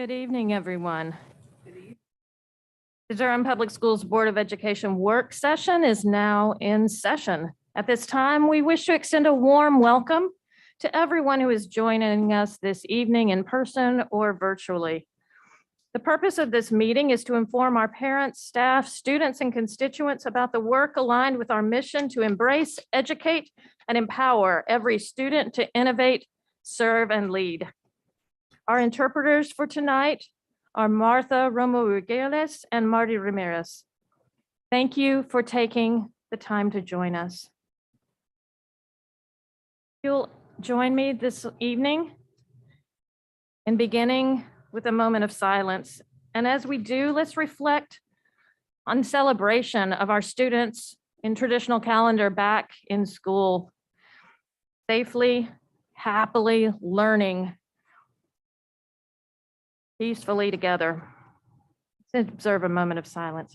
Good evening, everyone. The Durham Public Schools Board of Education work session is now in session. At this time, we wish to extend a warm welcome to everyone who is joining us this evening in person or virtually. The purpose of this meeting is to inform our parents, staff, students, and constituents about the work aligned with our mission to embrace, educate, and empower every student to innovate, serve, and lead. Our interpreters for tonight are Martha Romo-Rugeles and Marty Ramirez. Thank you for taking the time to join us. You'll join me this evening in beginning with a moment of silence. And as we do, let's reflect on celebration of our students in traditional calendar back in school, safely, happily learning peacefully together. Let's observe a moment of silence.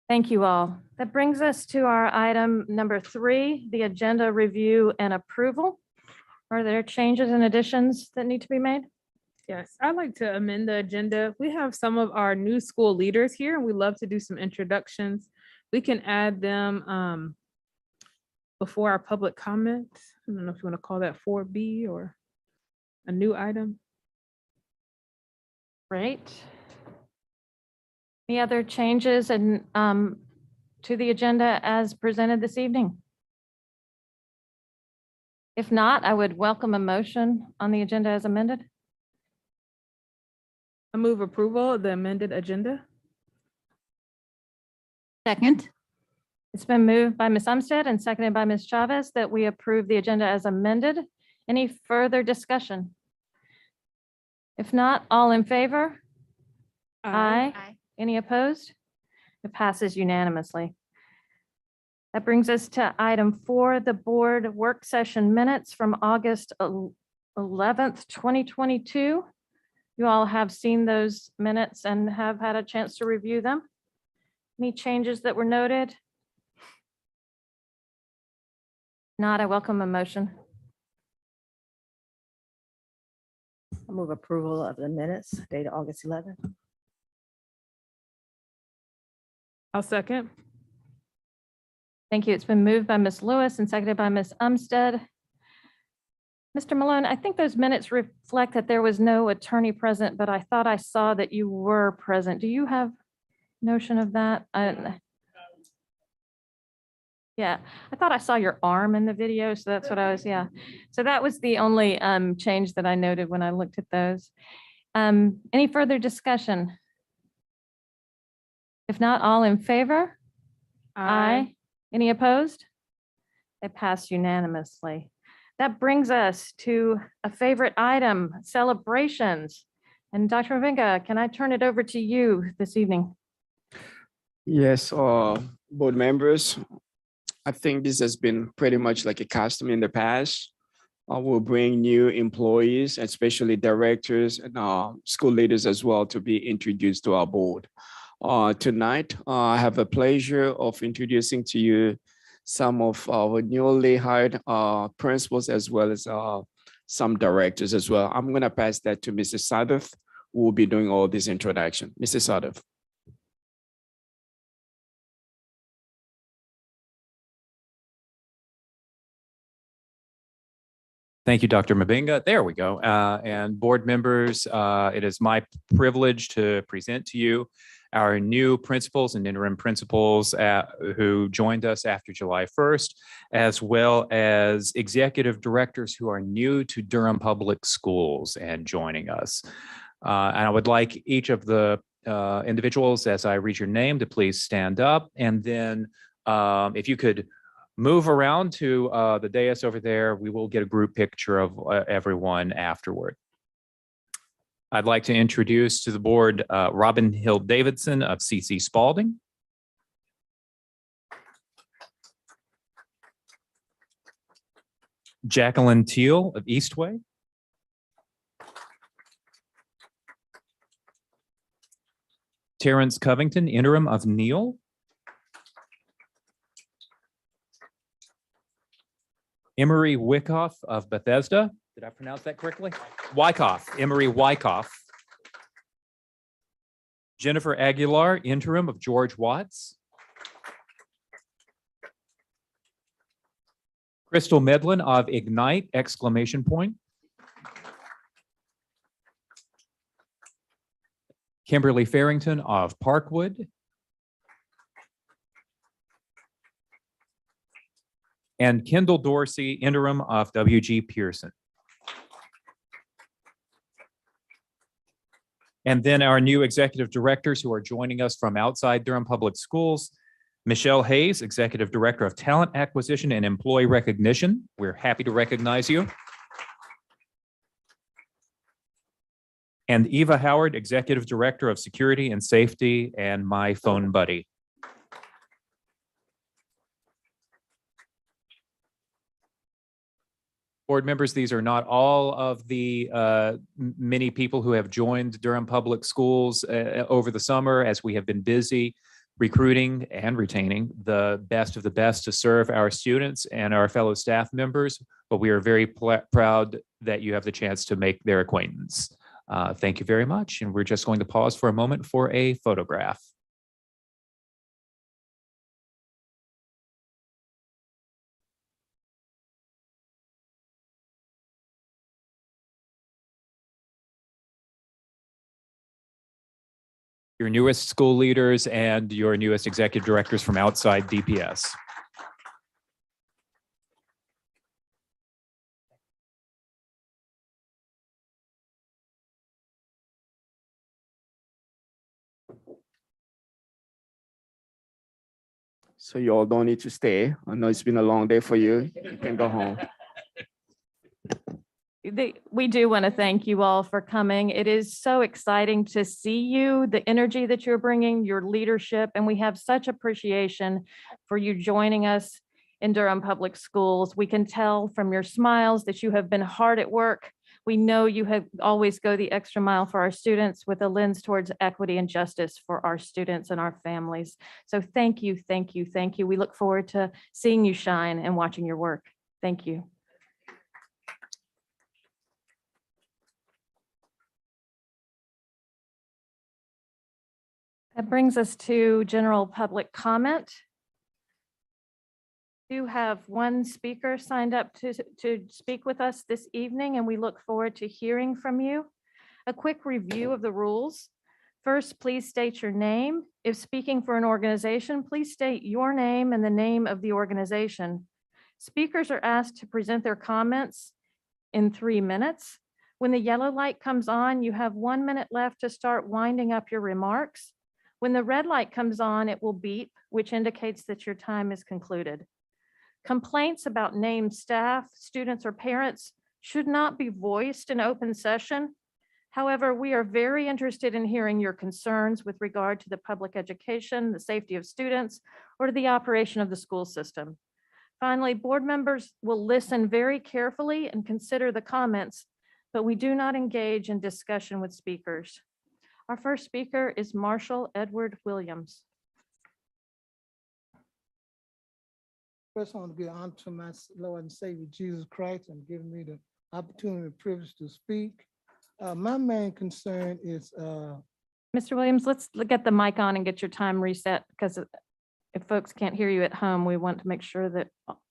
Thank you all. That brings us to our item number 3, the agenda review and approval. Are there changes and additions that need to be made? Yes, I'd like to amend the agenda. We have some of our new school leaders here and we love to do some introductions. We can add them before our public comments. I don't know if you want to call that 4B or a new item. Great. Any other changes and to the agenda as presented this evening? If not, I would welcome a motion on the agenda as amended. I move approval of the amended agenda. Second. It's been moved by Ms. Umstead and seconded by Ms. Chavez that we approve the agenda as amended. Any further discussion? If not, all in favor? Aye. Any opposed? It passes unanimously. That brings us to item 4, the board work session minutes from August 11th, 2022. You all have seen those minutes and have had a chance to review them. Any changes that were noted? Not, I welcome a motion. I move approval of the minutes dated August 11th. I'll second. Thank you. It's been moved by Ms. Lewis and seconded by Ms. Umstead. Mr. Malone, I think those minutes reflect that there was no attorney present, but I thought I saw that you were present. Do you have notion of that? Yeah, I thought I saw your arm in the video, so that's what I was, yeah. So that was the only change that I noted when I looked at those. Any further discussion? If not, all in favor? Aye. Any opposed? It passed unanimously. That brings us to a favorite item, celebrations. And Dr. Mavinga, can I turn it over to you this evening? Yes, board members, I think this has been pretty much like a custom in the past. We'll bring new employees, especially directors and school leaders as well, to be introduced to our board. Tonight, I have the pleasure of introducing to you some of our newly hired principals as well as some directors as well. I'm going to pass that to Mrs. Sadath, who will be doing all this introduction. Mrs. Sadath. Thank you, Dr. Mavinga. There we go. And board members, it is my privilege to present to you our new principals and interim principals who joined us after July 1st, as well as executive directors who are new to Durham Public Schools and joining us. And I would like each of the individuals, as I read your name, to please stand up. And then if you could move around to the dais over there, we will get a group picture of everyone afterward. I'd like to introduce to the board Robin Hill Davidson of C.C. Spalding. Jacqueline Teal of Eastway. Terrence Covington, interim of Neal. Emery Wyckoff of Bethesda. Did I pronounce that correctly? Wyckoff, Emery Wyckoff. Jennifer Aguilar, interim of George Watts. Crystal Medlin of Ignite, exclamation point. Kimberly Farrington of Parkwood. And Kendall Dorsey, interim of WG Pearson. And then our new executive directors who are joining us from outside Durham Public Schools. Michelle Hayes, Executive Director of Talent Acquisition and Employee Recognition. We're happy to recognize you. And Eva Howard, Executive Director of Security and Safety and my phone buddy. Board members, these are not all of the many people who have joined Durham Public Schools over the summer, as we have been busy recruiting and retaining the best of the best to serve our students and our fellow staff members. But we are very proud that you have the chance to make their acquaintance. Thank you very much. And we're just going to pause for a moment for a photograph. Your newest school leaders and your newest executive directors from outside DPS. So you all don't need to stay. I know it's been a long day for you. You can go home. We do want to thank you all for coming. It is so exciting to see you, the energy that you're bringing, your leadership, and we have such appreciation for you joining us in Durham Public Schools. We can tell from your smiles that you have been hard at work. We know you have always go the extra mile for our students with a lens towards equity and justice for our students and our families. So thank you, thank you, thank you. We look forward to seeing you shine and watching your work. Thank you. That brings us to general public comment. We do have one speaker signed up to speak with us this evening, and we look forward to hearing from you. A quick review of the rules. First, please state your name. If speaking for an organization, please state your name and the name of the organization. Speakers are asked to present their comments in 3 minutes. When the yellow light comes on, you have 1 minute left to start winding up your remarks. When the red light comes on, it will beep, which indicates that your time is concluded. Complaints about named staff, students, or parents should not be voiced in open session. However, we are very interested in hearing your concerns with regard to the public education, the safety of students, or to the operation of the school system. Finally, board members will listen very carefully and consider the comments, but we do not engage in discussion with speakers. Our first speaker is Marshall Edward Williams. First, I want to give honor to my Lord and Savior, Jesus Christ, and giving me the opportunity and privilege to speak. My main concern is Mr. Williams, let's get the mic on and get your time reset, because if folks can't hear you at home, we want to make sure that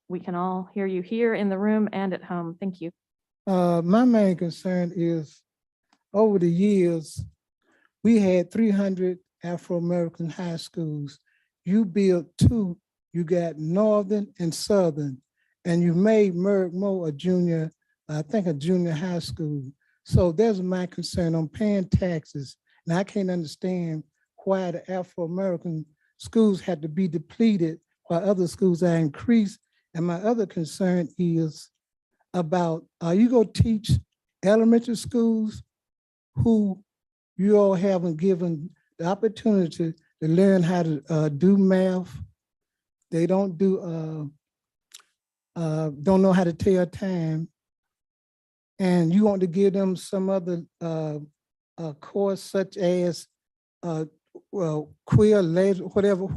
we can all hear you here in the room and at home. Thank you. my main concern is over the years, we had 300 Afro-American high schools. You built 2, you got Northern and Southern, and you made Merrick-Mo a junior, I think a junior high school. So there's my concern on paying taxes. And I can't understand why the Afro-American schools had to be depleted while other schools are increased. And my other concern is about, are you gonna teach elementary schools who you all haven't given the opportunity to learn how to do math? They don't know how to tell time. And you want to give them some other course such as queer, laser, whatever.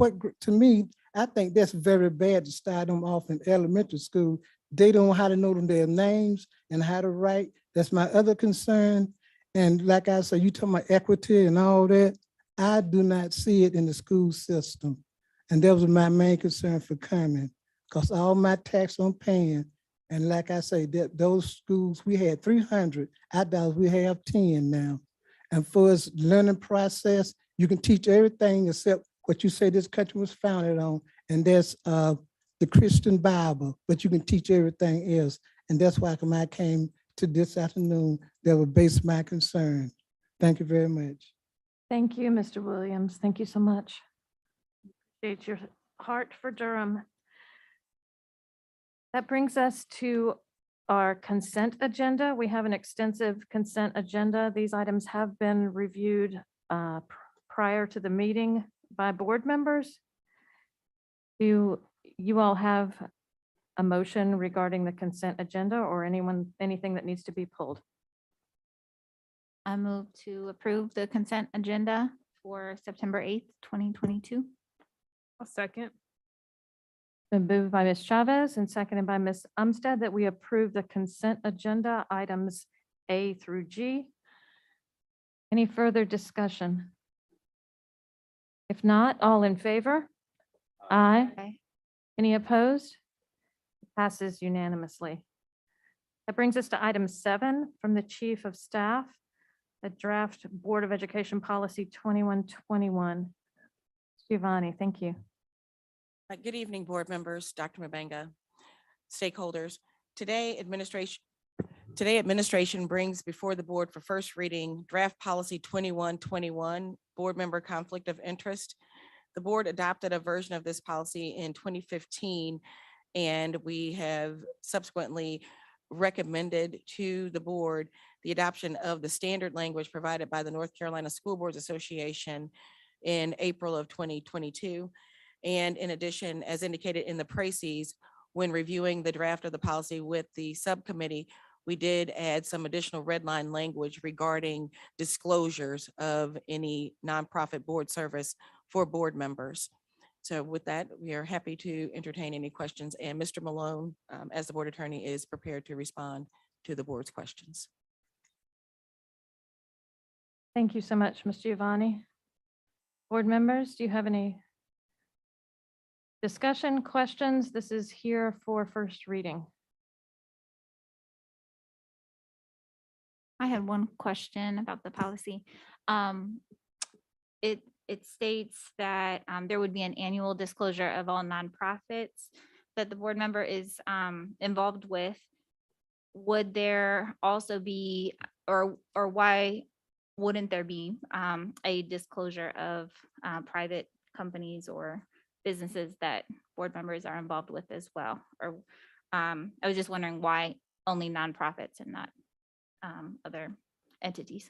To me, I think that's very bad to start them off in elementary school. they don't know how to know them their names and how to write. That's my other concern. And like I said, you talking about equity and all that. I do not see it in the school system. And that was my main concern for coming, because all my tax I'm paying. And like I say, that those schools, we had 300. I doubt we have 10 now. And for its learning process, you can teach everything except what you say this country was founded on, and that's the Christian Bible, but you can teach everything else. And that's why when I came to this afternoon, that would base my concern. Thank you very much. Thank you, Mr. Williams. Thank you so much. Appreciate your heart for Durham. That brings us to our consent agenda. We have an extensive consent agenda. These items have been reviewed prior to the meeting by board members. Do you all have a motion regarding the consent agenda or anything that needs to be pulled? I move to approve the consent agenda for September 8th, 2022. I'll second. Been moved by Ms. Chavez and seconded by Ms. Umstead that we approve the consent agenda items A through G. Any further discussion? If not, all in favor? Aye. Aye. Any opposed? Passes unanimously. That brings us to item 7 from the Chief of Staff, the draft Board of Education Policy 2121. Giovanni, thank you. Good evening, board members, Dr. Mabenga, stakeholders. Today, administration brings before the board for first reading draft policy 2121, board member conflict of interest. The board adopted a version of this policy in 2015, and we have subsequently recommended to the board the adoption of the standard language provided by the North Carolina School Boards Association in April of 2022. And in addition, as indicated in the précis, when reviewing the draft of the policy with the subcommittee, we did add some additional red line language regarding disclosures of any nonprofit board service for board members. So with that, we are happy to entertain any questions, and Mr. Malone, as the board attorney, is prepared to respond to the board's questions. Thank you so much, Ms. Giovanni. Board members, do you have any discussion, questions? This is here for first reading. I had one question about the policy. It states that there would be an annual disclosure of all nonprofits that the board member is involved with. Would there also be, or why wouldn't there be a disclosure of private companies or businesses that board members are involved with as well? Or I was just wondering why only nonprofits and not other entities.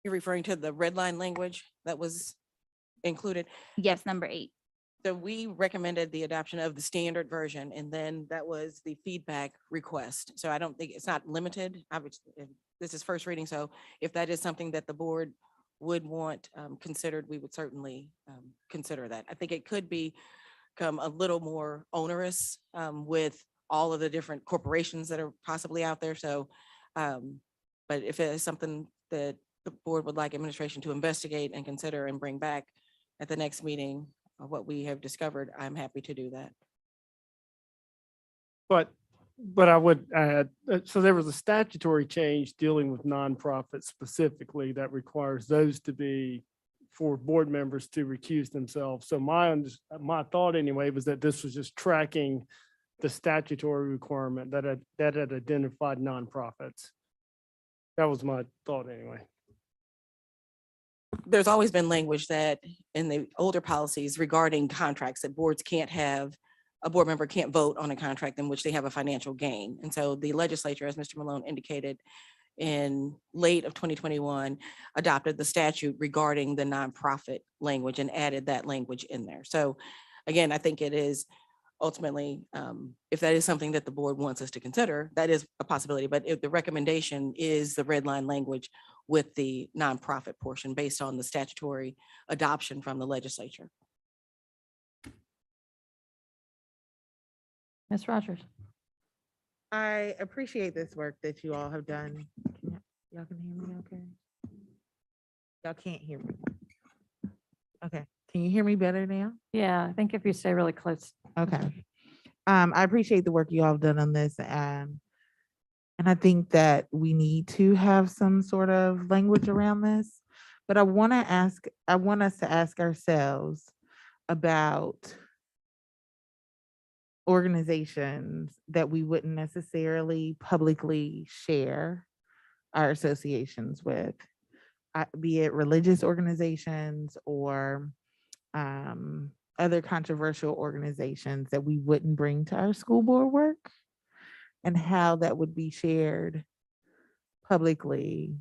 You're referring to the red line language that was included. Yes, number 8. So we recommended the adoption of the standard version, and then that was the feedback request. So I don't think it's not limited. This is first reading, so if that is something that the board would want considered, we would certainly consider that. I think it could become a little more onerous with all of the different corporations that are possibly out there. So, but if it is something that the board would like administration to investigate and consider and bring back at the next meeting, what we have discovered, I'm happy to do that. But I would add, so there was a statutory change dealing with nonprofits specifically that requires those to be for board members to recuse themselves. So my thought anyway was that this was just tracking the statutory requirement that had identified nonprofits. That was my thought anyway. There's always been language that in the older policies regarding contracts that boards can't have, a board member can't vote on a contract in which they have a financial gain. And so the legislature, as Mr. Malone indicated, in late of 2021, adopted the statute regarding the nonprofit language and added that language in there. So again, I think it is ultimately, if that is something that the board wants us to consider, that is a possibility. But if the recommendation is the red line language with the nonprofit portion based on the statutory adoption from the legislature. Ms. Rogers. I appreciate this work that you all have done. Y'all can hear me okay? Y'all can't hear me. Okay, can you hear me better now? Yeah, I think if you stay really close. Okay. I appreciate the work you all have done on this. And I think that we need to have some sort of language around this. But I want us to ask ourselves about organizations that we wouldn't necessarily publicly share our associations with, be it religious organizations or other controversial organizations that we wouldn't bring to our school board work, and how that would be shared publicly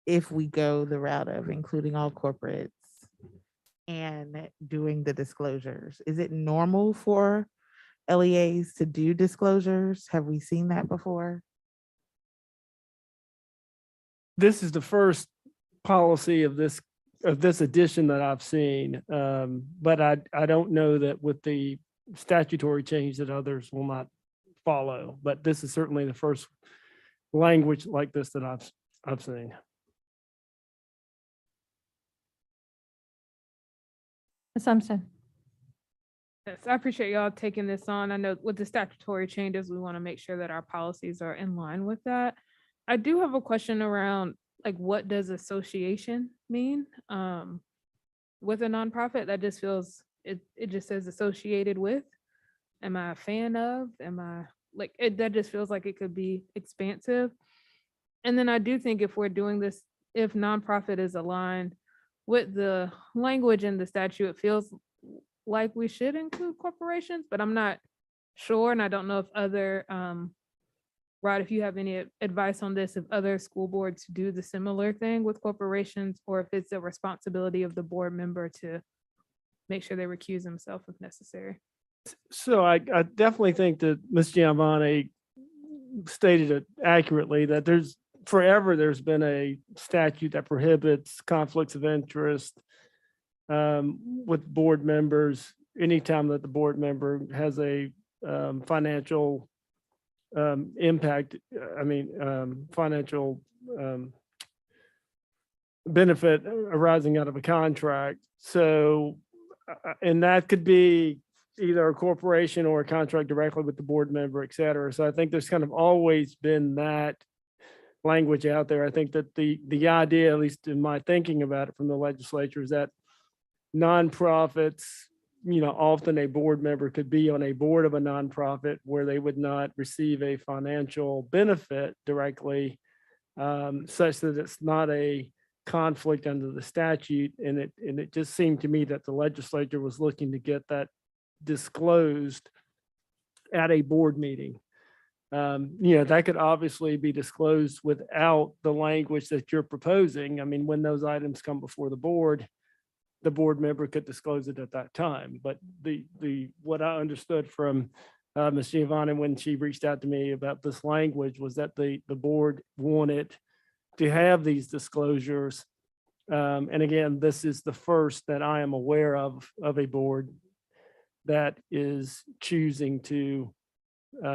if we go the route of including all corporates and doing the disclosures. Is it normal for LEAs to do disclosures? Have we seen that before? This is the first policy of this edition that I've seen. But I don't know that with the statutory change that others will not follow, but this is certainly the first language like this that I've seen. Ms. Umstead. Yes, I appreciate y'all taking this on. I know with the statutory changes, we want to make sure that our policies are in line with that. I do have a question around, like, what does association mean? With a nonprofit, that just feels, it just says associated with. Am I a fan of? Am I like it? That just feels like it could be expansive. And then I do think if we're doing this, if nonprofit is aligned with the language in the statute, it feels like we should include corporations, but I'm not sure. And I don't know if other, Rod, if you have any advice on this, if other school boards do the similar thing with corporations, or if it's a responsibility of the board member to make sure they recuse themselves if necessary. So I definitely think that Ms. Giovanni stated it accurately, that there's been a statute that prohibits conflicts of interest with board members anytime that the board member has a financial impact, financial benefit arising out of a contract. So, and that could be either a corporation or a contract directly with the board member, et cetera. So I think there's kind of always been that language out there. I think that the idea, at least in my thinking about it from the legislature, is that nonprofits, often a board member could be on a board of a nonprofit where they would not receive a financial benefit directly, such that it's not a conflict under the statute. And it just seemed to me that the legislature was looking to get that disclosed at a board meeting. That could obviously be disclosed without the language that you're proposing. I mean, when those items come before the board member could disclose it at that time. But what I understood from Ms. Giovanni when she reached out to me about this language was that the board wanted to have these disclosures. And again, this is the first that I am aware of a board that is choosing to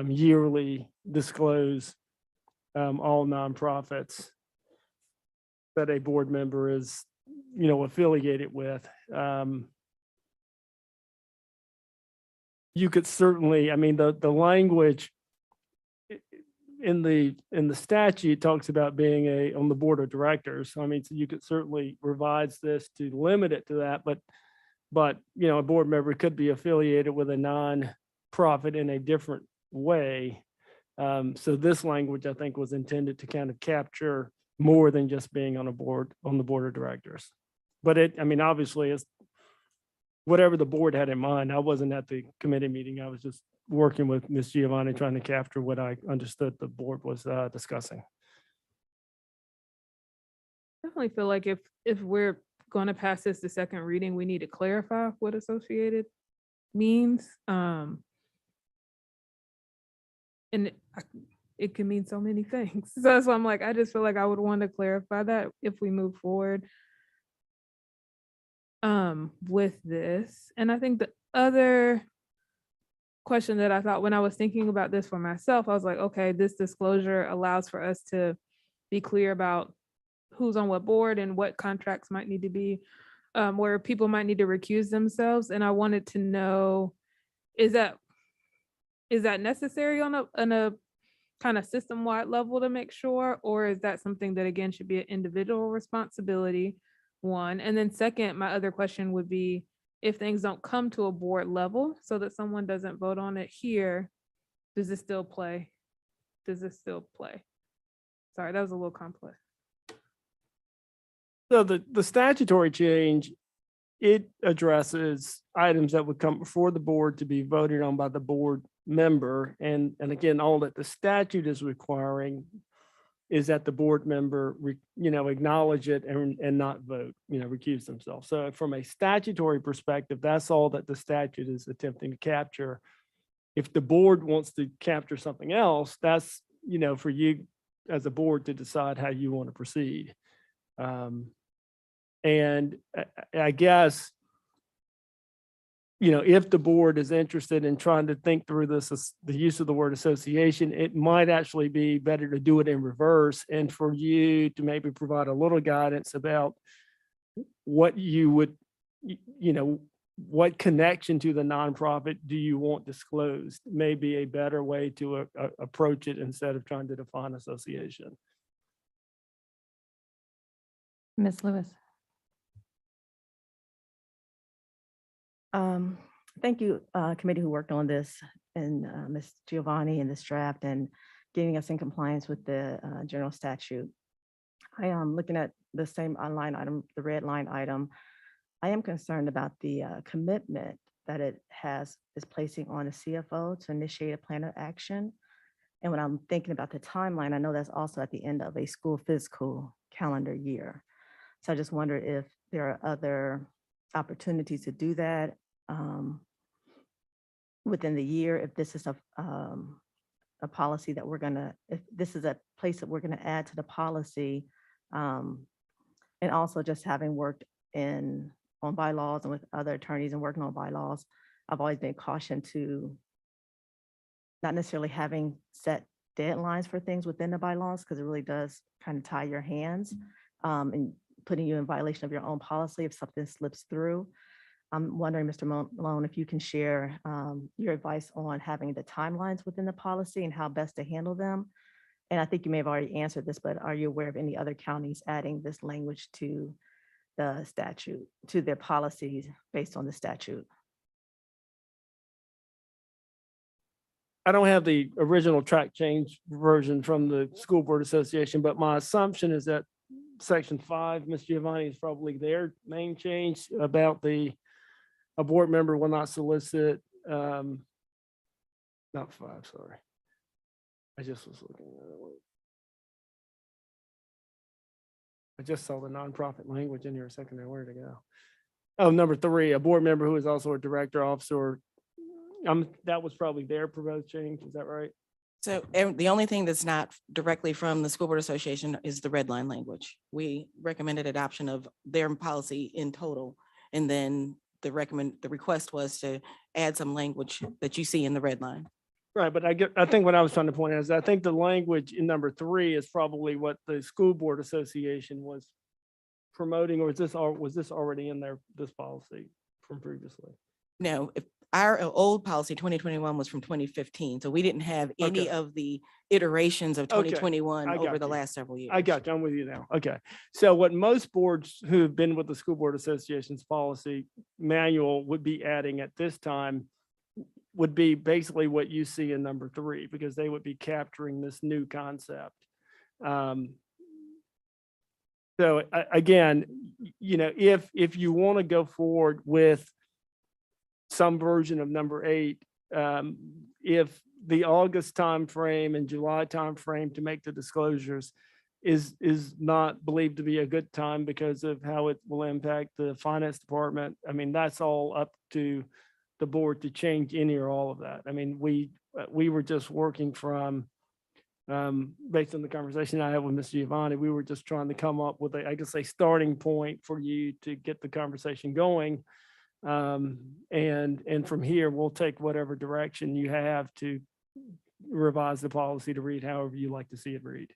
yearly disclose all nonprofits that a board member is, affiliated with. You could certainly, the language in the statute talks about being on the board of directors. So you could certainly revise this to limit it to that, but a board member could be affiliated with a non-profit in a different way. So this language, I think, was intended to kind of capture more than just being on the board of directors. But obviously it's whatever the board had in mind. I wasn't at the committee meeting. I was just working with Ms. Giovanni, trying to capture what I understood the board was discussing. Definitely feel like if we're going to pass this the second reading, we need to clarify what associated means. And it can mean so many things. So that's why I'm like, I just feel like I would want to clarify that if we move forward with this. And I think the other question that I thought when I was thinking about this for myself, I was like, okay, this disclosure allows for us to be clear about who's on what board and what contracts might need to be, where people might need to recuse themselves. And I wanted to know, is that necessary on a kind of system-wide level to make sure, or is that something that again should be an individual responsibility? One, and then second, my other question would be, if things don't come to a board level so that someone doesn't vote on it here, does this still play? Sorry, that was a little complex. So the statutory change, it addresses items that would come before the board to be voted on by the board member. And again, all that the statute is requiring is that the board member, acknowledge it and not vote, recuse themselves. So from a statutory perspective, that's all that the statute is attempting to capture. If the board wants to capture something else, that's, for you as a board to decide how you want to proceed. And I guess, if the board is interested in trying to think through this, the use of the word association, it might actually be better to do it in reverse and for you to maybe provide a little guidance about what you would, what connection to the nonprofit do you want disclosed? Maybe a better way to approach it instead of trying to define association. Ms. Lewis. Thank you, committee who worked on this, and Ms. Giovanni in this draft and getting us in compliance with the general statute. I am looking at the same online item, the red line item. I am concerned about the commitment that it is placing on the CFO to initiate a plan of action. And when I'm thinking about the timeline, I know that's also at the end of a school fiscal calendar year. So I just wonder if there are other opportunities to do that within the year, if this is a policy that if this is a place that we're gonna add to the policy. And also just having worked on bylaws and with other attorneys and working on bylaws, I've always been cautioned to not necessarily having set deadlines for things within the bylaws, because it really does kind of tie your hands and putting you in violation of your own policy if something slips through. I'm wondering, Mr. Malone, if you can share your advice on having the timelines within the policy and how best to handle them. And I think you may have already answered this, but are you aware of any other counties adding this language to the statute, to their policies based on the statute? I don't have the original track change version from the School Board Association, but my assumption is that Section 5, Ms. Giovanni, is probably their main change about a board member will not solicit, not 5, sorry. I just was looking at it. I just saw the nonprofit language in here a second ago. Where'd it go? Oh, number 3, a board member who is also a director, officer. That was probably their proposed change. Is that right? So the only thing that's not directly from the School Board Association is the red line language. We recommended adoption of their policy in total. And then the request was to add some language that you see in the red line. Right, but I think what I was trying to point out is I think the language in number 3 is probably what the School Board Association was promoting, or was this already in this policy from previously? No, if our old policy 2021 was from 2015, so we didn't have any Okay. of the iterations of Okay, 2021 I over got the you. last several years. I got you. I'm with you now. Okay. So what most boards who have been with the School Board Association's policy manual would be adding at this time would be basically what you see in number 3, because they would be capturing this new concept. So again, if you want to go forward with some version of number 8, if the August timeframe and July timeframe to make the disclosures is not believed to be a good time because of how it will impact the finance department, I mean, that's all up to the board to change any or all of that. I mean, we were just working from, based on the conversation I had with Ms. Giovanni, we were just trying to come up with a starting point for you to get the conversation going. And from here, we'll take whatever direction you have to revise the policy to read however you like to see it read.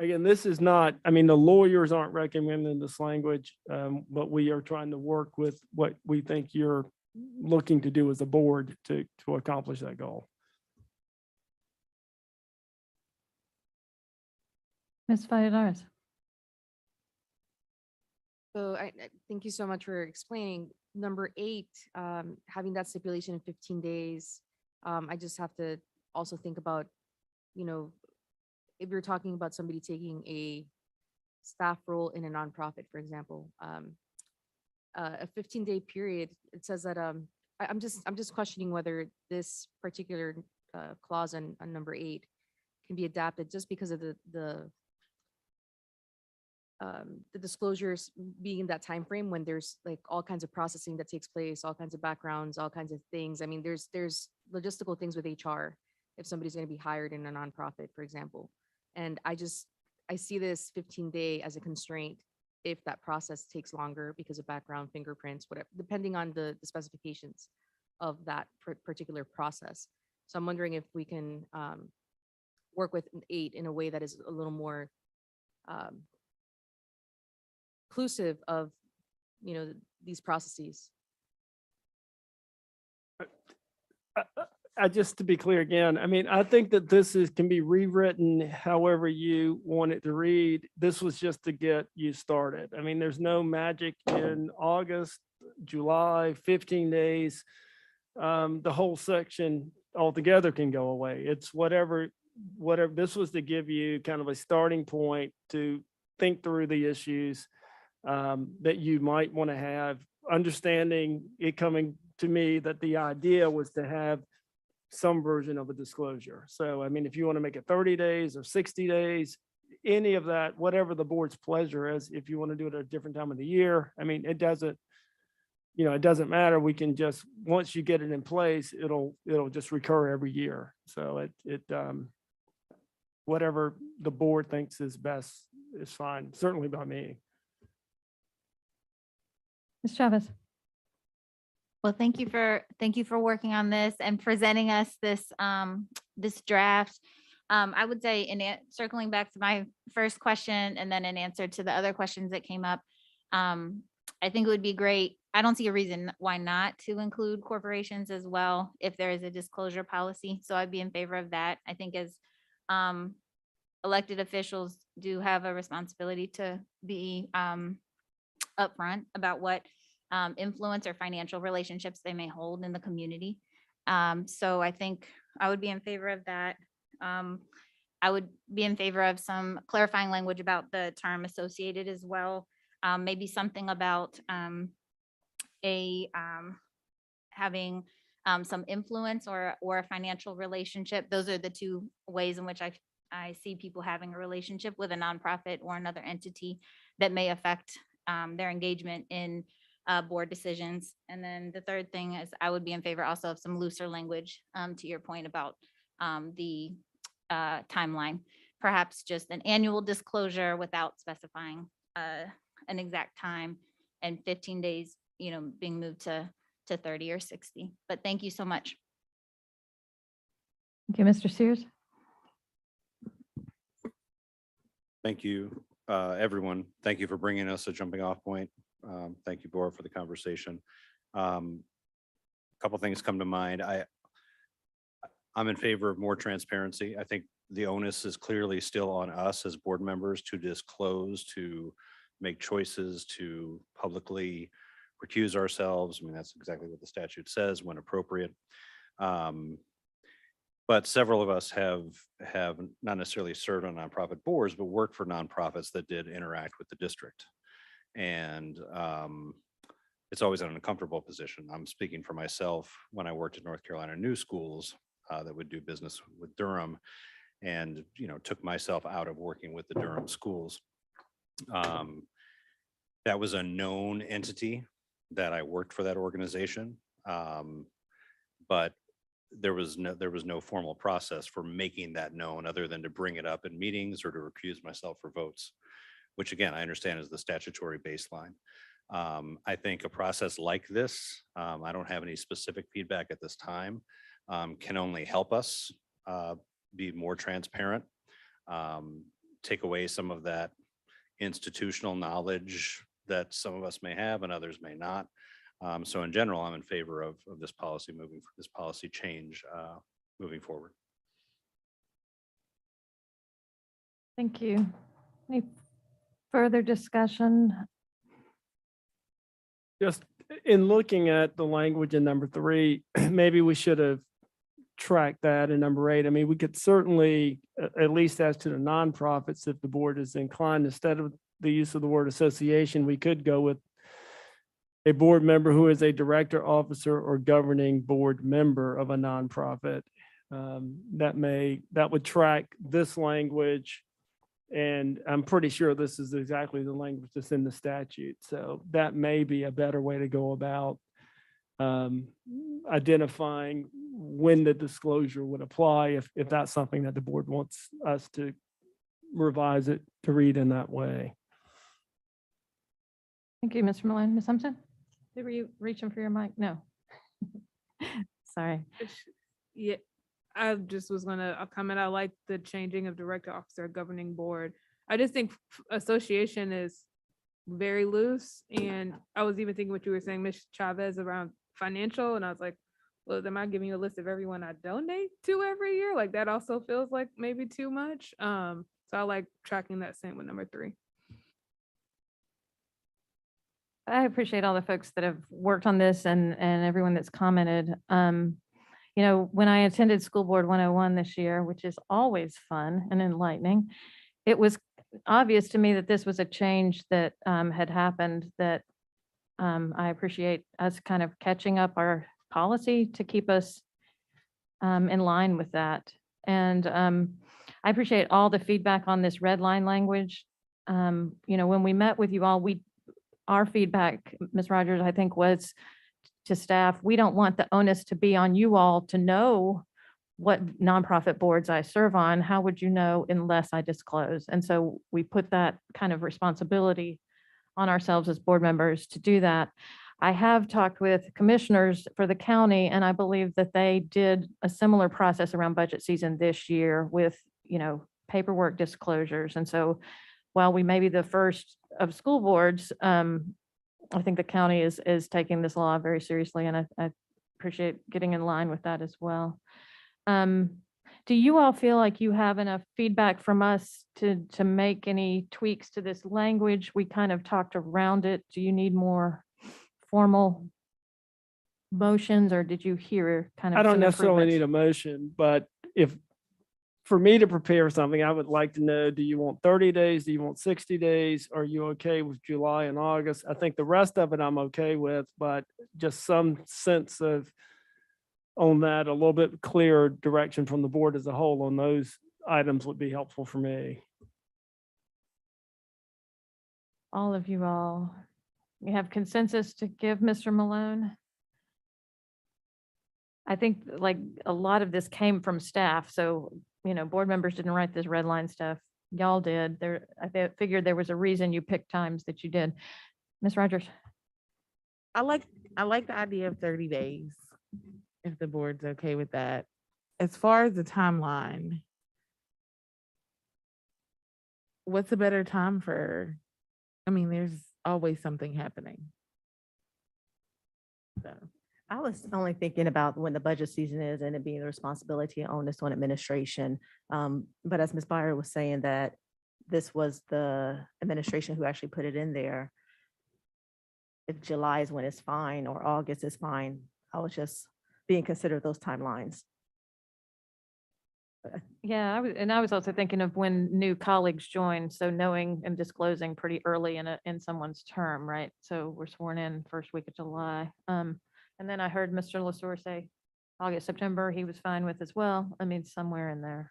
Again, this is not, I mean, the lawyers aren't recommending this language, but we are trying to work with what we think you're looking to do as a board to accomplish that goal. Ms. Valladares. So I thank you so much for explaining. Number 8, having that stipulation in 15 days. I just have to also think about, you know, if you're talking about somebody taking a staff role in a nonprofit, for example, a 15-day period, it says that, I'm just questioning whether this particular clause on number 8 can be adapted just because of the disclosures being in that time frame when there's like all kinds of processing that takes place, all kinds of backgrounds, all kinds of things. I mean, there's logistical things with HR if somebody's going to be hired in a nonprofit, for example. And I see this 15-day as a constraint if that process takes longer because of background, fingerprints, whatever, depending on the specifications of that particular process. So I'm wondering if we can work with 8 in a way that is a little more inclusive of, you know, these processes. Just to be clear again, I mean, I think that this can be rewritten however you want it to read. This was just to get you started. I mean, there's no magic in August, July, 15 days. The whole section altogether can go away. It's whatever, this was to give you kind of a starting point to think through the issues that you might want to have, understanding it coming to me that the idea was to have some version of a disclosure. So, I mean, if you want to make it 30 days or 60 days, any of that, whatever the board's pleasure is, if you want to do it at a different time of the year, I mean, it doesn't, you know, it doesn't matter. We can just, once you get it in place, it'll just recur every year. So whatever the board thinks is best is fine, certainly by me. Ms. Chavez. Well, thank you for working on this and presenting us this this draft. I would say circling back to my first question and then in answer to the other questions that came up, I think it would be great. I don't see a reason why not to include corporations as well if there is a disclosure policy. So I'd be in favor of that. I think as elected officials do have a responsibility to be upfront about what influence or financial relationships they may hold in the community. So I think I would be in favor of that. I would be in favor of some clarifying language about the term associated as well. Maybe something about having some influence or a financial relationship. Those are the 2 ways in which I see people having a relationship with a nonprofit or another entity that may affect their engagement in board decisions. And then the third thing is I would be in favor also of some looser language to your point about the timeline, perhaps just an annual disclosure without specifying an exact time and 15 days, you know, being moved to 30 or 60. But thank you so much. Thank you, Mr. Sears. Thank you, everyone. Thank you for bringing us a jumping off point. Thank you, Bora, for the conversation. A couple things come to mind. I'm in favor of more transparency. I think the onus is clearly still on us as board members to disclose, to make choices, to publicly recuse ourselves. I mean, that's exactly what the statute says when appropriate. But several of us have not necessarily served on nonprofit boards, but worked for nonprofits that did interact with the district. And it's always an uncomfortable position. I'm speaking for myself when I worked at North Carolina New Schools that would do business with Durham, and took myself out of working with the Durham schools. That was a known entity that I worked for that organization, but there was no formal process for making that known other than to bring it up in meetings or to recuse myself for votes, which again, I understand is the statutory baseline. I think a process like this, I don't have any specific feedback at this time, can only help us be more transparent, take away some of that institutional knowledge that some of us may have and others may not. So in general, I'm in favor of this policy this policy change moving forward. Thank you. Any further discussion? Just in looking at the language in number 3, maybe we should have tracked that in number 8. I mean, we could certainly, at least as to the nonprofits, if the board is inclined, instead of the use of the word association, we could go with a board member who is a director, officer, or governing board member of a nonprofit. That would track this language. And I'm pretty sure this is exactly the language that's in the statute. So that may be a better way to go about identifying when the disclosure would apply, if that's something that the board wants us to revise it to read in that way. Thank you, Mr. Malone. Ms. Simpson? Were you reaching for your mic? No. Sorry. Yeah, I just was gonna comment. I like the changing of director, officer, governing board. I just think association is very loose. And I was even thinking what you were saying, Ms. Chavez, around financial. And I was like, well, am I giving you a list of everyone I donate to every year? Like that also feels like maybe too much. So I like tracking that same with number 3. I appreciate all the folks that have worked on this and everyone that's commented. You know, when I attended School Board 101 this year, which is always fun and enlightening, it was obvious to me that this was a change that had happened, that I appreciate us kind of catching up our policy to keep us in line with that. And I appreciate all the feedback on this red line language. You know, when we met with you all, our feedback, Ms. Rogers, I think, was to staff, we don't want the onus to be on you all to know what nonprofit boards I serve on. How would you know unless I disclose? And so we put that kind of responsibility on ourselves as board members to do that. I have talked with commissioners for the county, and I believe that they did a similar process around budget season this year with, you know, paperwork disclosures. And so while we may be the first of school boards, I think the county is taking this law very seriously, and I appreciate getting in line with that as well. Do you all feel like you have enough feedback from us to make any tweaks to this language? We kind of talked around it. Do you need more formal motions, or did you hear kind of? I don't some necessarily need improvements? a motion, but if, for me to prepare something, I would like to know, do you want 30 days? Do you want 60 days? Are you okay with July and August? I think the rest of it I'm okay with, but just some sense of on that, a little bit clearer direction from the board as a whole on those items would be helpful for me. All of you all, you have consensus to give Mr. Malone? I think like a lot of this came from staff. So, you know, board members didn't write this red line stuff. Y'all did. I figured there was a reason you picked times that you did. Ms. Rogers? I like the idea of 30 days, if the board's okay with that. As far as the timeline, what's a better time for, I mean, there's always something happening. So. I was only thinking about when the budget season is and it being the responsibility and onus on administration. But as Ms. Byer was saying, that this was the administration who actually put it in there. If July is when it's fine or August is fine, I was just being considerate of those timelines. Yeah, I was also thinking of when new colleagues join, so knowing and disclosing pretty early in someone's term, right? So we're sworn in first week of July. And then I heard Mr. Lesueur say August, September, he was fine with as well. I mean, somewhere in there.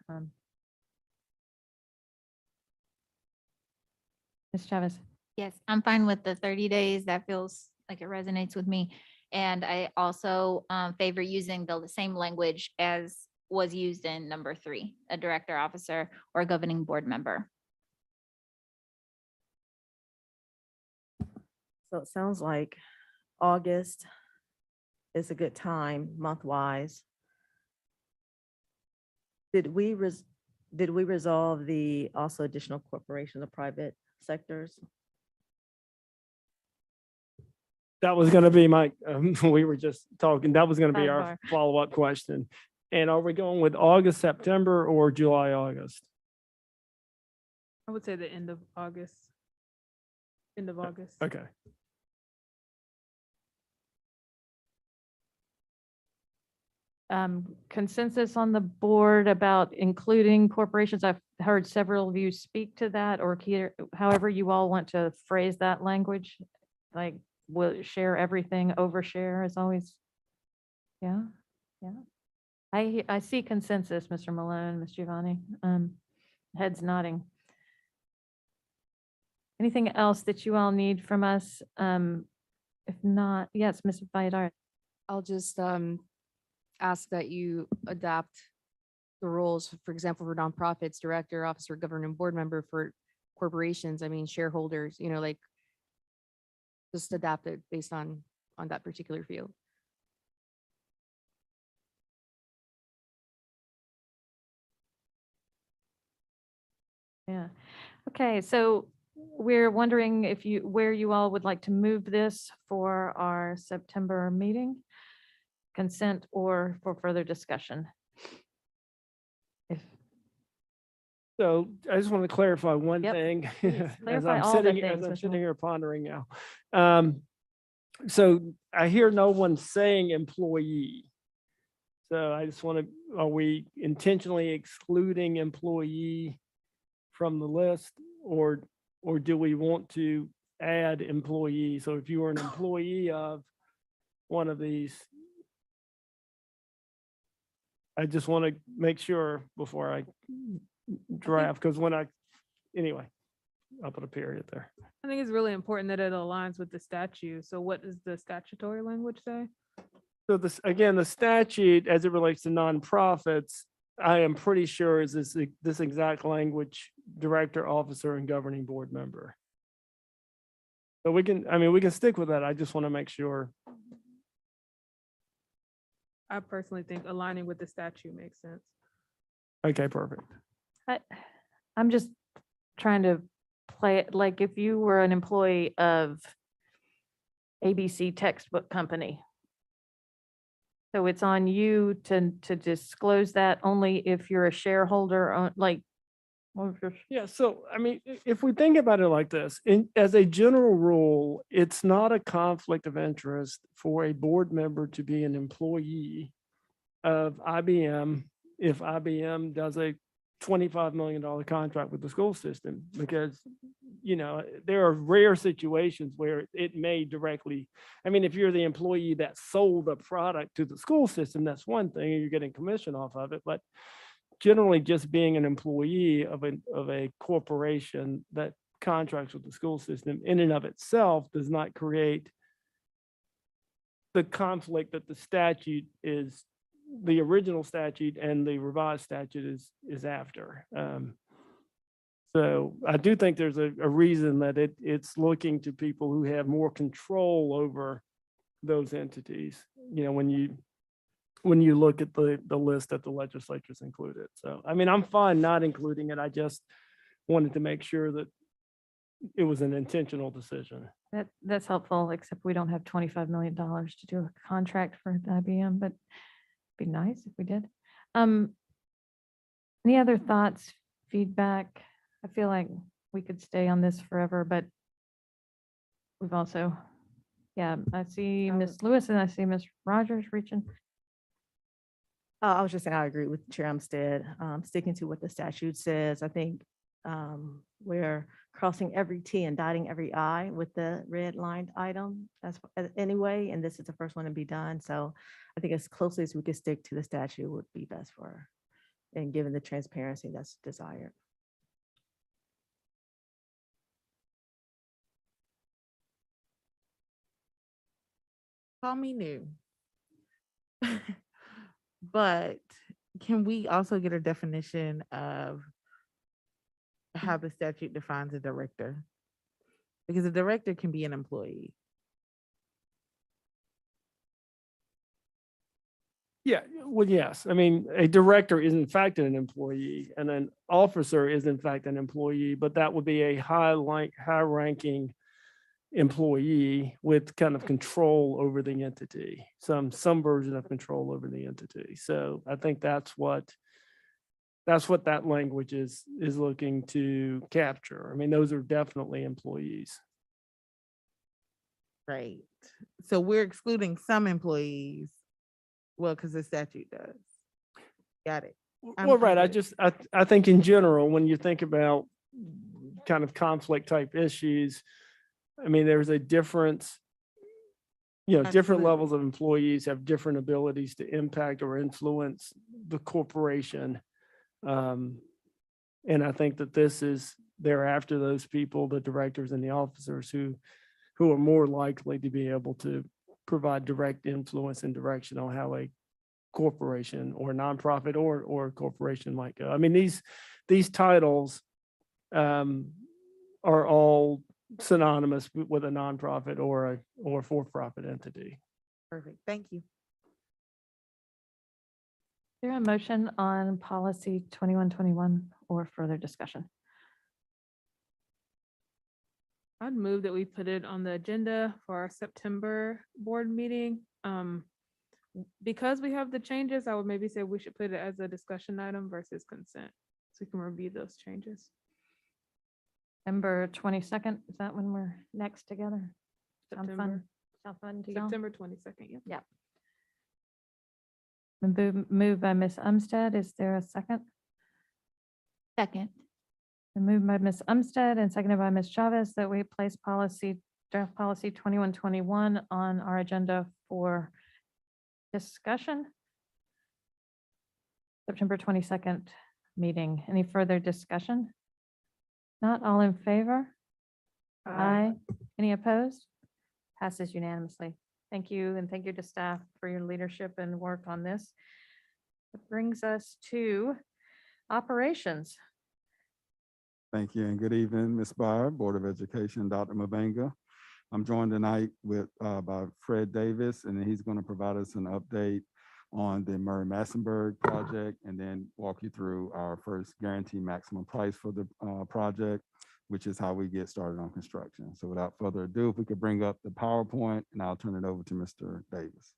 Ms. Chavez? Yes, I'm fine with the 30 days. That feels like it resonates with me. And I also favor using the same language as was used in number 3, a director, officer, or governing board member. So it sounds like August is a good time, month-wise. Did we resolve the also additional corporation, the private sectors? That was going to be my, we were just talking, that was going to be our Sidebar. follow-up question. And are we going with August, September, or July, August? I would say the end of August. End of August. Okay. Consensus on the board about including corporations. I've heard several of you speak to that, or however you all want to phrase that language. Like, will share everything, overshare is always. Yeah, yeah. I see consensus, Mr. Malone, Ms. Giovanni, heads nodding. Anything else that you all need from us? If not, yes, Ms. Vidar. I'll just ask that you adapt the roles, for example, for nonprofits, director, officer, governing board member. For corporations, I mean, shareholders, you know, like just adapt it based on that particular field. Yeah. Okay, so we're wondering if where you all would like to move this for our September meeting, consent or for further discussion. If So I just want to clarify one Yep, thing please as clarify I'm all the sitting, as things, I'm Mr. sitting Moore. here pondering now. So I hear no one saying employee. So I just want to, are we intentionally excluding employee from the list, or do we want to add employee? So if you were an employee of one of these, I just want to make sure before I draft, because anyway, I'll put a period there. I think it's really important that it aligns with the statute. So what does the statutory language say? So this, again, the statute as it relates to nonprofits, I am pretty sure is this exact language, director, officer, and governing board member. So we can stick with that. I just want to make sure. I personally think aligning with the statute makes sense. Okay, perfect. I'm just trying to play it like if you were an employee of ABC textbook company. So it's on you to disclose that only if you're a shareholder, like. Yeah, so if we think about it like this, as a general rule, it's not a conflict of interest for a board member to be an employee of IBM if IBM does a $25 million contract with the school system, because, there are rare situations where it may directly, if you're the employee that sold the product to the school system, that's one thing, and you're getting commission off of it, but generally just being an employee of a corporation that contracts with the school system in and of itself does not create the conflict that the statute is, the original statute and the revised statute is after. So I do think there's a reason that it's looking to people who have more control over those entities, when you look at the list that the legislature's included. So, I'm fine not including it. I just wanted to make sure that it was an intentional decision. That's helpful, except we don't have $25 million to do a contract for IBM, but it'd be nice if we did. Any other thoughts, feedback? I feel like we could stay on this forever, but we've also, I see Ms. Lewis and I see Ms. Rogers reaching. I was just saying, I agree with Chair Umstead, sticking to what the statute says. I think we're crossing every T and dotting every I with the red lined item anyway, and this is the first one to be done. So I think as closely as we could stick to the statute would be best for, and given the transparency that's desired. Call me new. But can we also get a definition of how the statute defines a director? Because a director can be an employee. Yeah, well, yes. I mean, a director is in fact an employee and an officer is in fact an employee, but that would be a high ranking employee with kind of control over the entity, some version of control over the entity. So I think that's what that language is looking to capture. I mean, those are definitely employees. Right. So we're excluding some employees. Well, because the statute does. Got it. I'm Well, right. good. I think in general, when you think about kind of conflict type issues, I mean, there's a difference, different Absolutely. levels of employees have different abilities to impact or influence the corporation. And I think that this is thereafter those people, the directors and the officers who are more likely to be able to provide direct influence and direction on how a corporation or nonprofit or a corporation might go. I mean, these titles are all synonymous with a nonprofit or a for-profit entity. Perfect. Thank you. Is there a motion on policy 2121 or further discussion? I'd move that we put it on the agenda for our September board meeting. Because we have the changes, I would maybe say we should put it as a discussion item versus consent, so we can review those changes. September 22nd, is that when we're next together? Sound September, fun? Sound fun to y'all? September 22nd, yeah. Moved by Ms. Umstead. Is there a second? Second. Moved by Ms. Umstead and seconded by Ms. Chavez that we place draft policy 2121 on our agenda for discussion. September 22nd meeting. Any further discussion? Not all in favor? Aye. Any opposed? Passes unanimously. Thank you, and thank you to staff for your leadership and work on this. It brings us to operations. Thank you and good evening, Ms. Barr, Board of Education, Dr. Mabenga. I'm joined tonight with by Fred Davis, and he's going to provide us an update on the Murray-Massenburg project and then walk you through our first guaranteed maximum price for the project, which is how we get started on construction. So without further ado, if we could bring up the PowerPoint, and I'll turn it over to Mr. Davis.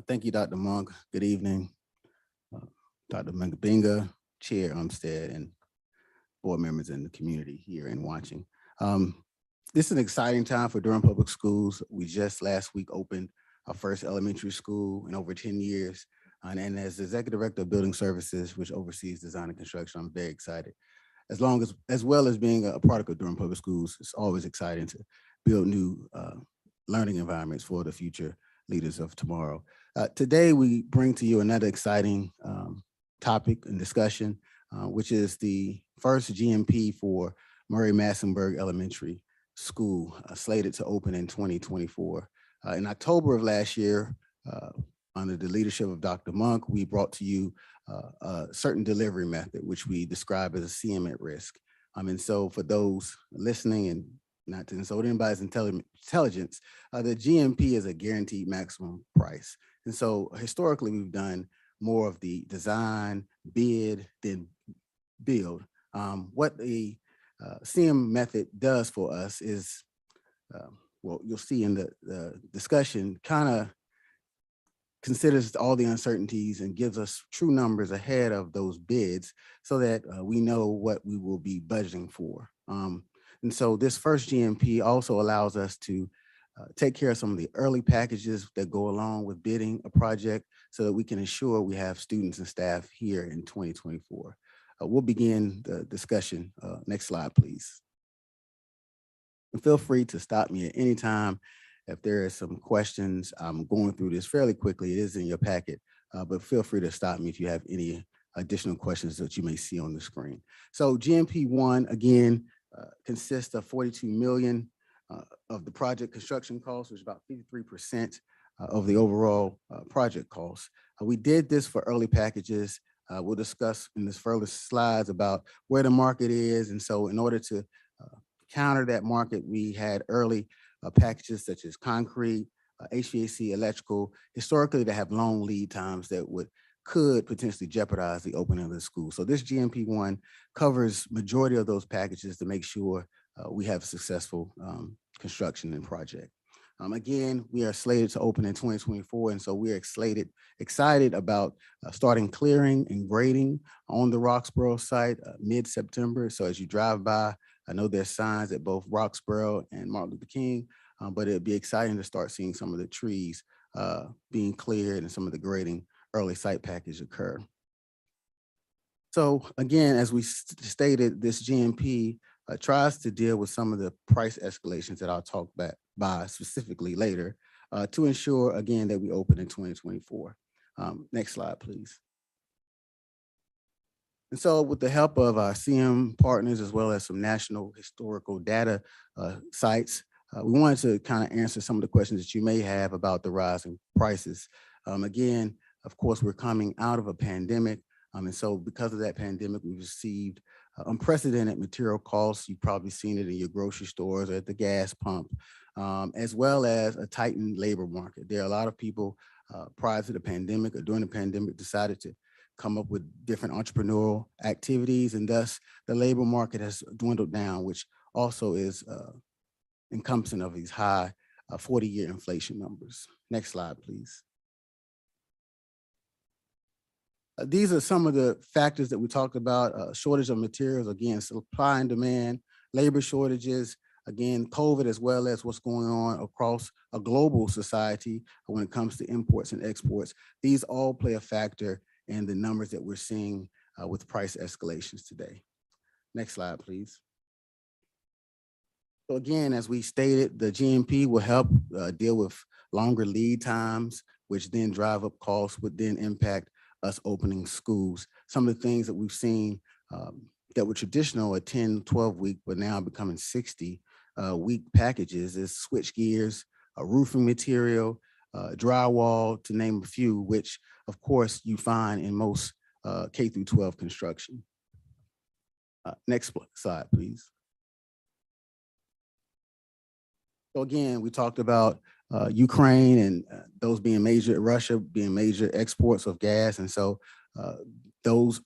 Thank you, Dr. Monk. Good evening, Dr. Mabenga, Chair Umstead, and board members in the community here and watching. This is an exciting time for Durham Public Schools. We just last week opened our first elementary school in over 10 years. And as the Executive Director of Building Services, which oversees design and construction, I'm very excited. As well as being a product of Durham Public Schools, it's always exciting to build new learning environments for the future leaders of tomorrow. Today, we bring to you another exciting topic and discussion, which is the first GMP for Murray-Massenburg Elementary School, slated to open in 2024. In October of last year, under the leadership of Dr. Monk, we brought to you a certain delivery method, which we describe as a CM at risk. And so for those listening and not to insult anybody's intelligence, the GMP is a guaranteed maximum price. And so historically, we've done more of the design, bid, then build. What the CM method does for us is, well, you'll see in the discussion, kind of considers all the uncertainties and gives us true numbers ahead of those bids so that we know what we will be budgeting for. And so this first GMP also allows us to take care of some of the early packages that go along with bidding a project so that we can ensure we have students and staff here in 2024. We'll begin the discussion. Next slide, please. And feel free to stop me at any time if there are some questions. I'm going through this fairly quickly. It is in your packet, but feel free to stop me if you have any additional questions that you may see on the screen. So GMP 1, again, consists of 42 million of the project construction cost, which is about 53% of the overall project cost. We did this for early packages. We'll discuss in this further slides about where the market is. And so in order to counter that market, we had early packages such as concrete, HVAC, electrical, historically that have long lead times that could potentially jeopardize the opening of the school. So this GMP one covers majority of those packages to make sure we have a successful construction and project. Again, we are slated to open in 2024, and so we are excited about starting clearing and grading on the Roxborough site mid-September. So as you drive by, I know there's signs at both Roxborough and Martin Luther King, but it'd be exciting to start seeing some of the trees being cleared and some of the grading early site package occur. So again, as we stated, this GMP tries to deal with some of the price escalations that I'll talk by specifically later to ensure, again, that we open in 2024. Next slide, please. And so with the help of our CM partners, as well as some national historical data sites, we wanted to kind of answer some of the questions that you may have about the rising prices. Again, of course, we're coming out of a pandemic. And so because of that pandemic, we've received unprecedented material costs. You've probably seen it in your grocery stores or at the gas pump, as well as a tightened labor market. There are a lot of people prior to the pandemic or during the pandemic decided to come up with different entrepreneurial activities, and thus the labor market has dwindled down, which also is encompassing of these high 40-year inflation numbers. Next slide, please. These are some of the factors that we talked about, shortage of materials, again, supply and demand, labor shortages, again, COVID, as well as what's going on across a global society when it comes to imports and exports. These all play a factor in the numbers that we're seeing with price escalations today. Next slide, please. So again, as we stated, the GMP will help deal with longer lead times, which then drive up costs, would then impact us opening schools. Some of the things that we've seen that were traditional at 10, 12 week, but now becoming 60 week packages is switch gears, roofing material, drywall, to name a few, which of course you find in most K through 12 construction. Next slide, please. So again, we talked about Ukraine and those being major, Russia being major exports of gas. And so those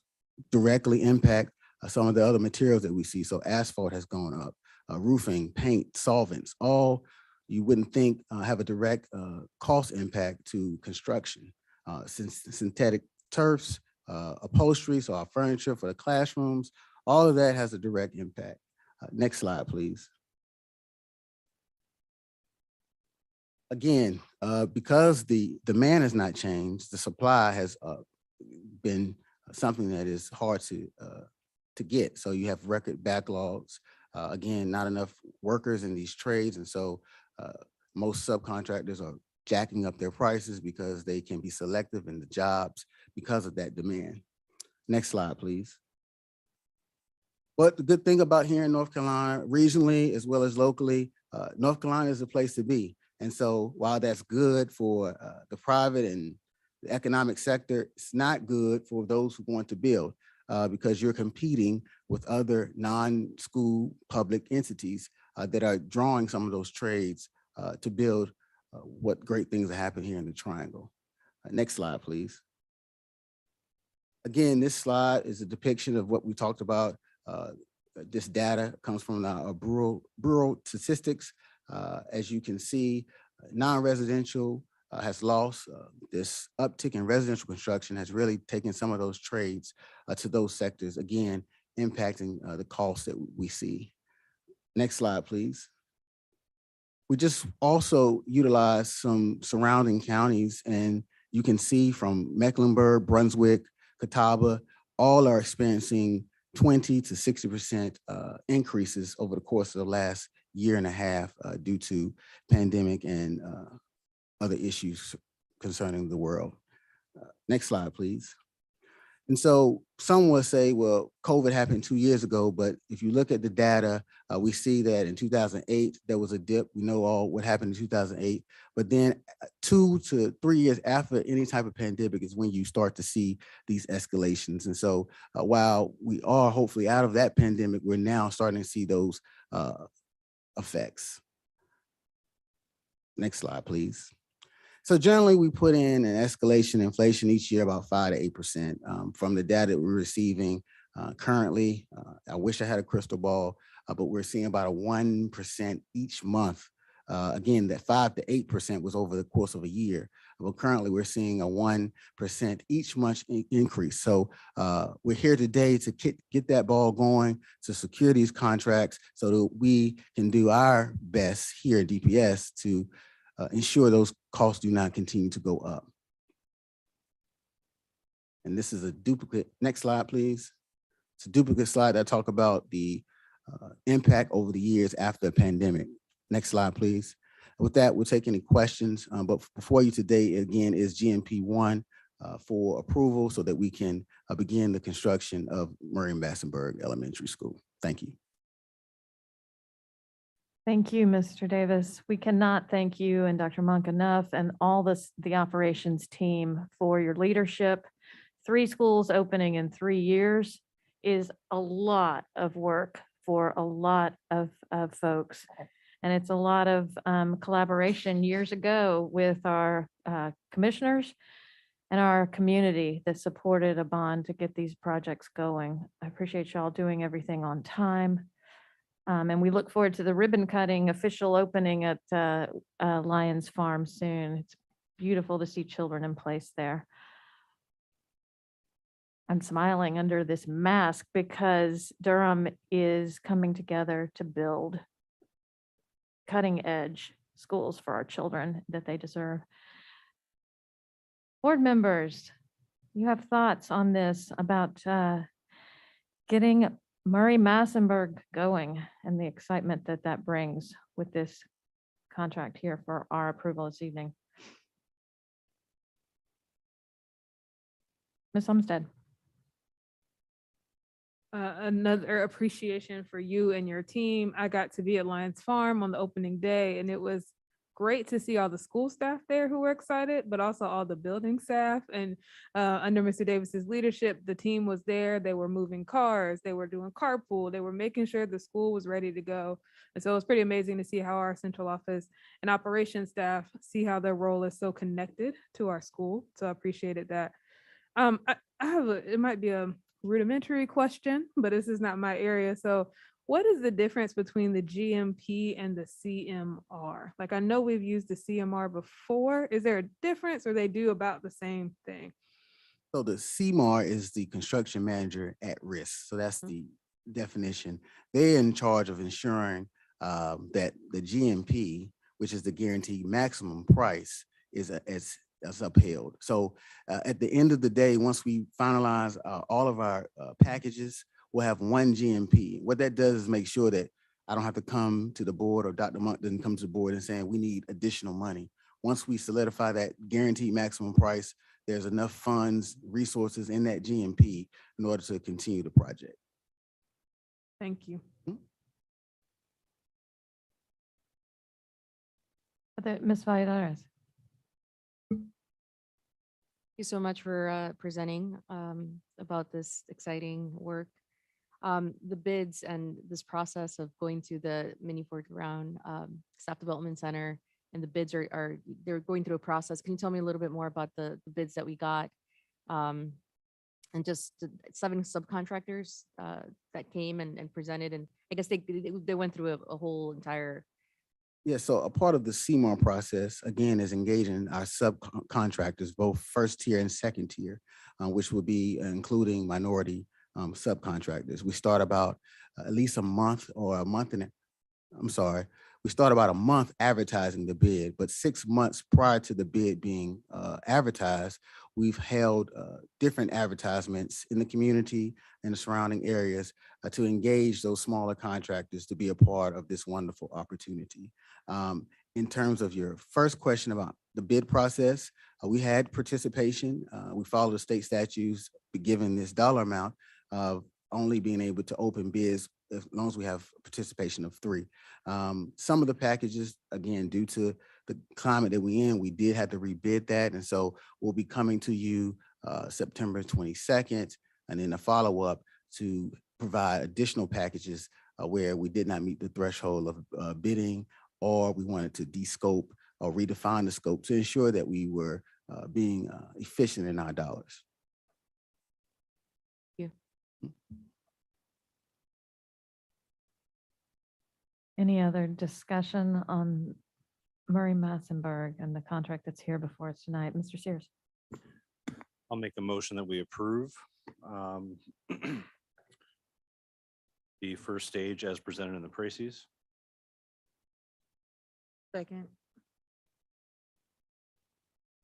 directly impact some of the other materials that we see. So asphalt has gone up, roofing, paint, solvents, all you wouldn't think have a direct cost impact to construction. Synthetic turfs, upholstery, so our furniture for the classrooms, all of that has a direct impact. Next slide, please. Again, because the demand has not changed, the supply has been something that is hard to get. So you have record backlogs. Again, not enough workers in these trades. And so most subcontractors are jacking up their prices because they can be selective in the jobs because of that demand. Next slide, please. But the good thing about here in North Carolina, regionally as well as locally, North Carolina is a place to be. And so while that's good for the private and the economic sector, it's not good for those who want to build because you're competing with other non-school public entities that are drawing some of those trades to build what great things are happening here in the Triangle. Next slide, please. Again, this slide is a depiction of what we talked about. This data comes from our Bureau statistics. As you can see, non-residential has lost. This uptick in residential construction has really taken some of those trades to those sectors, again, impacting the costs that we see. Next slide, please. We just also utilize some surrounding counties, and you can see from Mecklenburg, Brunswick, Catawba, all are experiencing 20 to 60% increases over the course of the last year and a half due to pandemic and other issues concerning the world. Next slide, please. And so some will say, well, COVID happened 2 years ago, but if you look at the data, we see that in 2008, there was a dip. We know all what happened in 2008, but then 2 to 3 years after any type of pandemic is when you start to see these escalations. And so while we are hopefully out of that pandemic, we're now starting to see those effects. Next slide, please. So generally, we put in an escalation inflation each year about 5 to 8% from the data that we're receiving currently. I wish I had a crystal ball, but we're seeing about a 1% each month. Again, that 5 to 8% was over the course of a year, but currently we're seeing a 1% each month increase. So we're here today to get that ball going, to secure these contracts so that we can do our best here at DPS to ensure those costs do not continue to go up. And this is a duplicate. Next slide, please. It's a duplicate slide that talk about the impact over the years after the pandemic. Next slide, please. With that, we'll take any questions. But before you today, again, is GMP 1 for approval so that we can begin the construction of Murray-Massenburg Elementary School. Thank you. Thank you, Mr. Davis. We cannot thank you and Dr. Monk enough and all the operations team for your leadership. 3 schools opening in 3 years is a lot of work for a lot of folks. And it's a lot of collaboration years ago with our commissioners and our community that supported a bond to get these projects going. I appreciate y'all doing everything on time. And we look forward to the ribbon cutting official opening at Lions Farm soon. It's beautiful to see children in place there. I'm smiling under this mask because Durham is coming together to build cutting edge schools for our children that they deserve. Board members, you have thoughts on this about getting Murray-Massenburg going and the excitement that that brings with this contract here for our approval this evening. Ms. Umstead. Another appreciation for you and your team. I got to be at Lions Farm on the opening day, and it was great to see all the school staff there who were excited, but also all the building staff. And under Mr. Davis's leadership, the team was there. They were moving cars. They were doing carpool. They were making sure the school was ready to go. And so it was pretty amazing to see how our central office and operations staff see how their role is so connected to our school. So I appreciated that. I have it might be a rudimentary question, but this is not my area. So what is the difference between the GMP and the CMR? Like, I know we've used the CMR before. Is there a difference, or they do about the same thing? So the CMAR is the construction manager at risk. So that's the definition. They're in charge of ensuring that the GMP, which is the guaranteed maximum price, is upheld. So at the end of the day, once we finalize all of our packages, we'll have one GMP. What that does is make sure that I don't have to come to the board, or Dr. Monk doesn't come to the board and saying we need additional money. Once we solidify that guaranteed maximum price, there's enough funds, resources in that GMP in order to continue the project. Thank you. Ms. Valladares. Thank you so much for presenting about this exciting work. The bids and this process of going to the mini Fort Brown Staff Development Center, and the bids they're going through a process. Can you tell me a little bit more about the bids that we got? And just the 7 subcontractors that came and presented, and I guess they went through a whole entire. Yeah, so a part of the CMAR process, again, is engaging our subcontractors, both first tier and second tier, which will be including minority subcontractors. We start about at least a month or a month and we start about a month advertising the bid, but 6 months prior to the bid being advertised, we've held different advertisements in the community and the surrounding areas to engage those smaller contractors to be a part of this wonderful opportunity. In terms of your first question about the bid process, we had participation. We followed the state statutes, given this dollar amount of only being able to open bids as long as we have participation of 3. Some of the packages, again, due to the climate that we in, we did have to rebid that. And so we'll be coming to you September 22nd, and then a follow-up to provide additional packages where we did not meet the threshold of bidding, or we wanted to de-scope or redefine the scope to ensure that we were being efficient in our dollars. Any other discussion on Murray-Massenburg and the contract that's here before us tonight? Mr. Sears? I'll make a motion that we approve the first stage as presented in the précis. Second.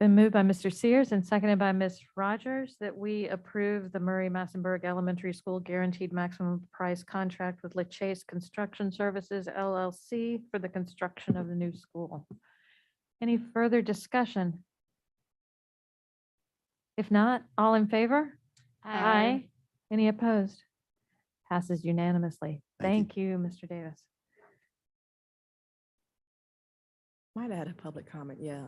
Been moved by Mr. Sears and seconded by Ms. Rogers that we approve the Murray-Massenburg Elementary School Guaranteed Maximum Price Contract with LaChase Construction Services LLC for the construction of the new school. Any further discussion? If not, all in favor? Aye. Any opposed? Passes unanimously. Thank you, Mr. Davis. Might add a public comment, yeah.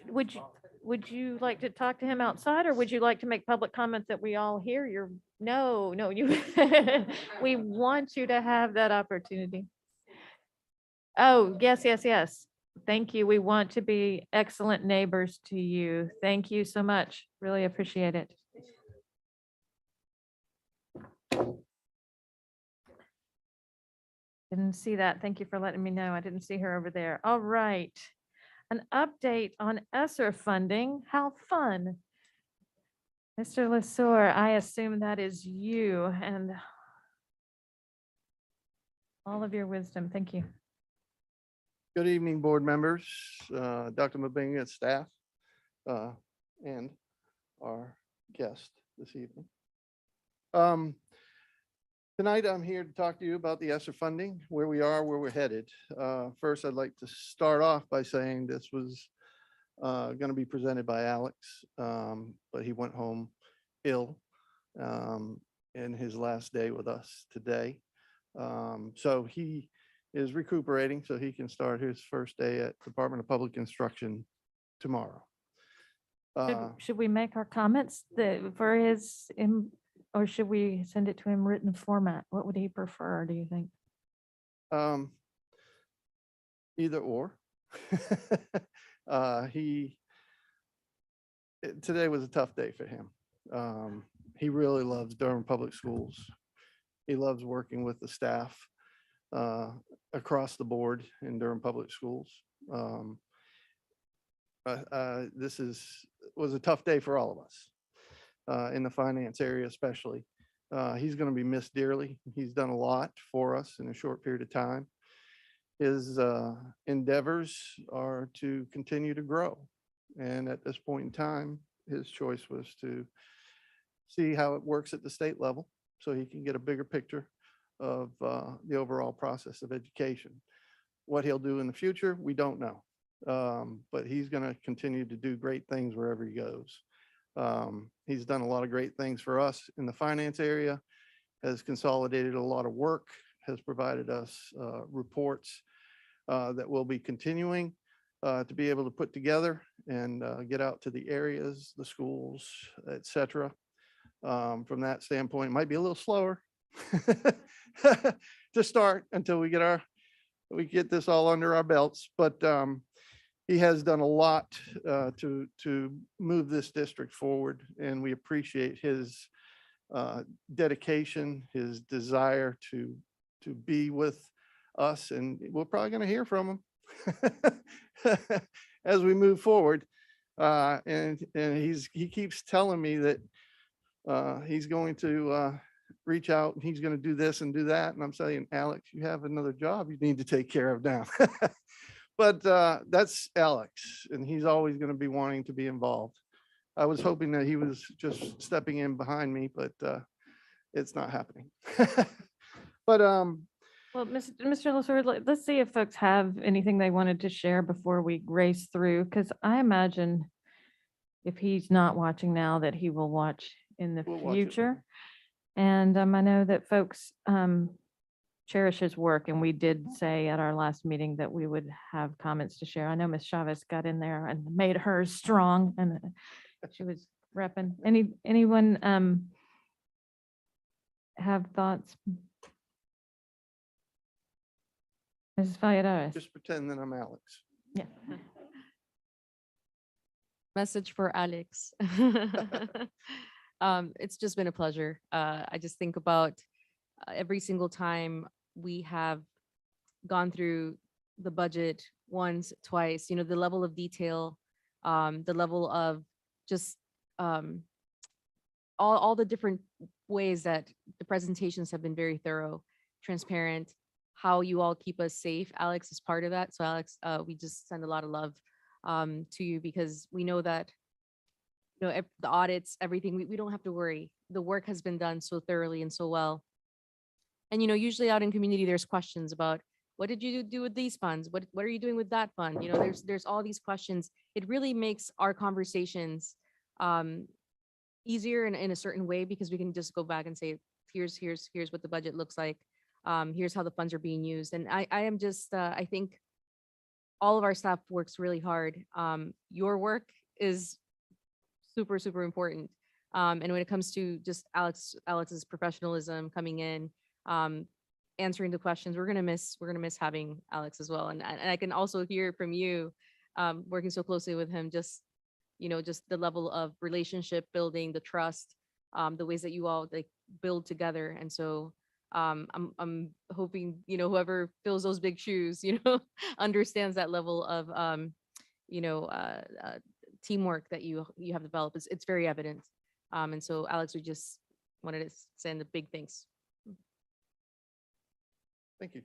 Would you like to talk to him outside, or would you like to make public comments that we all hear? No, you, we want you to have that opportunity. Oh, yes. Thank you. We want to be excellent neighbors to you. Thank you so much. Really appreciate it. Didn't see that. Thank you for letting me know. I didn't see her over there. All right. An update on Esser funding. How fun. Mr. Lesueur, I assume that is you and all of your wisdom. Thank you. Good evening, board members, Dr. Mabinga and staff, and our guest this evening. Tonight, I'm here to talk to you about the Esser funding, where we are, where we're headed. First, I'd like to start off by saying this was going to be presented by Alex, but he went home ill in his last day with us today. So he is recuperating so he can start his first day at Department of Public Instruction tomorrow. Should we make our comments for his, or should we send it to him written format? What would he prefer, do you think? Either or. Today was a tough day for him. He really loves Durham Public Schools. He loves working with the staff across the board in Durham Public Schools. This was a tough day for all of us. In the finance area especially. He's going to be missed dearly. He's done a lot for us in a short period of time. His endeavors are to continue to grow. And at this point in time, his choice was to see how it works at the state level so he can get a bigger picture of the overall process of education. What he'll do in the future, we don't know. But he's going to continue to do great things wherever he goes. He's done a lot of great things for us in the finance area, has consolidated a lot of work, has provided us reports that we'll be continuing to be able to put together and get out to the areas, the schools, et cetera. From that standpoint, it might be a little slower to start until we get this all under our belts, but he has done a lot to move this district forward, and we appreciate his dedication, his desire to be with us, and we're probably going to hear from him as we move forward. And he keeps telling me that he's going to reach out and he's going to do this and do that. And I'm saying, Alex, you have another job you need to take care of now. But that's Alex, and he's always going to be wanting to be involved. I was hoping that he was just stepping in behind me, but it's not happening. But Well, Mr. LaSword, let's see if folks have anything they wanted to share before we race through, because I imagine if he's not watching now, that he will watch in the We'll watch it later. future. And I know that folks cherish his work, and we did say at our last meeting that we would have comments to share. I know Ms. Chavez got in there and made hers strong, and she was repping. Anyone have thoughts? Mrs. Valladares? just pretend that I'm Alex. Yeah. Message for Alex. It's just been a pleasure. I just think about every single time we have gone through the budget once, twice, the level of detail, the level of just all the different ways that the presentations have been very thorough, transparent, how you all keep us safe. Alex is part of that. So Alex, we just send a lot of love to you, because we know that the audits, everything, we don't have to worry. The work has been done so thoroughly and so well. And usually out in community, there's questions about, what did you do with these funds? What are you doing with that fund? There's all these questions. It really makes our conversations easier in a certain way, because we can just go back and say, here's what the budget looks like. Here's how the funds are being used. And I am just, I think all of our staff works really hard. Your work is super, super important. And when it comes to just Alex's professionalism coming in, answering the questions, we're gonna miss having Alex as well. And I can also hear from you, working so closely with him, just the level of relationship building, the trust, the ways that you all build together. And so I'm hoping whoever fills those big shoes understands that level of teamwork that you have developed. It's very evident. And so Alex, we just wanted to send a big thanks. Thank you.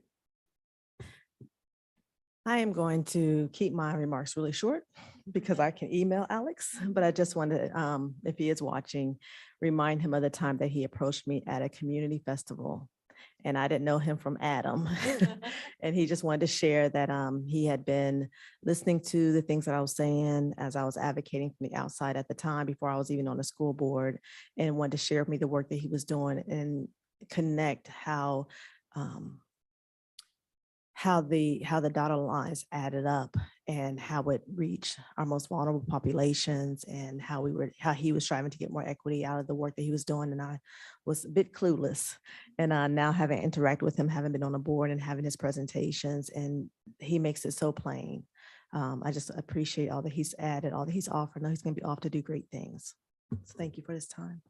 I am going to keep my remarks really short because I can email Alex, but I just wanted, if he is watching, remind him of the time that he approached me at a community festival. And I didn't know him from Adam. And he just wanted to share that he had been listening to the things that I was saying as I was advocating from the outside at the time, before I was even on the school board, and wanted to share with me the work that he was doing and connect how the dotted lines added up and how it reached our most vulnerable populations, and how he was striving to get more equity out of the work that he was doing. And I was a bit clueless, and now having interacted with him, having been on the board and having his presentations, and he makes it so plain. I just appreciate all that he's added, all that he's offered. Now he's going to be off to do great things. So thank you for this time.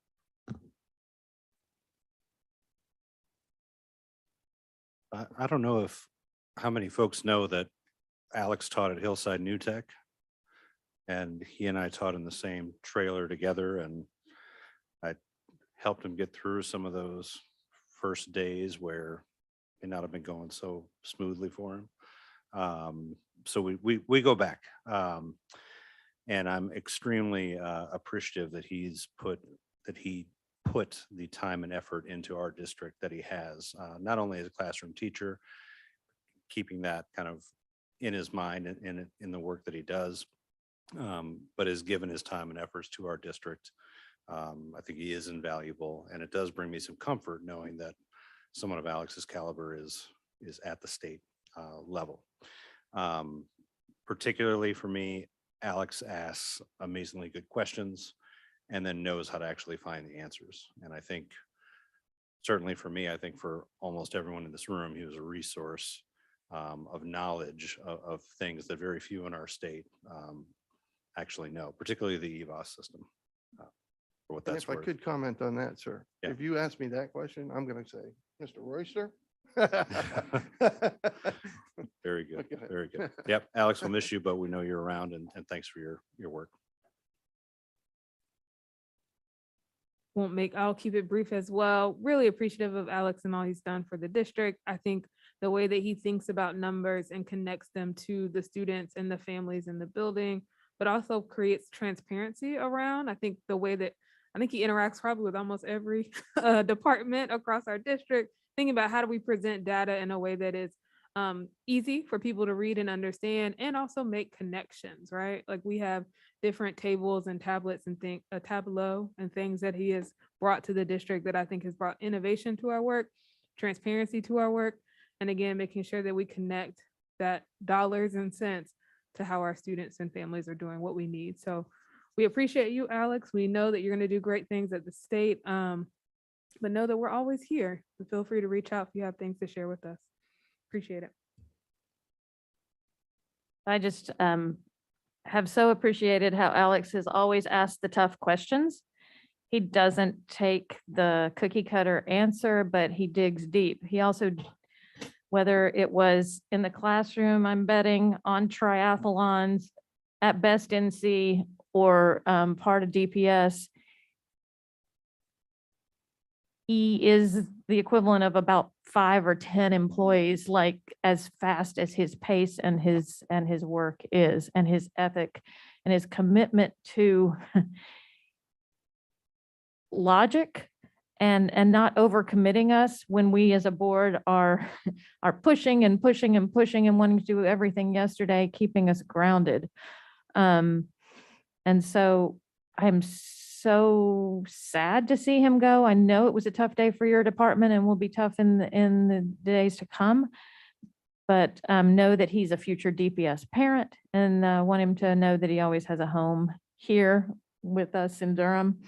I don't know how many folks know that Alex taught at Hillside New Tech, and he and I taught in the same trailer together, and I helped him get through some of those first days where it may not have been going so smoothly for him. So we go back, and I'm extremely appreciative that he put the time and effort into our district that he has, not only as a classroom teacher, keeping that kind of in his mind and in the work that he does, but has given his time and efforts to our district. I think he is invaluable, and it does bring me some comfort knowing that someone of Alex's caliber is at the state level. Particularly for me, Alex asks amazingly good questions and then knows how to actually find the answers. And I think certainly for me, I think for almost everyone in this room, he was a resource of knowledge of things that very few in our state actually know, particularly the EVOS system. For what And that's if I worth. could comment on that, sir. Yeah. If you ask me that question, I'm going to say, Mr. Royster. Very good, Okay. very good. Yep, Alex will miss you, but we know you're around, and thanks for your work. I'll keep it brief as well. Really appreciative of Alex and all he's done for the district. I think the way that he thinks about numbers and connects them to the students and the families in the building, but also creates transparency around. I think the way that he interacts probably with almost every department across our district, thinking about how do we present data in a way that is easy for people to read and understand, and also make connections, right? Like we have different tables and tablets and a Tableau and things that he has brought to the district that I think has brought innovation to our work, transparency to our work, and again, making sure that we connect that dollars and cents to how our students and families are doing what we need. So we appreciate you, Alex. We know that you're going to do great things at the state, but know that we're always here. So feel free to reach out if you have things to share with us. Appreciate it. I just have so appreciated how Alex has always asked the tough questions. He doesn't take the cookie cutter answer, but he digs deep. He also, whether it was in the classroom, I'm betting on triathlons, at Best NC, or part of DPS, he is the equivalent of about 5 or 10 employees, like as fast as his pace and his work is, and his ethic and his commitment to logic and not overcommitting us when we as a board are pushing and pushing and pushing and wanting to do everything yesterday, keeping us grounded. And so I'm so sad to see him go. I know it was a tough day for your department and will be tough in the days to come. But know that he's a future DPS parent, and want him to know that he always has a home here with us in Durham.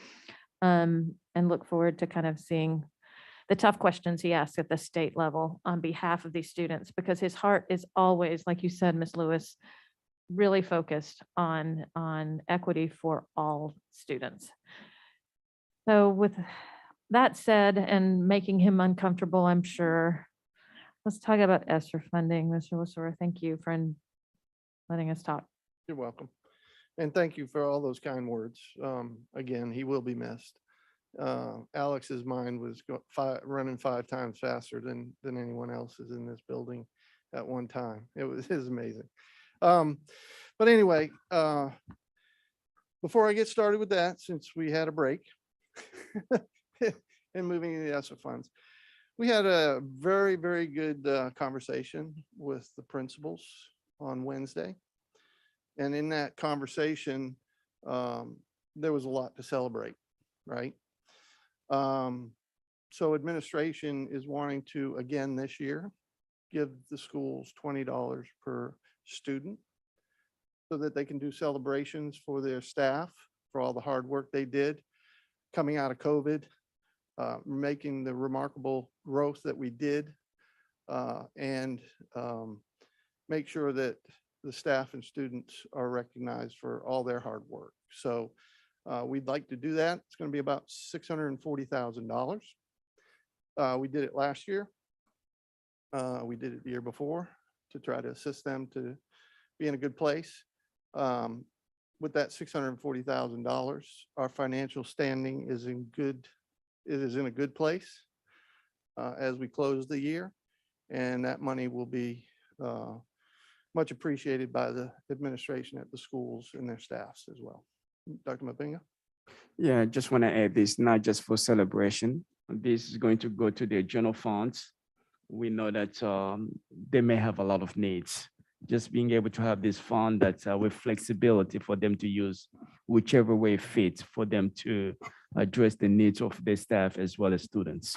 And look forward to kind of seeing the tough questions he asks at the state level on behalf of these students, because his heart is always, like you said, Ms. Lewis, really focused on equity for all students. So with that said, and making him uncomfortable, I'm sure, let's talk about Esser funding. Mr. Lasora, thank you for letting us talk. You're welcome. And thank you for all those kind words. Again, he will be missed. Alex's mind was running 5 times faster than anyone else's in this building at one time. It was amazing. But anyway, before I get started with that, since we had a break and moving into the Esser funds, we had a very, very good conversation with the principals on Wednesday. And in that conversation, there was a lot to celebrate, right? So administration is wanting to, again, this year, give the schools $20 per student so that they can do celebrations for their staff, for all the hard work they did coming out of COVID, making the remarkable growth that we did, and make sure that the staff and students are recognized for all their hard work. So we'd like to do that. It's going to be about $640,000. We did it last year. We did it the year before to try to assist them to be in a good place. With that $640,000, our financial standing is in a good place as we close the year, and that money will be much appreciated by the administration at the schools and their staffs as well. Dr. Mabinga? Yeah, I just want to add this, not just for celebration. This is going to go to their general funds. We know that they may have a lot of needs. Just being able to have this fund that with flexibility for them to use whichever way fits for them to address the needs of their staff as well as students.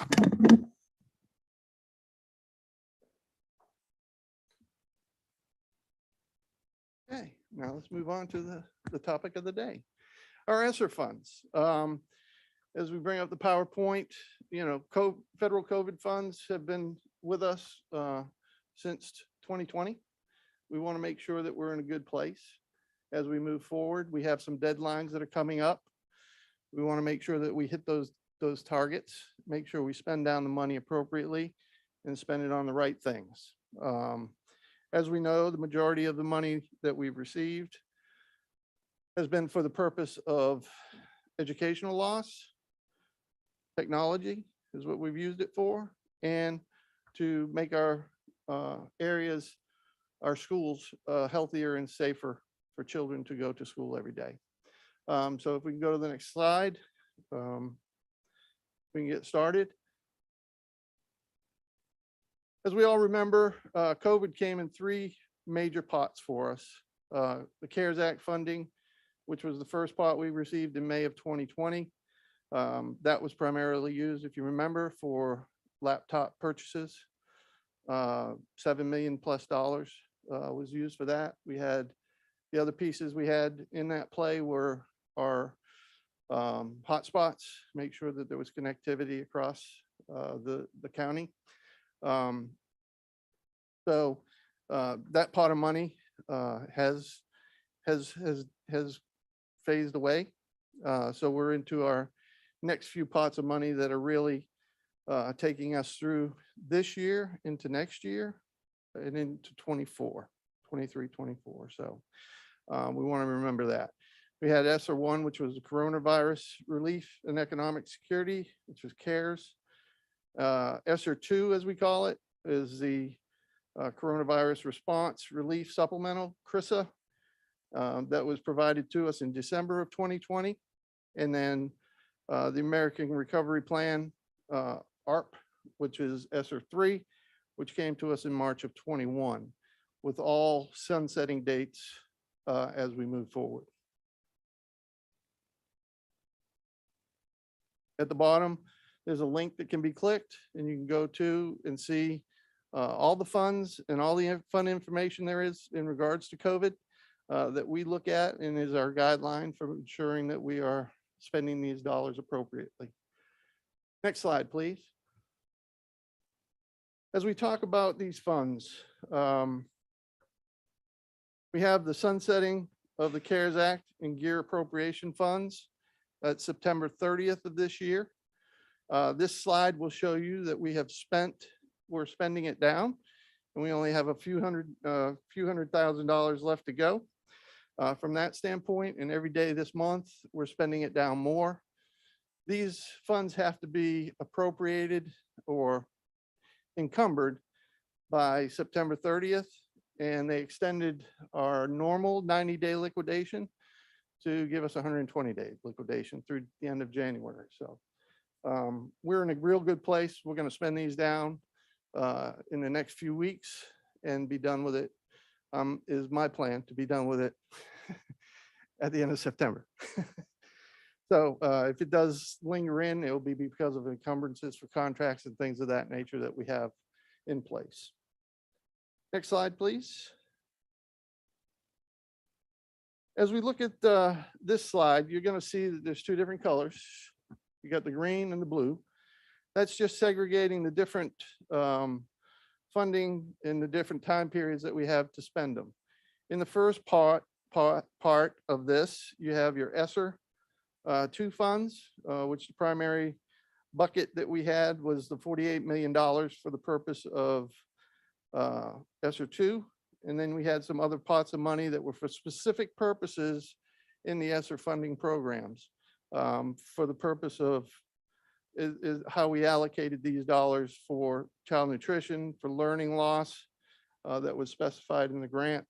Okay, now let's move on to the topic of the day. Our Esser funds. As we bring up the PowerPoint, you know, federal COVID funds have been with us since 2020. We want to make sure that we're in a good place as we move forward. We have some deadlines that are coming up. We want to make sure that we hit those targets, make sure we spend down the money appropriately and spend it on the right things. As we know, the majority of the money that we've received has been for the purpose of educational loss, technology is what we've used it for, and to make our areas, our schools healthier and safer for children to go to school every day. So if we can go to the next slide, we can get started. As we all remember, COVID came in three major pots for us. The CARES Act funding, which was the first pot we received in May of 2020. That was primarily used, if you remember, for laptop purchases. $7 million+ was used for that. We had the other pieces we had in that play were our hotspots, make sure that there was connectivity across the county. So that pot of money has phased away. So we're into our next few pots of money that are really taking us through this year into next year and into 23, 24. So we want to remember that. We had Esser 1, which was the coronavirus relief and economic security, which was CARES. Esser 2, as we call it, is the coronavirus response relief supplemental, CRISA, that was provided to us in December of 2020. And then the American Recovery Plan, ARP, which is Esser 3, which came to us in March of 21, with all sunsetting dates as we move forward. At the bottom, there's a link that can be clicked, and you can go to and see all the funds and all the fund information there is in regards to COVID that we look at and is our guideline for ensuring that we are spending these dollars appropriately. Next slide, please. As we talk about these funds, we have the sunsetting of the CARES Act and GEAR appropriation funds at September 30th of this year. This slide will show you that we're spending it down, and we only have a few hundred thousand dollars left to go from that standpoint. And every day this month, we're spending it down more. These funds have to be appropriated or encumbered by September 30th, and they extended our normal 90-day liquidation to give us 120-day liquidation through the end of January. So we're in a real good place. We're going to spend these down in the next few weeks and be done with it. Is my plan to be done with it at the end of September. So if it does linger in, it will be because of encumbrances for contracts and things of that nature that we have in place. Next slide, please. As we look at this slide, you're going to see that there's two different colors. You got the green and the blue. That's just segregating the different funding in the different time periods that we have to spend them. In the first part of this, you have your Esser 2 funds, which the primary bucket that we had was the $48 million for the purpose of Esser 2. And then we had some other pots of money that were for specific purposes in the Esser funding programs for the purpose of is how we allocated these dollars for child nutrition, for learning loss that was specified in the grant,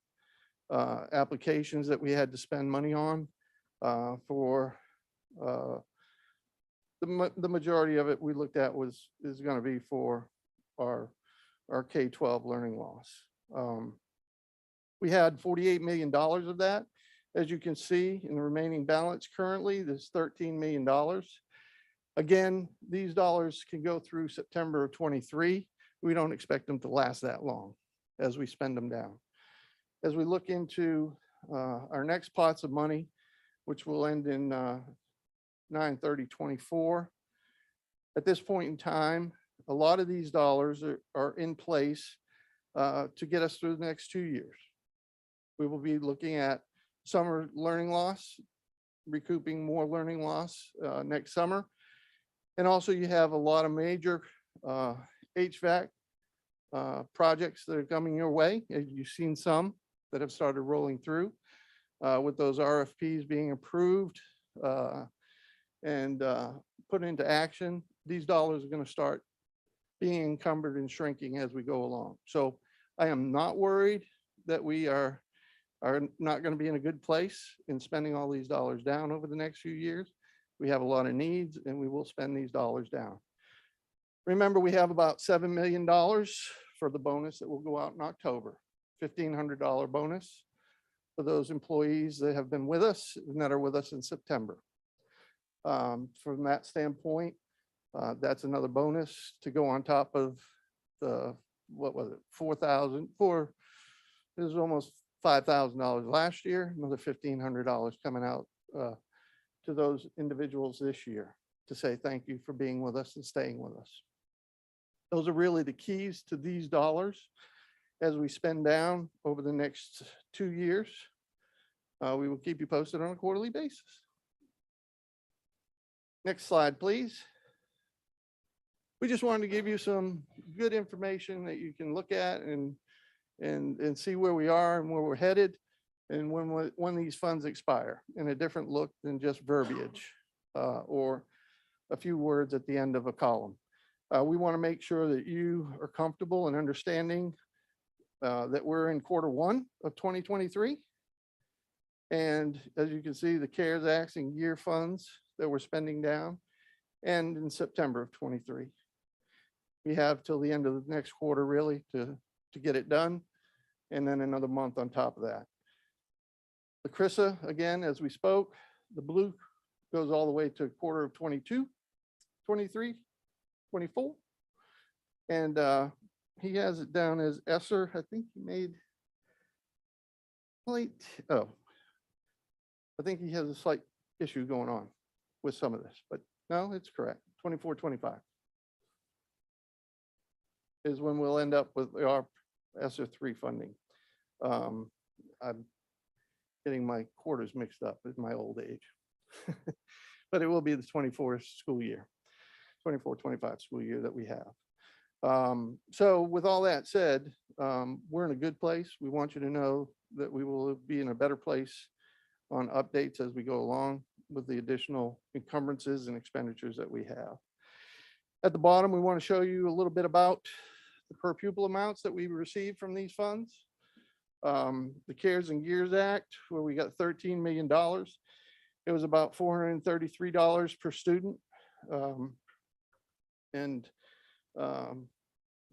applications that we had to spend money on for the majority of it we looked at is going to be for our K-12 learning loss. We had $48 million of that. As you can see in the remaining balance currently, there's $13 million. Again, these dollars can go through September of 23. We don't expect them to last that long as we spend them down. As we look into our next pots of money, which will end in 9/30/24. At this point in time, a lot of these dollars are in place to get us through the next 2 years. We will be looking at summer learning loss, recouping more learning loss next summer. And also you have a lot of major HVAC projects that are coming your way. You've seen some that have started rolling through with those RFPs being approved and put into action these dollars are going to start being encumbered and shrinking as we go along. So I am not worried that we are not going to be in a good place in spending all these dollars down over the next few years. We have a lot of needs and we will spend these dollars down. Remember, we have about $7 million for the bonus that will go out in October, $1,500 bonus for those employees that have been with us and that are with us in September. From that standpoint, that's another bonus to go on top of the, what was it, 4,000 for, it was almost $5,000 last year, another $1,500 coming out to those individuals this year to say thank you for being with us and staying with us. Those are really the keys to these dollars as we spend down over the next 2 years. We will keep you posted on a quarterly basis. Next slide, please. We just wanted to give you some good information that you can look at and see where we are and where we're headed and when these funds expire, in a different look than just verbiage or a few words at the end of a column. We want to make sure that you are comfortable and understanding that we're in Q1 of 2023. And as you can see, the CARES Act and year funds that we're spending down, and in September of 23. We have till the end of the next quarter really to get it done, and then another month on top of that. The CRISA, again, as we spoke, the blue goes all the way to quarter of 22, 23, 24. And he has it down as Esser. I think he made I think he has a slight issue going on with some of this, but no, it's correct. 24, 25 is when we'll end up with our Esser 3 funding. I'm getting my quarters mixed up with my old age, but it will be the 24 school year, 24, 25 school year that we have. So with all that said, we're in a good place. We want you to know that we will be in a better place on updates as we go along with the additional encumbrances and expenditures that we have. At the bottom, we want to show you a little bit about the per-pupil amounts that we received from these funds. The CARES and Years Act, where we got $13 million. It was about $433 per student.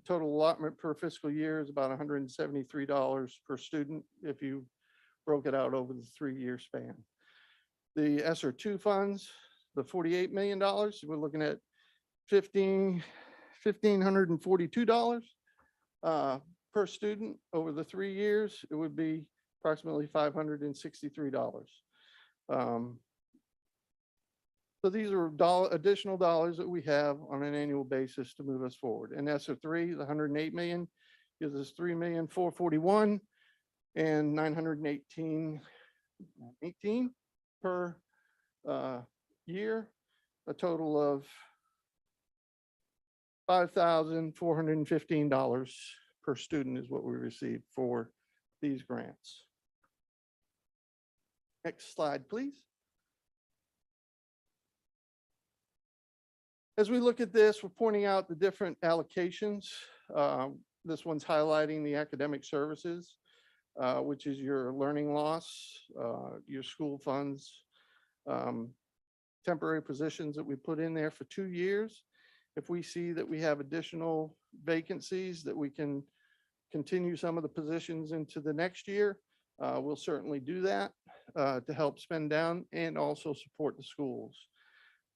Total allotment per fiscal year is about $173 per student if you broke it out over the 3-year span. The Esser 2 funds, the $48 million, we're looking at $1,542 per student over the 3 years. It would be approximately $563. So these are additional dollars that we have on an annual basis to move us forward. And Esser 3, the $108 million, gives us $3,441,000 and $918 per year, a total of $5,415 per student is what we receive for these grants. Next slide, please. As we look at this, we're pointing out the different allocations. This one's highlighting the academic services, which is your learning loss, your school funds, temporary positions that we put in there for 2 years. If we see that we have additional vacancies that we can continue some of the positions into the next year, we'll certainly do that to help spend down and also support the schools.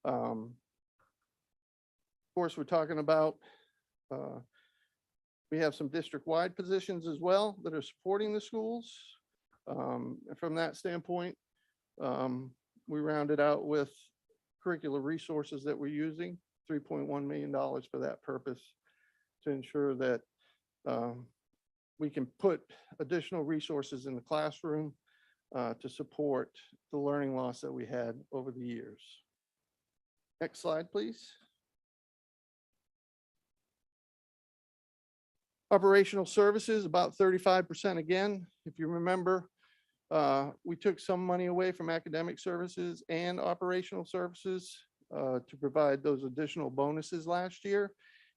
Of course, we're talking about, we have some district-wide positions as well that are supporting the schools. And from that standpoint, we rounded out with curricular resources that we're using, $3.1 million for that purpose, to ensure that we can put additional resources in the classroom to support the learning loss that we had over the years. Next slide, please. Operational services, about 35% again. If you remember, we took some money away from academic services and operational services to provide those additional bonuses last year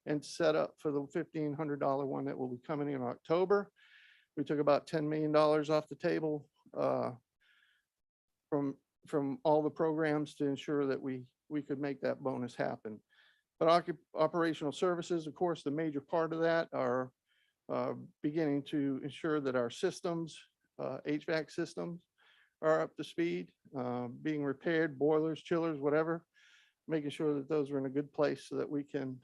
and set up for the $1,500 one that will be coming in October. We took about $10 million off the table from all the programs to ensure that we could make that bonus happen. But operational services, of course, the major part of that are beginning to ensure that our systems, HVAC systems, are up to speed, being repaired, boilers, chillers, whatever, making sure that those are in a good place so that we can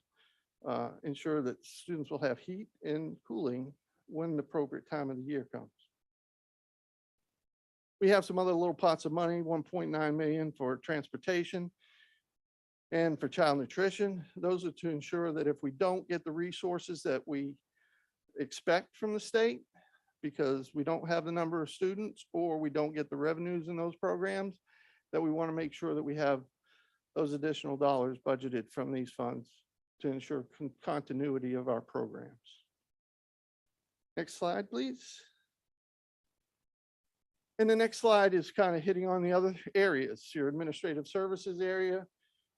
ensure that students will have heat and cooling when the appropriate time of the year comes. We have some other little pots of money, 1.9 million for transportation and for child nutrition. Those are to ensure that if we don't get the resources that we expect from the state, because we don't have the number of students or we don't get the revenues in those programs, that we want to make sure that we have those additional dollars budgeted from these funds to ensure continuity of our programs. Next slide, please. And the next slide is kind of hitting on the other areas, your administrative services area,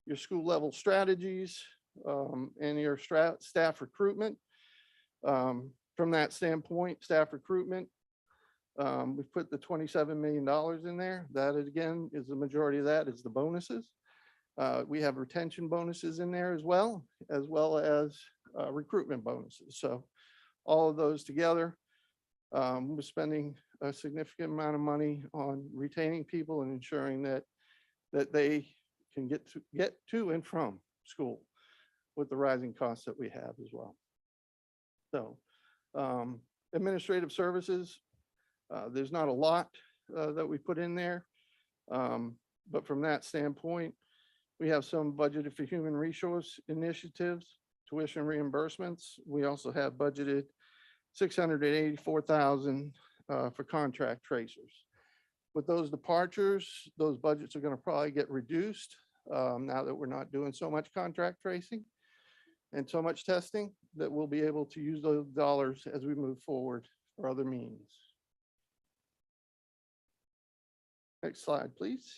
your school level strategies, and your staff recruitment. From that standpoint, staff recruitment, we've put the $27 million in there. That again is the majority of that is the bonuses. We have retention bonuses in there as well as recruitment bonuses. So all of those together, we're spending a significant amount of money on retaining people and ensuring that they can get to and from school with the rising costs that we have as well. So administrative services, there's not a lot that we put in there. But from that standpoint, we have some budgeted for human resource initiatives, tuition reimbursements. We also have budgeted $684,000 for contract tracers. With those departures, those budgets are going to probably get reduced now that we're not doing so much contract tracing and so much testing, that we'll be able to use those dollars as we move forward for other means. Next slide, please.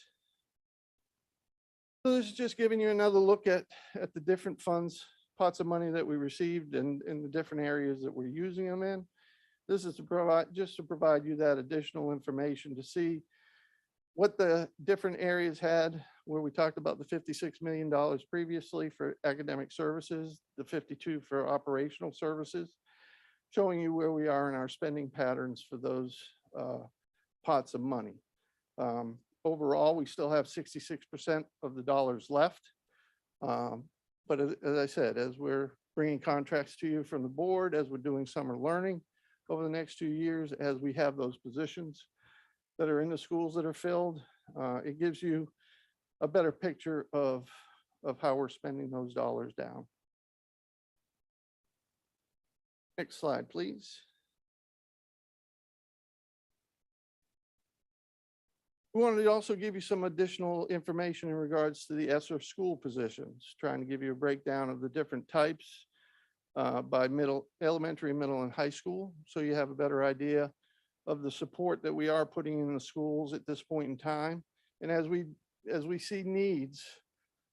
So this is just giving you another look at the different funds, pots of money that we received and in the different areas that we're using them in. This is to provide you that additional information to see what the different areas had, where we talked about the $56 million previously for academic services, the 52 for operational services, showing you where we are in our spending patterns for those pots of money. Overall, we still have 66% of the dollars left. But as I said, as we're bringing contracts to you from the board, as we're doing summer learning over the next 2 years, as we have those positions that are in the schools that are filled, it gives you a better picture of how we're spending those dollars down. Next slide, please. We wanted to also give you some additional information in regards to the Esser school positions, trying to give you a breakdown of the different types by elementary, middle, and high school. So you have a better idea of the support that we are putting in the schools at this point in time. And as we see needs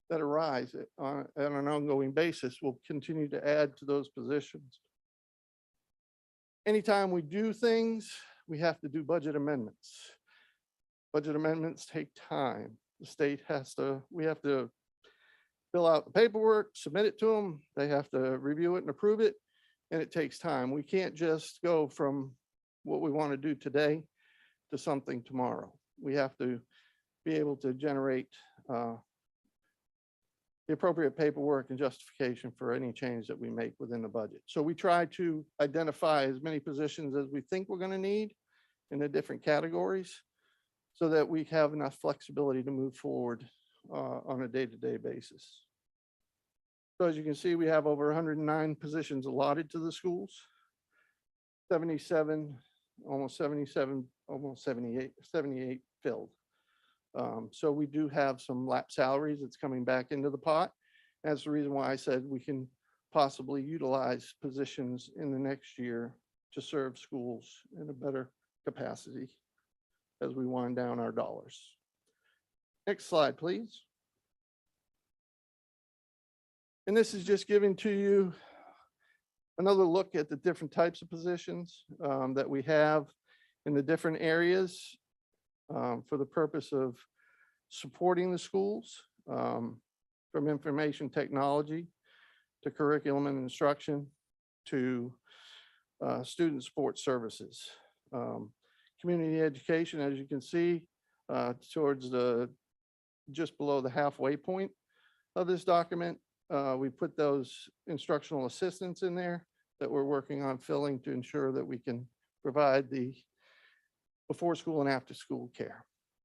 that arise on an ongoing basis, we'll continue to add to those positions. Anytime we do things, we have to do budget amendments. Budget amendments take time. The state we have to fill out the paperwork, submit it to them. They have to review it and approve it, and it takes time. We can't just go from what we want to do today to something tomorrow. We have to be able to generate the appropriate paperwork and justification for any change that we make within the budget. So we try to identify as many positions as we think we're going to need in the different categories, so that we have enough flexibility to move forward on a day-to-day basis. So as you can see, we have over 109 positions allotted to the schools, 77, almost 77, almost 78 filled. So we do have some lap salaries that's coming back into the pot. That's the reason why I said we can possibly utilize positions in the next year to serve schools in a better capacity as we wind down our dollars. Next slide, please. And this is just giving to you another look at the different types of positions that we have in the different areas for the purpose of supporting the schools, from information technology to curriculum and instruction to student support services. Community education, as you can see, towards the just below the halfway point of this document, we put those instructional assistants in there that we're working on filling to ensure that we can provide the before school and after school care.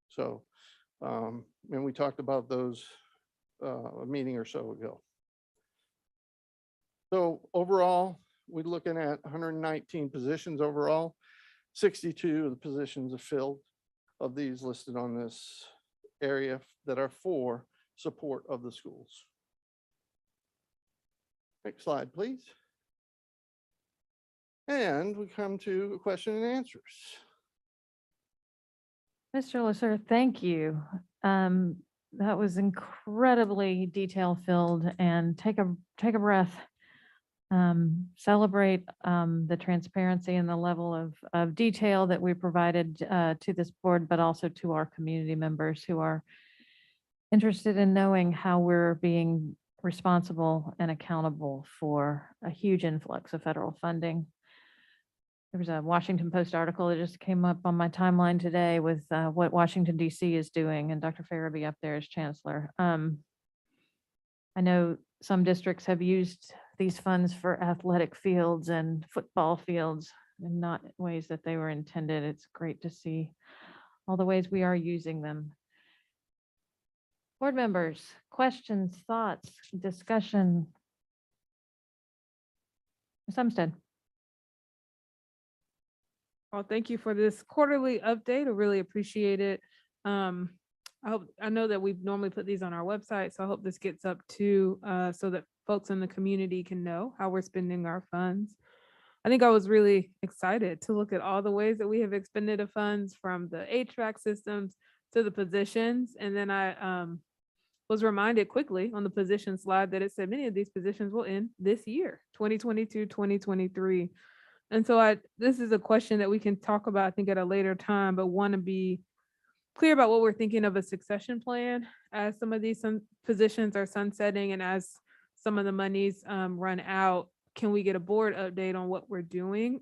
So, and we talked about those a meeting or so ago. So overall, we're looking at 119 positions overall. 62 of the positions are filled of these listed on this area that are for support of the schools. Next slide, please. And we come to question and answers. Mr. Lesser, thank you. That was incredibly detail filled, and take a breath. Celebrate the transparency and the level of detail that we provided to this board, but also to our community members who are interested in knowing how we're being responsible and accountable for a huge influx of federal funding. There was a Washington Post article that just came up on my timeline today with what Washington DC is doing, and Dr. Farabee up there as chancellor. I know some districts have used these funds for athletic fields and football fields and not ways that they were intended. It's great to see all the ways we are using them. Board members, questions, thoughts, discussion? Ms. Umstead. Well, thank you for this quarterly update. I really appreciate it. I know that we normally put these on our website, so I hope this gets up too, so that folks in the community can know how we're spending our funds. I think I was really excited to look at all the ways that we have expended the funds, from the HVAC systems to the positions. And then I was reminded quickly on the position slide that it said many of these positions will end this year, 2022, 2023. And so this is a question that we can talk about, I think, at a later time, but want to be clear about what we're thinking of a succession plan as some of these positions are sunsetting and as some of the monies run out. Can we get a board update on what we're doing?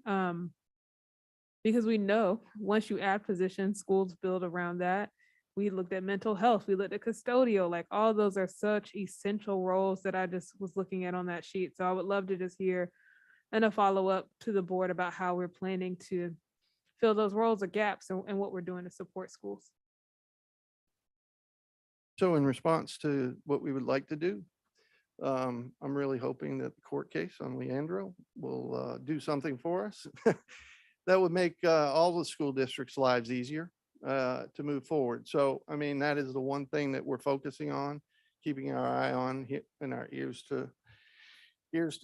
Because we know once you add positions, schools build around that. We looked at mental health, we looked at custodial, like all those are such essential roles that I just was looking at on that sheet. So I would love to just hear and a follow-up to the board about how we're planning to fill those roles or gaps and what we're doing to support schools. So in response to what we would like to do, I'm really hoping that the court case on Leandro will do something for us. That would make all the school districts' lives easier to move forward. So, I mean, that is the one thing that we're focusing on, keeping our eye on and our ears to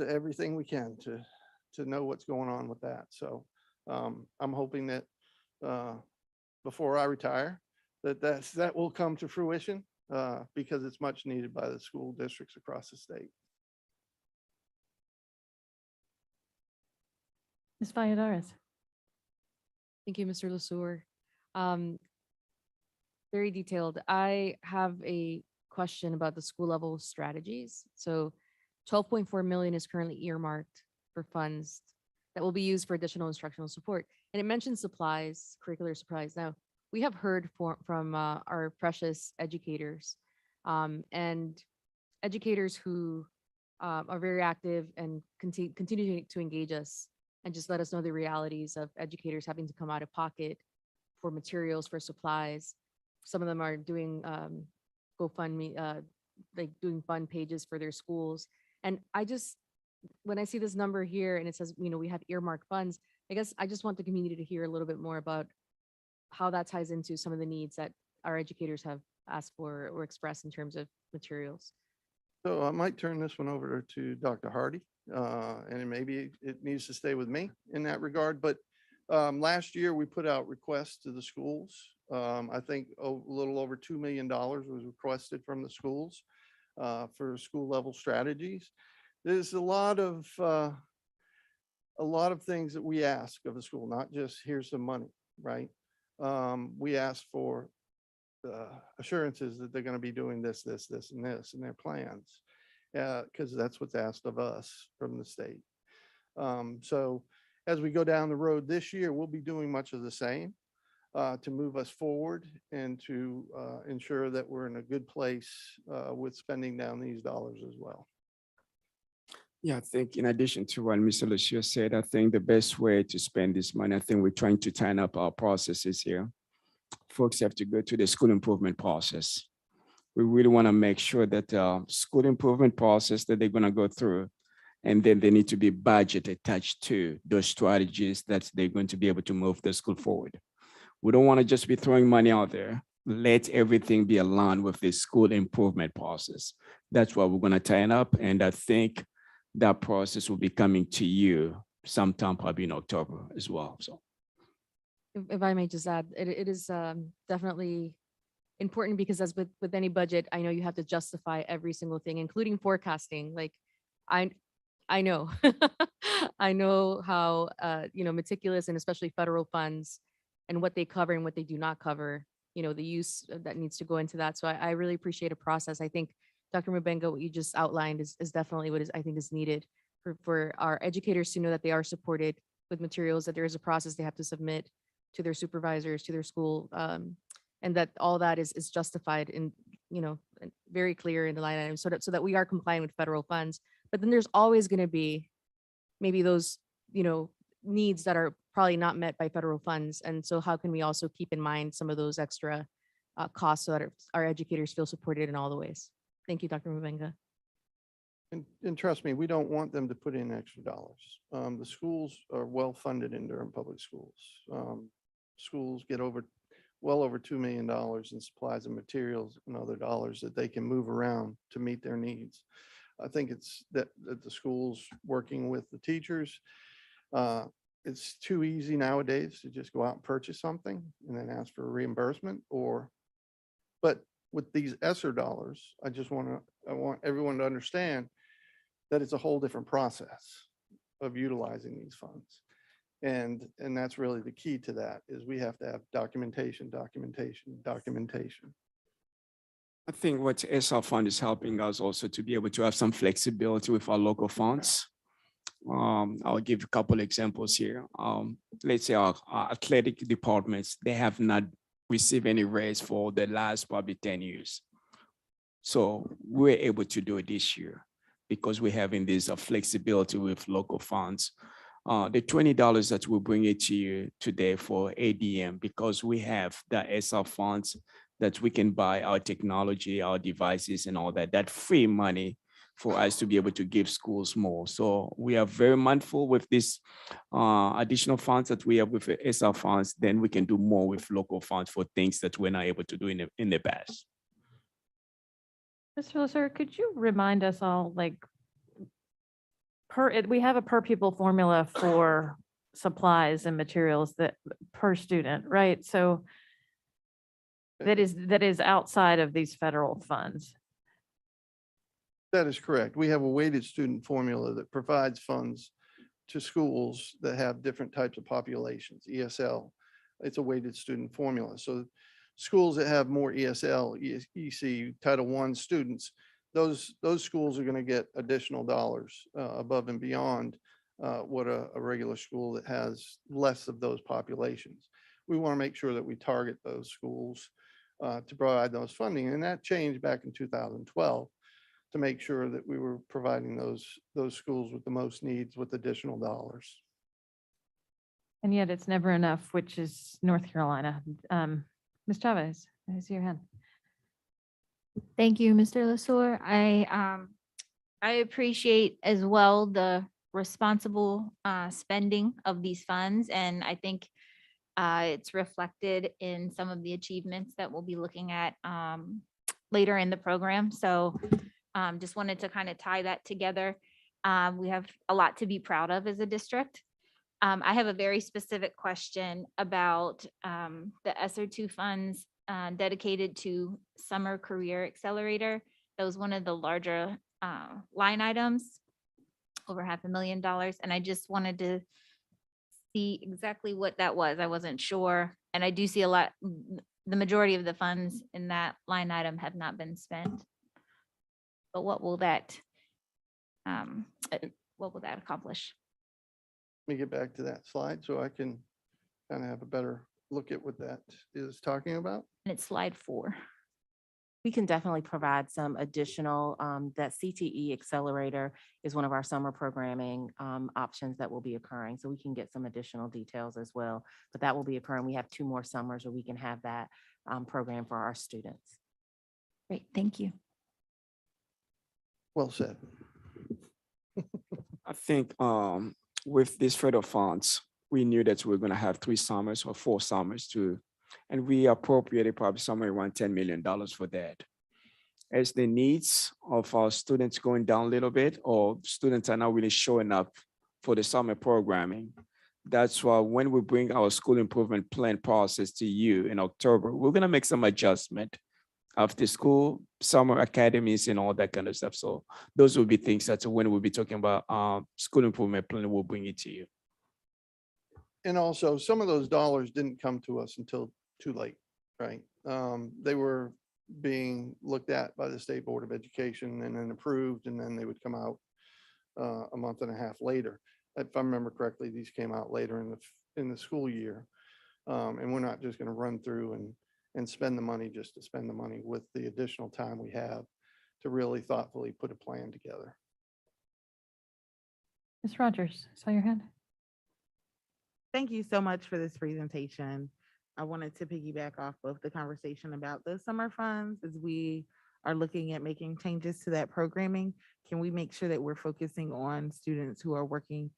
everything we can to know what's going on with that. So I'm hoping that before I retire, that will come to fruition because it's much needed by the school districts across the state. Ms. Valladares. Thank you, Mr. Lesueur. Very detailed. I have a question about the school level strategies. So 12.4 million is currently earmarked for funds that will be used for additional instructional support. And it mentions supplies, curricular supplies. Now, we have heard from our precious educators and educators who are very active and continue to engage us and just let us know the realities of educators having to come out of pocket for materials, for supplies. Some of them are doing GoFundMe, like doing fund pages for their schools. And when I see this number here and it says, we have earmarked funds, I guess I just want the community to hear a little bit more about how that ties into some of the needs that our educators have asked for or expressed in terms of materials. So I might turn this one over to Dr. Hardy, and maybe it needs to stay with me in that regard. But last year we put out requests to the schools. I think a little over $2 million was requested from the schools. for school level strategies. There's a lot of things that we ask of a school, not just here's some money, right? We ask for assurances that they're going to be doing this, this, this, and this in their plans, because that's what's asked of us from the state. So as we go down the road this year, we'll be doing much of the same to move us forward and to ensure that we're in a good place with spending down these dollars as well. Yeah, I think in addition to what Mr. LaSure said, I think the best way to spend this money, I think we're trying to tighten up our processes here. Folks have to go to the school improvement process. We really want to make sure that the school improvement process that they're going to go through, and then they need to be budget attached to those strategies that they're going to be able to move the school forward. We don't want to just be throwing money out there. Let everything be aligned with the school improvement process. That's what we're going to tighten up. And I think that process will be coming to you sometime probably in October as well. So If I may just add, it is definitely important because as with any budget, I know you have to justify every single thing, including forecasting. Like I know, I know how, meticulous and especially federal funds and what they cover and what they do not cover, the use that needs to go into that. So I really appreciate a process. I think Dr. Mabenga, what you just outlined is definitely what I think is needed for our educators to know that they are supported with materials, that there is a process they have to submit to their supervisors, to their school, and that all that is justified in, very clear in the line item so that we are complying with federal funds. But then there's always going to be maybe those, needs that are probably not met by federal funds. And so how can we also keep in mind some of those extra costs so that our educators feel supported in all the ways? Thank you, Dr. Mabenga. And trust me, we don't want them to put in extra dollars. The schools are well funded in Durham Public Schools. Schools get well over $2 million in supplies and materials and other dollars that they can move around to meet their needs. I think it's that the schools working with the teachers, it's too easy nowadays to just go out and purchase something and then ask for a reimbursement but with these Esser dollars, I want everyone to understand that it's a whole different process of utilizing these funds. And that's really the key to that is we have to have documentation. I think what Esser Fund is helping us also to be able to have some flexibility with our local funds. I'll give a couple examples here. Let's say our athletic departments, they have not received any raise for the last probably 10 years. So we're able to do it this year because we're having this flexibility with local funds. The $20 that we bring it to you today for ADM, because we have the Esser funds that we can buy our technology, our devices and all that free money for us to be able to give schools more. So we are very mindful with this additional funds that we have with the Esser funds, then we can do more with local funds for things that we're not able to do in the past. Mr. Lesser, could you remind us all, like, we have a per pupil formula for supplies and materials that per student, right? So that is outside of these federal funds. That is correct. We have a weighted student formula that provides funds to schools that have different types of populations, ESL. It's a weighted student formula. So schools that have more ESL, EC, Title I students, those schools are going to get additional dollars above and beyond what a regular school that has less of those populations. We want to make sure that we target those schools to provide those funding. And that changed back in 2012 to make sure that we were providing those schools with the most needs with additional dollars. And yet it's never enough, which is North Carolina. Ms. Chavez, I see your hand. Thank you, Mr. Lesur. I appreciate as well the responsible spending of these funds. And I think it's reflected in some of the achievements that we'll be looking at later in the program. So just wanted to kind of tie that together. We have a lot to be proud of as a district. I have a very specific question about the Esser 2 funds dedicated to Summer Career Accelerator. That was one of the larger line items, over $500,000. And I just wanted to see exactly what that was. I wasn't sure. And I do see a lot, the majority of the funds in that line item have not been spent. But what will that accomplish? Let me get back to that slide so I can kind of have a better look at what that is talking about. And it's slide 4. We can definitely provide some additional, that CTE Accelerator is one of our summer programming options that will be occurring. So we can get some additional details as well, but that will be occurring. We have 2 more summers where we can have that program for our students. Great, thank you. Well said. I think with these federal funds, we knew that we were going to have 3 summers or 4 summers and we appropriated probably somewhere around $10 million for that. As the needs of our students going down a little bit, or students are not really showing up for the summer programming, that's why when we bring our school improvement plan process to you in October, we're going to make some adjustment after school, summer academies and all that kind of stuff. So those will be things that when we'll be talking about school improvement plan, we'll bring it to you. And also, some of those dollars didn't come to us until too late, right? They were being looked at by the State Board of Education and then approved, and then they would come out a month and a half later. If I remember correctly, these came out later in the school year. And we're not just going to run through and spend the money just to spend the money, with the additional time we have to really thoughtfully put a plan together. Ms. Rogers, saw your hand. Thank you so much for this presentation. I wanted to piggyback off of the conversation about the summer funds. As we are looking at making changes to that programming, can we make sure that we're focusing on students who are working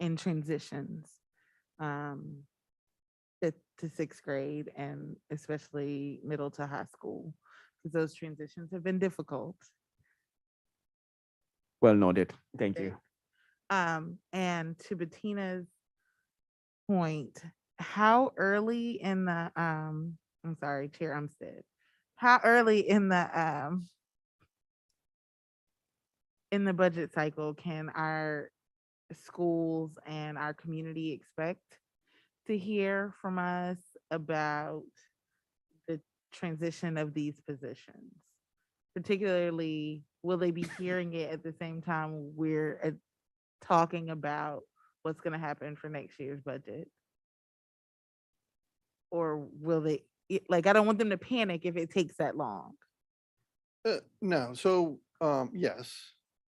in transitions to 6th grade, and especially middle to high school, because those transitions have been difficult. Well noted. Thank you. And to Bettina's point, how early in the I'm sorry, Chair Umstead, how early in the budget cycle can our schools and our community expect to hear from us about the transition of these positions? Particularly, will they be hearing it at the same time we're talking about what's going to happen for next year's budget? Or will they, like, I don't want them to panic if it takes that long. No, so yes,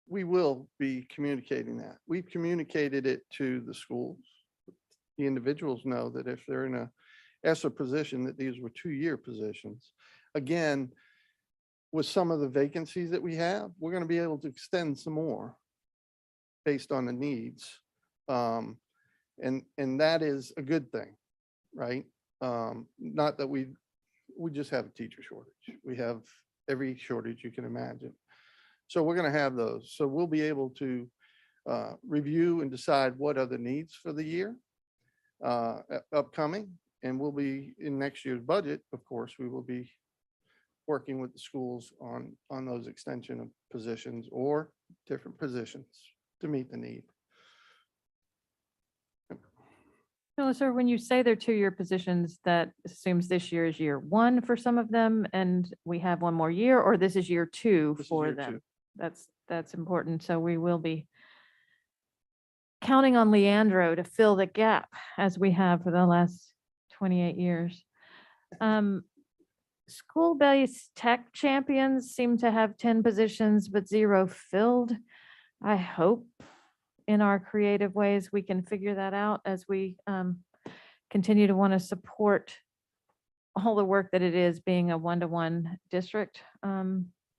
we will be communicating that. We've communicated it to the schools. The individuals know that if they're in a Esser position, that these were 2-year positions. Again, with some of the vacancies that we have, we're going to be able to extend some more based on the needs. And that is a good thing, right? Not that we just have a teacher shortage. We have every shortage you can imagine. So we're going to have those. So we'll be able to review and decide what are the needs for the year upcoming. And we'll be in next year's budget. Of course, we will be working with the schools on those extension of positions or different positions to meet the need. No, sir, when you say they're 2-year positions, that assumes this year is year 1 for some of them, and we have 1 more year, or this is year 2 This is for year them? 2. That's important. So we will be counting on Leandro to fill the gap as we have for the last 28 years. School-based tech champions seem to have 10 positions, but 0 filled. I hope in our creative ways we can figure that out as we continue to want to support all the work that it is being a 1-to-1 district,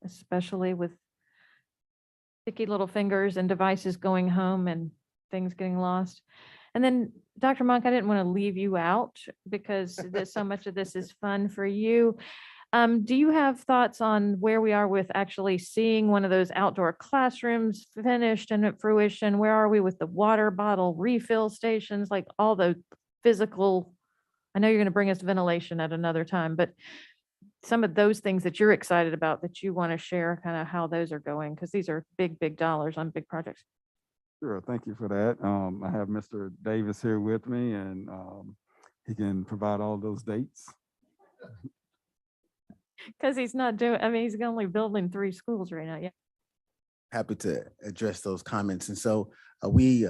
especially with sticky little fingers and devices going home and things getting lost. And then, Dr. Monk, I didn't want to leave you out because so much of this is fun for you. Do you have thoughts on where we are with actually seeing one of those outdoor classrooms finished and at fruition? Where are we with the water bottle refill stations, like all the physical? I know you're going to bring us ventilation at another time, but some of those things that you're excited about that you want to share, kind of how those are going, because these are big, big dollars on big projects. Sure, thank you for that. I have Mr. Davis here with me, and he can provide all those dates. Because he's not doing, I mean, he's only building 3 schools right now. Yeah. Happy to address those comments. And so we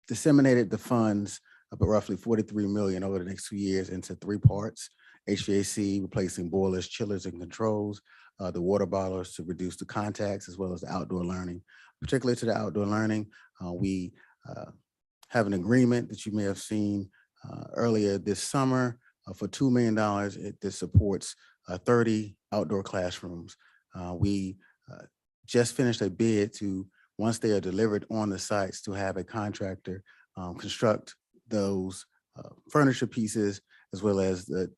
disseminated the funds of roughly 43 million over the next 2 years into 3 parts: HVAC, replacing boilers, chillers, and controls, the water bottlers to reduce the contacts, as well as the outdoor learning. Particularly to the outdoor learning, we have an agreement that you may have seen earlier this summer for $2 million. This supports 30 outdoor classrooms. We just finished a bid to, once they are delivered on the sites, to have a contractor construct those furniture pieces, as well as the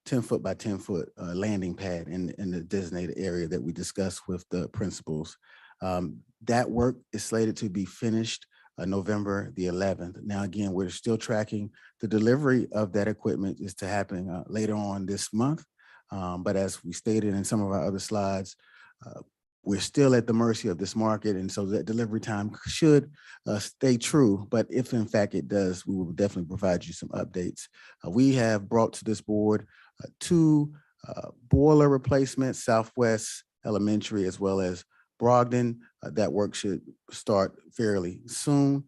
10-foot by 10-foot landing pad in the designated area that we discussed with the principals. That work is slated to be finished November the 11th. Now, again, we're still tracking the delivery of that equipment is to happen later on this month. But as we stated in some of our other slides, we're still at the mercy of this market. And so that delivery time should stay true. But if in fact it does, we will definitely provide you some updates. We have brought to this board 2 boiler replacements, Southwest Elementary as well as Brogdon. That work should start fairly soon,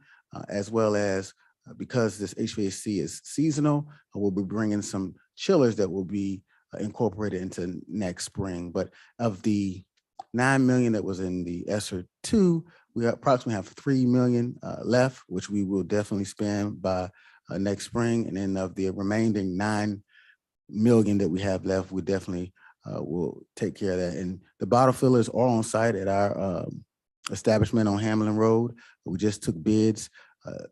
as well as because this HVAC is seasonal, we'll be bringing some chillers that will be incorporated into next spring. But of the $9 million that was in the Esser 2, we approximately have $3 million left, which we will definitely spend by next spring. And then of the remaining $9 million that we have left, we definitely will take care of that. And the bottle fillers are on site at our establishment on Hamlin Road. We just took bids.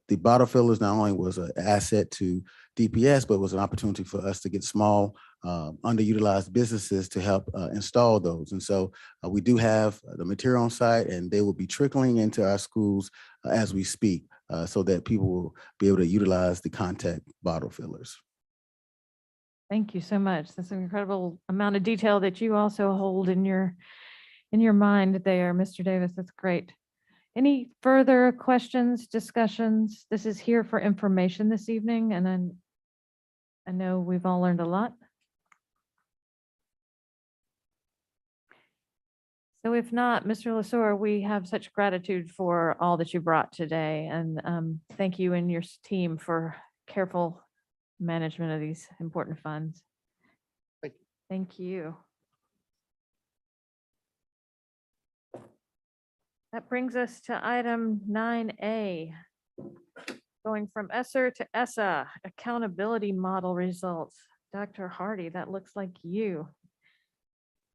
The bottle fillers not only was an asset to DPS, but was an opportunity for us to get small underutilized businesses to help install those. And so we do have the material on site, and they will be trickling into our schools as we speak, so that people will be able to utilize the contact bottle fillers. Thank you so much. That's an incredible amount of detail that you also hold in your mind there, Mr. Davis. That's great. Any further questions, discussions? This is here for information this evening, and then I know we've all learned a lot. So if not, Mr. Lasore, we have such gratitude for all that you brought today, and thank you and your team for careful management of these important funds. Thank you. Thank you. That brings us to item 9A, going from Esser to ESSA, accountability model results. Dr. Hardy, that looks like you.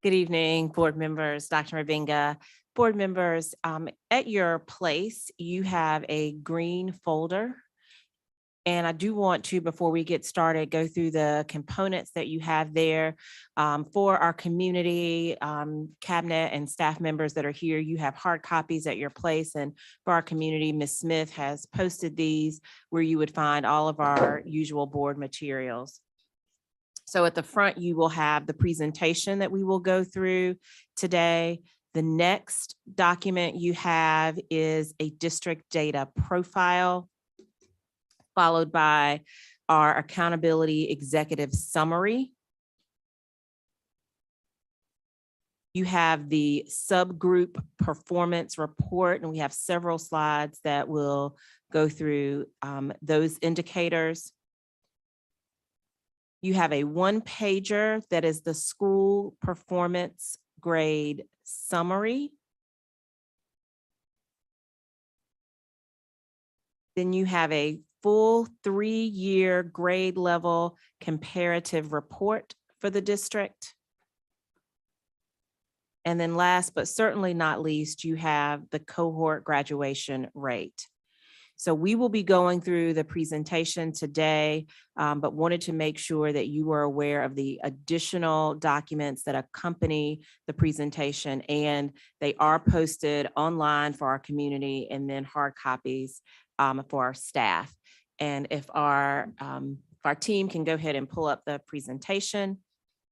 Good evening, board members, Dr. Mabenga. Board members, at your place, you have a green folder. And I do want to, before we get started, go through the components that you have there. For our community, cabinet and staff members that are here, you have hard copies at your place. And for our community, Ms. Smith has posted these where you would find all of our usual board materials. So at the front, you will have the presentation that we will go through today. The next document you have is a district data profile, followed by our accountability executive summary. You have the subgroup performance report, and we have several slides that will go through those indicators. You have a 1-pager that is the school performance grade summary. Then you have a full 3-year grade level comparative report for the district. And then last, but certainly not least, you have the cohort graduation rate. So we will be going through the presentation today, but wanted to make sure that you were aware of the additional documents that accompany the presentation, and they are posted online for our community and then hard copies for our staff. And if our team can go ahead and pull up the presentation.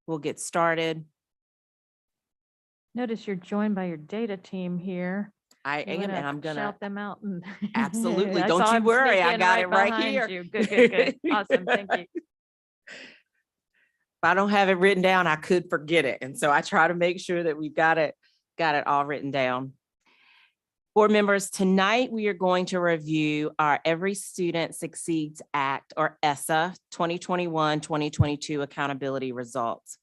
We'll get started. Notice you're joined by your data team here. I You am, wanna and I'm gonna, shout them out. And absolutely, I don't saw you him worry, sneak I in got it right behind here. you. Good, good, good. Awesome. Thank you. If I don't have it written down, I could forget it. And so I try to make sure that we've got it all written down. Board members, tonight we are going to review our Every Student Succeeds Act, or ESSA 2021-2022 accountability results.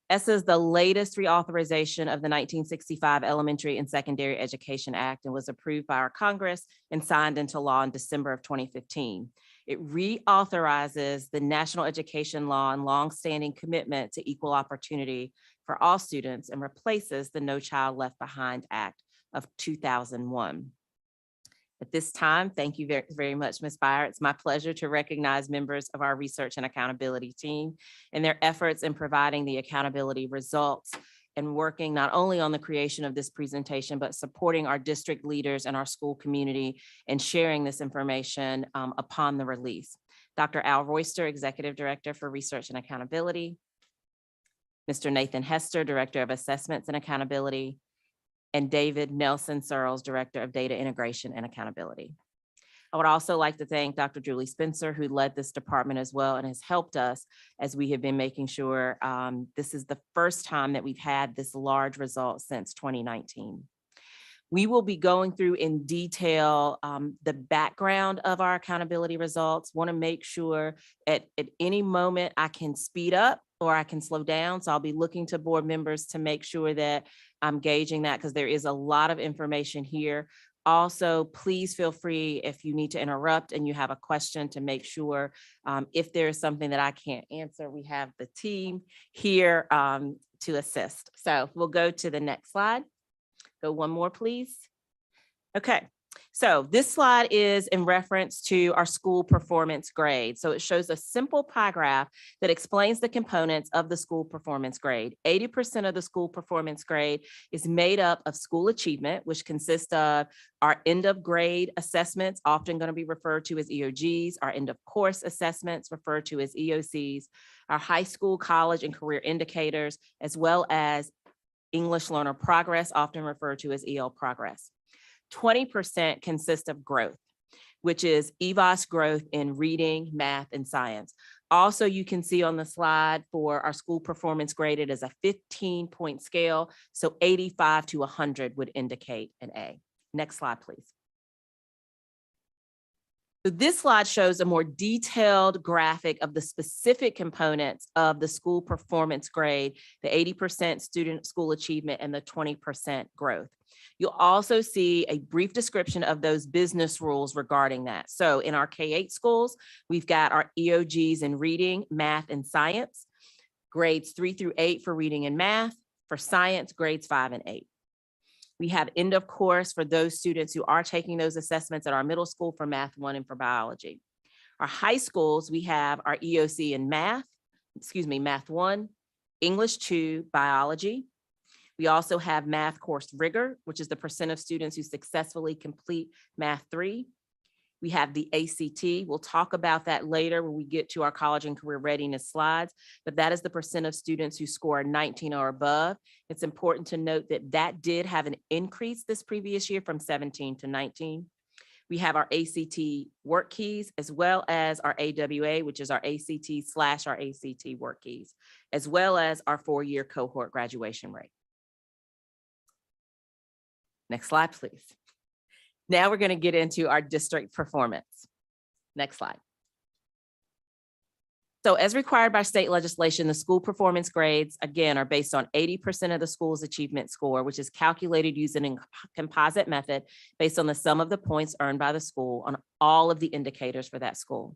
ESSA is the latest reauthorization of the 1965 Elementary and Secondary Education Act and was approved by our Congress and signed into law in December of 2015. It reauthorizes the national education law and longstanding commitment to equal opportunity for all students and replaces the No Child Left Behind Act of 2001. At this time, thank you very, very much, Ms. Byer. It's my pleasure to recognize members of our research and accountability team and their efforts in providing the accountability results and working not only on the creation of this presentation, but supporting our district leaders and our school community and sharing this information upon the release. Dr. Al Royster, Executive Director for Research and Accountability. Mr. Nathan Hester, Director of Assessments and Accountability. And David Nelson Searles, Director of Data Integration and Accountability. I would also like to thank Dr. Julie Spencer, who led this department as well and has helped us as we have been making sure this is the first time that we've had this large result since 2019. We will be going through in detail the background of our accountability results. Want to make sure at any moment I can speed up or I can slow down. So I'll be looking to board members to make sure that I'm gauging that because there is a lot of information here. Also, please feel free if you need to interrupt and you have a question to make sure if there is something that I can't answer, we have the team here to assist. So we'll go to the next slide. Go one more, please. Okay. So this slide is in reference to our school performance grade. So it shows a simple pie graph that explains the components of the school performance grade. 80% of the school performance grade is made up of school achievement, which consists of our end of grade assessments, often going to be referred to as EOGs, our end of course assessments referred to as EOCs, our high school, college, and career indicators, as well as English learner progress, often referred to as EL progress. 20% consists of growth, which is EVOS growth in reading, math, and science. Also, you can see on the slide for our school performance graded as a 15-point scale. So 85 to 100 would indicate an A. Next slide, please. So this slide shows a more detailed graphic of the specific components of the school performance grade, the 80% student school achievement and the 20% growth. You'll also see a brief description of those business rules regarding that. So in our K-8 schools, we've got our EOGs in reading, math, and science, grades 3 through 8 for reading and math, for science, grades 5 and 8. We have end of course for those students who are taking those assessments at our middle school for Math 1 and for biology. Our high schools, we have our EOC in math, Math 1, English 2, biology. We also have math course rigor, which is the percent of students who successfully complete Math 3. We have the ACT. We'll talk about that later when we get to our college and career readiness slides, but that is the percent of students who score 19 or above. It's important to note that that did have an increase this previous year from 17 to 19. We have our ACT work keys, as well as our AWA, which is our ACT/our ACT work keys, as well as our 4-year cohort graduation rate. Next slide, please. Now we're going to get into our district performance. Next slide. So as required by state legislation, the school performance grades, again, are based on 80% of the school's achievement score, which is calculated using a composite method based on the sum of the points earned by the school on all of the indicators for that school.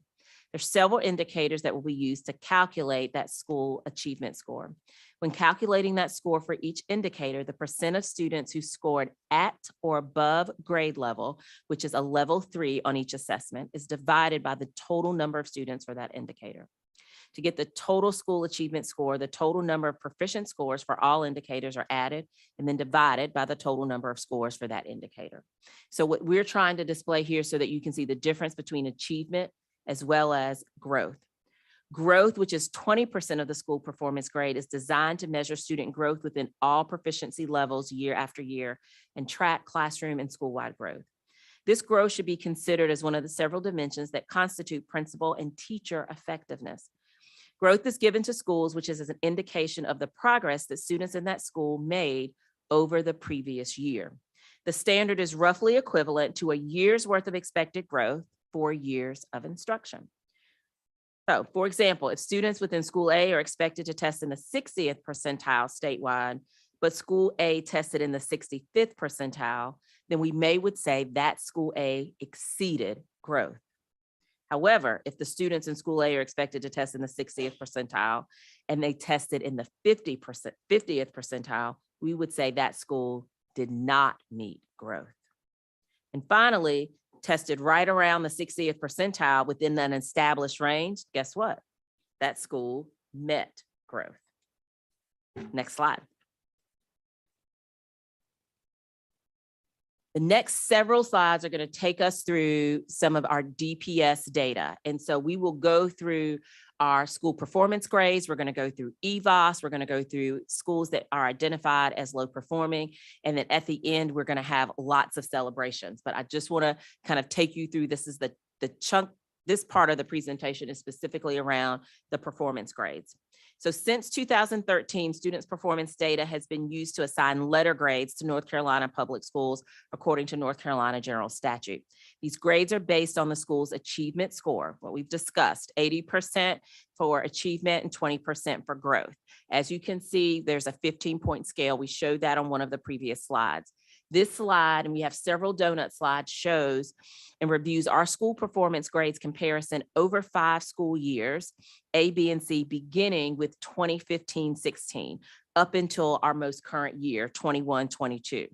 There's several indicators that will be used to calculate that school achievement score. When calculating that score for each indicator, the percent of students who scored at or above grade level, which is a level 3 on each assessment, is divided by the total number of students for that indicator. To get the total school achievement score, the total number of proficient scores for all indicators are added and then divided by the total number of scores for that indicator. So what we're trying to display here so that you can see the difference between achievement as well as growth. Growth, which is 20% of the school performance grade, is designed to measure student growth within all proficiency levels year after year and track classroom and school-wide growth. This growth should be considered as one of the several dimensions that constitute principal and teacher effectiveness. Growth is given to schools, which is an indication of the progress that students in that school made over the previous year. The standard is roughly equivalent to a year's worth of expected growth, 4 years of instruction. So, for example, if students within school A are expected to test in the 60th percentile statewide, but school A tested in the 65th percentile, then we would say that school A exceeded growth. However, if the students in school A are expected to test in the 60th percentile and they tested in the 50th percentile, we would say that school did not meet growth. And finally, tested right around the 60th percentile within an established range, guess what? That school met growth. Next slide. The next several slides are going to take us through some of our DPS data. And so we will go through our school performance grades. We're going to go through EVOS. We're going to go through schools that are identified as low performing. And then at the end, we're going to have lots of celebrations. But I just want to kind of take you through, this is the chunk, this part of the presentation is specifically around the performance grades. So since 2013, students' performance data has been used to assign letter grades to North Carolina public schools according to North Carolina General Statute. These grades are based on the school's achievement score, what we've discussed, 80% for achievement and 20% for growth. As you can see, there's a 15-point scale. We showed that on one of the previous slides. This slide, and we have several donut slides, shows and reviews our school performance grades comparison over 5 school years, A, B, and C, beginning with 2015-16 up until our most current year, 21-22.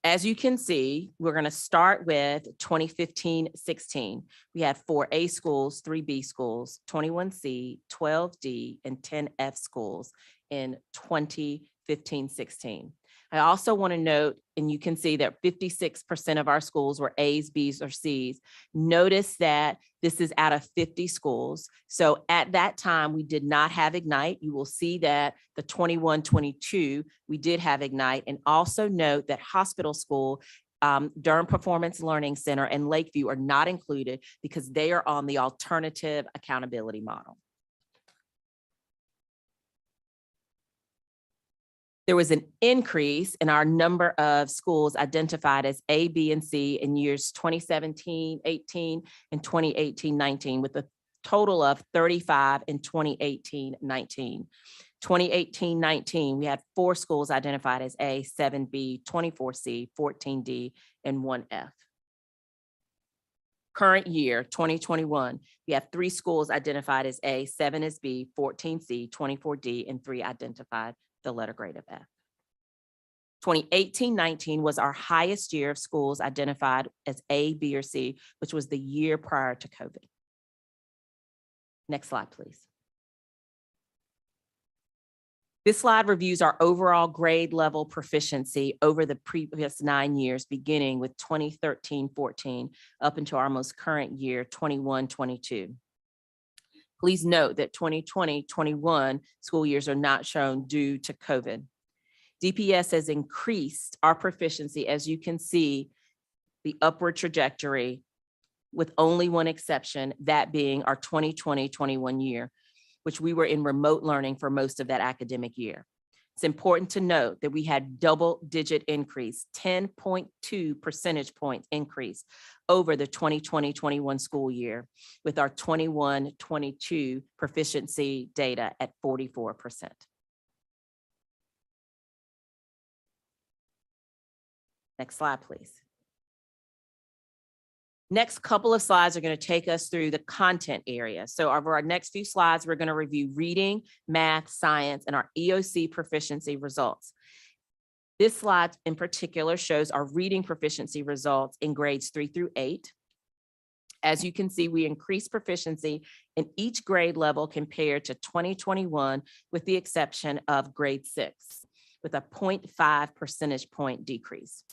As you can see, we're going to start with 2015-16. We have 4 A schools, 3 B schools, 21 C, 12 D, and 10 F schools in 2015-16. I also want to note, and you can see that 56% of our schools were A's, B's, or C's. Notice that this is out of 50 schools. So at that time, we did not have Ignite. You will see that the 21-22, we did have Ignite. And also note that Hospital School, Durham Performance Learning Center, and Lakeview are not included because they are on the alternative accountability model. There was an increase in our number of schools identified as A, B, and C in years 2017-18 and 2018-19, with a total of 35 in 2018-19. 2018-19, we had 4 schools identified as A, 7B, 24C, 14D, and 1F. Current year, 2021, we have 3 schools identified as A, 7 as B, 14C, 24D, and 3 identified the letter grade of F. 2018-19 was our highest year of schools identified as A, B, or C, which was the year prior to COVID. Next slide, please. This slide reviews our overall grade level proficiency over the previous 9 years, beginning with 2013-14 up until our most current year, 21-22. Please note that 2020-21 school years are not shown due to COVID. DPS has increased our proficiency, as you can see, the upward trajectory, with only one exception, that being our 2020-21 year, which we were in remote learning for most of that academic year. It's important to note that we had double-digit increase, 10.2 percentage point increase over the 2020-21 school year, with our 21-22 proficiency data at 44%. Next slide, please. Next couple of slides are going to take us through the content area. So over our next few slides, we're going to review reading, math, science, and our EOC proficiency results. This slide in particular shows our reading proficiency results in grades 3 through 8. As you can see, we increased proficiency in each grade level compared to 2021, with the exception of grade 6, with a 0.5 percentage point decrease.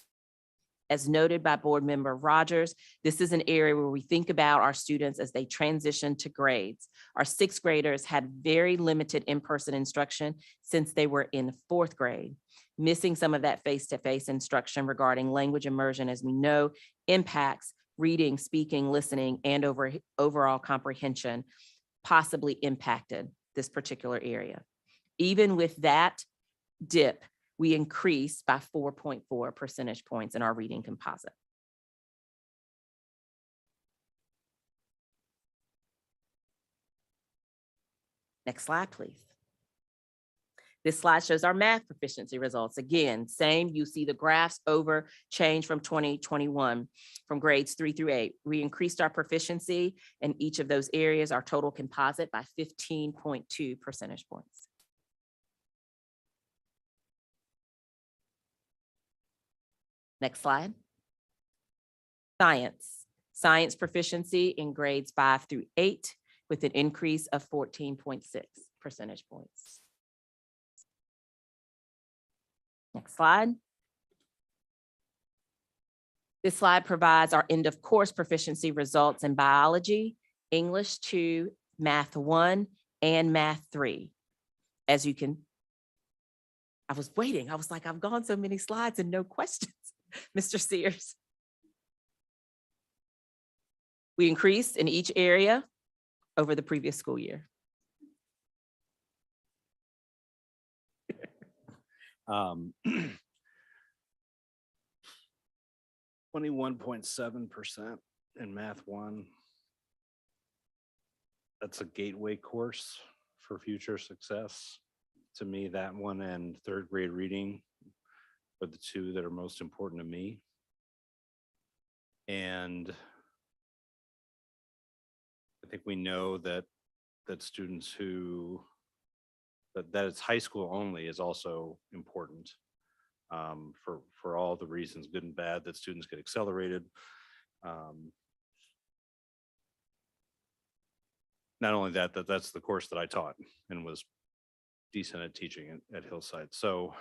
As noted by Board Member Rogers, this is an area where we think about our students as they transition to grades. Our sixth graders had very limited in-person instruction since they were in fourth grade. Missing some of that face-to-face instruction regarding language immersion, as we know, impacts reading, speaking, listening, and overall comprehension, possibly impacted this particular area. Even with that dip, we increased by 4.4 percentage points in our reading composite. Next slide, please. This slide shows our math proficiency results. Again, same, you see the graphs over change from 2021 from grades 3 through 8. We increased our proficiency in each of those areas, our total composite, by 15.2 percentage points. Next slide. Science. Science proficiency in grades 5 through 8 with an increase of 14.6 percentage points. Next slide. This slide provides our end of course proficiency results in biology, English 2, Math 1, and Math 3. As you can, I was waiting. I was like, I've gone so many slides and no questions. Mr. Sears. We increased in each area over the previous school year. 21.7% in Math 1. That's a gateway course for future success. To me, that one and third grade reading are the two that are most important to me. And I think we know that students who, that it's high school only is also important for all the reasons, good and bad, that students get accelerated. Not only that, that's the course that I taught and was decent at teaching at Hillside. So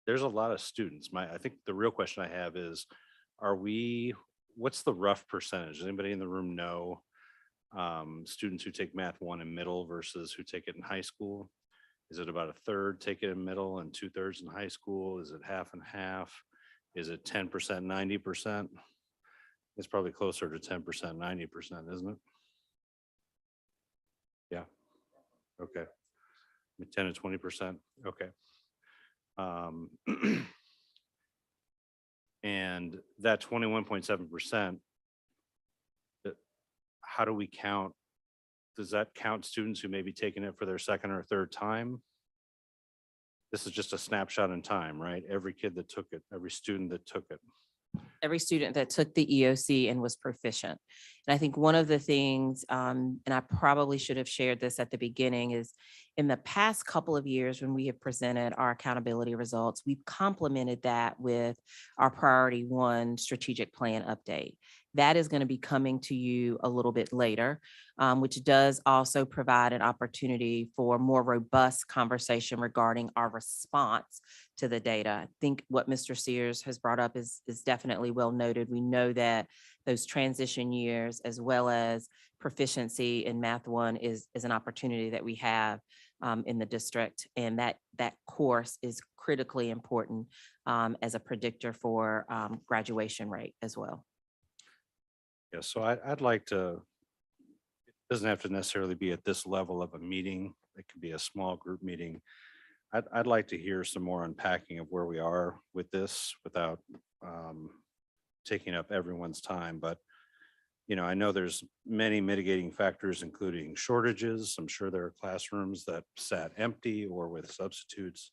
there's a lot of students. I think the real question I have is, what's the rough percentage? Does anybody in the room know students who take Math 1 in middle versus who take it in high school? Is it about a third take it in middle and 2/3 in high school? Is it half and half? Is it 10%, 90%? It's probably closer to 10%, 90%, isn't it? Yeah. Okay. 10 to 20%. Okay. And that 21.7%, how do we count? Does that count students who may be taking it for their second or third time? This is just a snapshot in time, right? Every kid that took it, every student that took it. Every student that took the EOC and was proficient. And I think one of the things, and I probably should have shared this at the beginning, is in the past couple of years when we have presented our accountability results, we've complemented that with our priority 1 strategic plan update. That is going to be coming to you a little bit later, which does also provide an opportunity for more robust conversation regarding our response to the data. I think what Mr. Sears has brought up is definitely well noted. We know that those transition years as well as proficiency in Math 1 is an opportunity that we have in the district, and that course is critically important as a predictor for graduation rate as well. Yeah, so I'd like to, it doesn't have to necessarily be at this level of a meeting. It could be a small group meeting. I'd like to hear some more unpacking of where we are with this without taking up everyone's time. But, you know, I know there's many mitigating factors, including shortages. I'm sure there are classrooms that sat empty or with substitutes.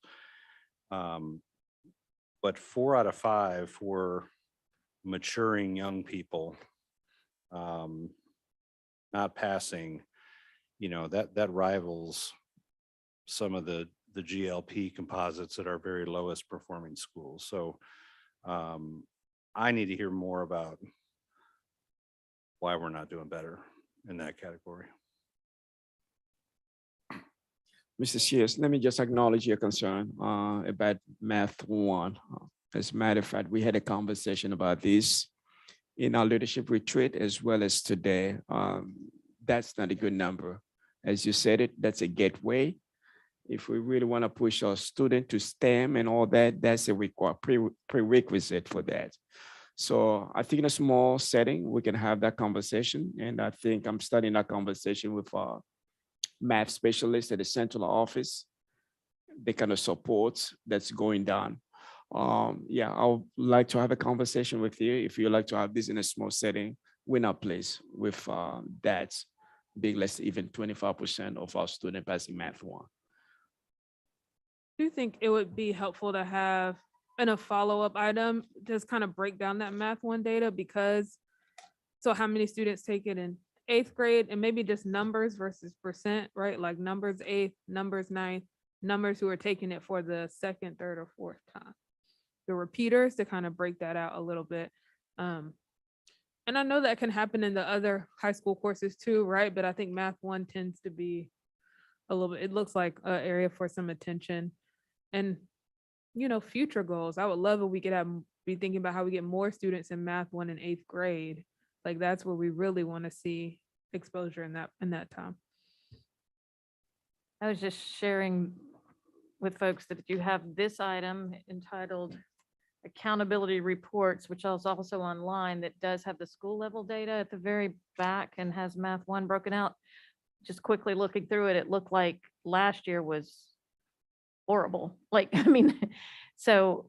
But 4 out of 5 for maturing young people not passing, you know, that rivals some of the GLP composites at our very lowest performing schools. So I need to hear more about why we're not doing better in that category. Mr. Shears, let me just acknowledge your concern about Math 1. As a matter of fact, we had a conversation about this in our leadership retreat as well as today. That's not a good number. As you said it, that's a gateway. If we really want to push our student to STEM and all that, that's a prerequisite for that. So I think in a small setting, we can have that conversation. And I think I'm starting that conversation with our math specialists at the central office, the kind of support that's going down. Yeah, I would like to have a conversation with you. If you'd like to have this in a small setting, we're not pleased with that being less even 25% of our student passing Math 1. Do you think it would be helpful to have in a follow-up item, just kind of break down that Math 1 data? Because, so how many students take it in 8th grade, and maybe just numbers versus percent, right? Like numbers 8th, numbers 9th, numbers who are taking it for the 2nd, 3rd, or 4th time. The repeaters, to kind of break that out a little bit. And I know that can happen in the other high school courses too, right? But I think Math 1 tends to be a little bit, it looks like an area for some attention. And, you know, future goals, I would love if we could be thinking about how we get more students in Math 1 in 8th grade. Like that's where we really want to see exposure in that time. I was just sharing with folks that you have this item entitled Accountability Reports, which is also online, that does have the school level data at the very back and has Math 1 broken out. Just quickly looking through it, it looked like last year was horrible. Like, I mean, so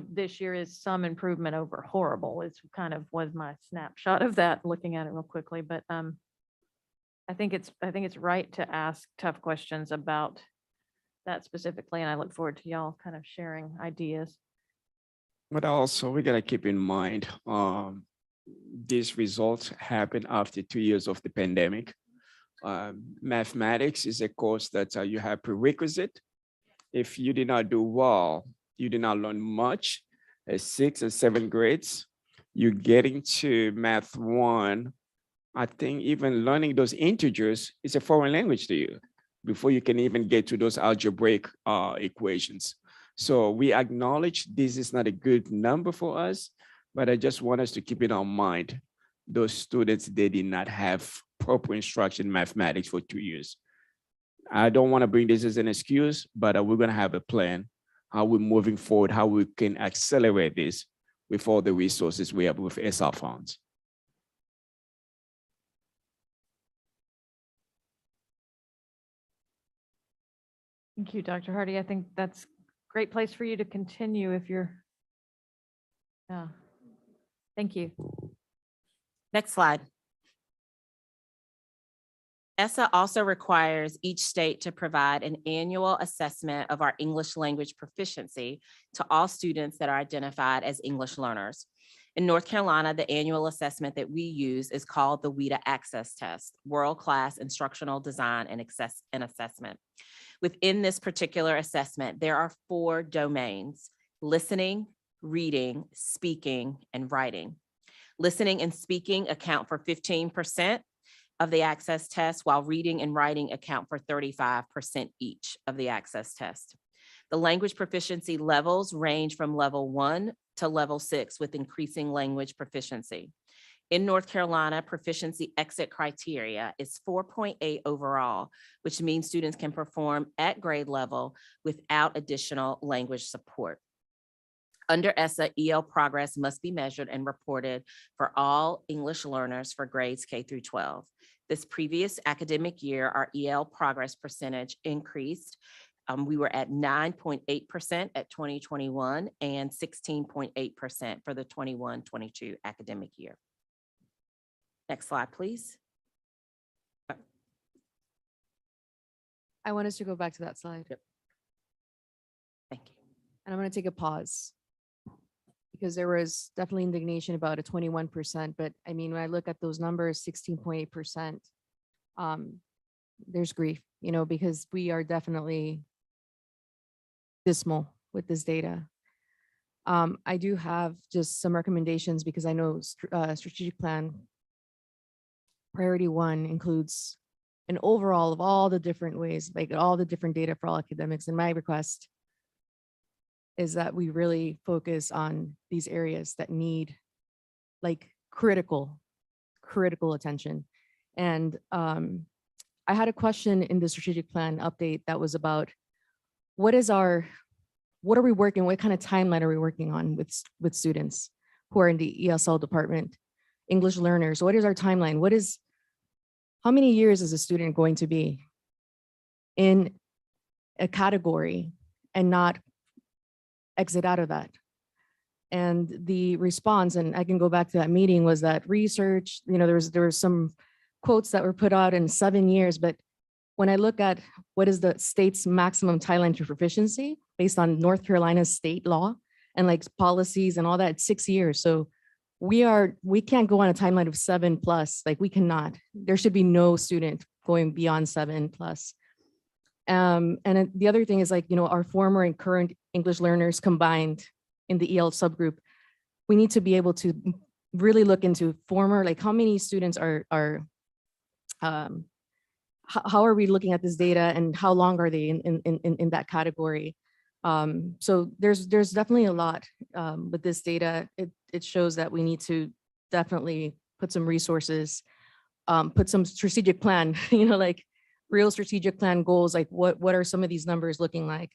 this year is some improvement over horrible. It's kind of was my snapshot of that, looking at it real quickly. But I think it's right to ask tough questions about that specifically, and I look forward to y'all kind of sharing ideas. But also, we gotta keep in mind, these results happen after 2 years of the pandemic. Mathematics is a course that you have prerequisite. If you did not do well, you did not learn much at 6th and 7th grades, you getting to Math 1, I think even learning those integers is a foreign language to you before you can even get to those algebraic equations. So we acknowledge this is not a good number for us, but I just want us to keep in our mind, those students, they did not have proper instruction in mathematics for 2 years. I don't want to bring this as an excuse, but we're going to have a plan, how we're moving forward, how we can accelerate this with all the resources we have with Esser funds. Thank you, Dr. Hardy. I think that's a great place for you to continue if you're, yeah. Thank you. Next slide. ESSA also requires each state to provide an annual assessment of our English language proficiency to all students that are identified as English learners. In North Carolina, the annual assessment that we use is called the Cte Access Test, World-Class Instructional Design and Assessment. Within this particular assessment, there are 4 domains: listening, reading, speaking, and writing. Listening and speaking account for 15% of the access test, while reading and writing account for 35% each of the access test. The language proficiency levels range from level 1 to level 6 with increasing language proficiency. In North Carolina, proficiency exit criteria is 4.8 overall, which means students can perform at grade level without additional language support. Under ESSA, EL progress must be measured and reported for all English learners for grades K through 12. This previous academic year, our EL progress percentage increased. We were at 9.8% at 2021 and 16.8% for the 21-22 academic year. Next slide, please. I want us to go back to that slide. Yep. Thank you. And I'm going to take a pause because there was definitely indignation about a 21%. But I mean, when I look at those numbers, 16.8%, there's grief, you know, because we are definitely dismal with this data. I do have just some recommendations because I know strategic plan priority 1 includes an overall of all the different ways, like all the different data for all academics. And my request is that we really focus on these areas that need like critical attention. And I had a question in the strategic plan update that was about what are we working, what kind of timeline are we working on with students who are in the ESL department, English learners? What is our timeline? How many years is a student going to be in a category and not exit out of that? And the response, and I can go back to that meeting, was that research, there was some quotes that were put out in 7 years, but when I look at what is the state's maximum timeline to proficiency based on North Carolina's state law and like policies and all that, it's 6 years. So we can't go on a timeline of 7+, like we cannot. There should be no student going beyond 7+. And the other thing is like, our former and current English learners combined in the EL subgroup, we need to be able to really look into former, like how many students how are we looking at this data and how long are they in that category? So there's definitely a lot with this data. It shows that we need to definitely put some resources, put some strategic plan, like real strategic plan goals, like what are some of these numbers looking like?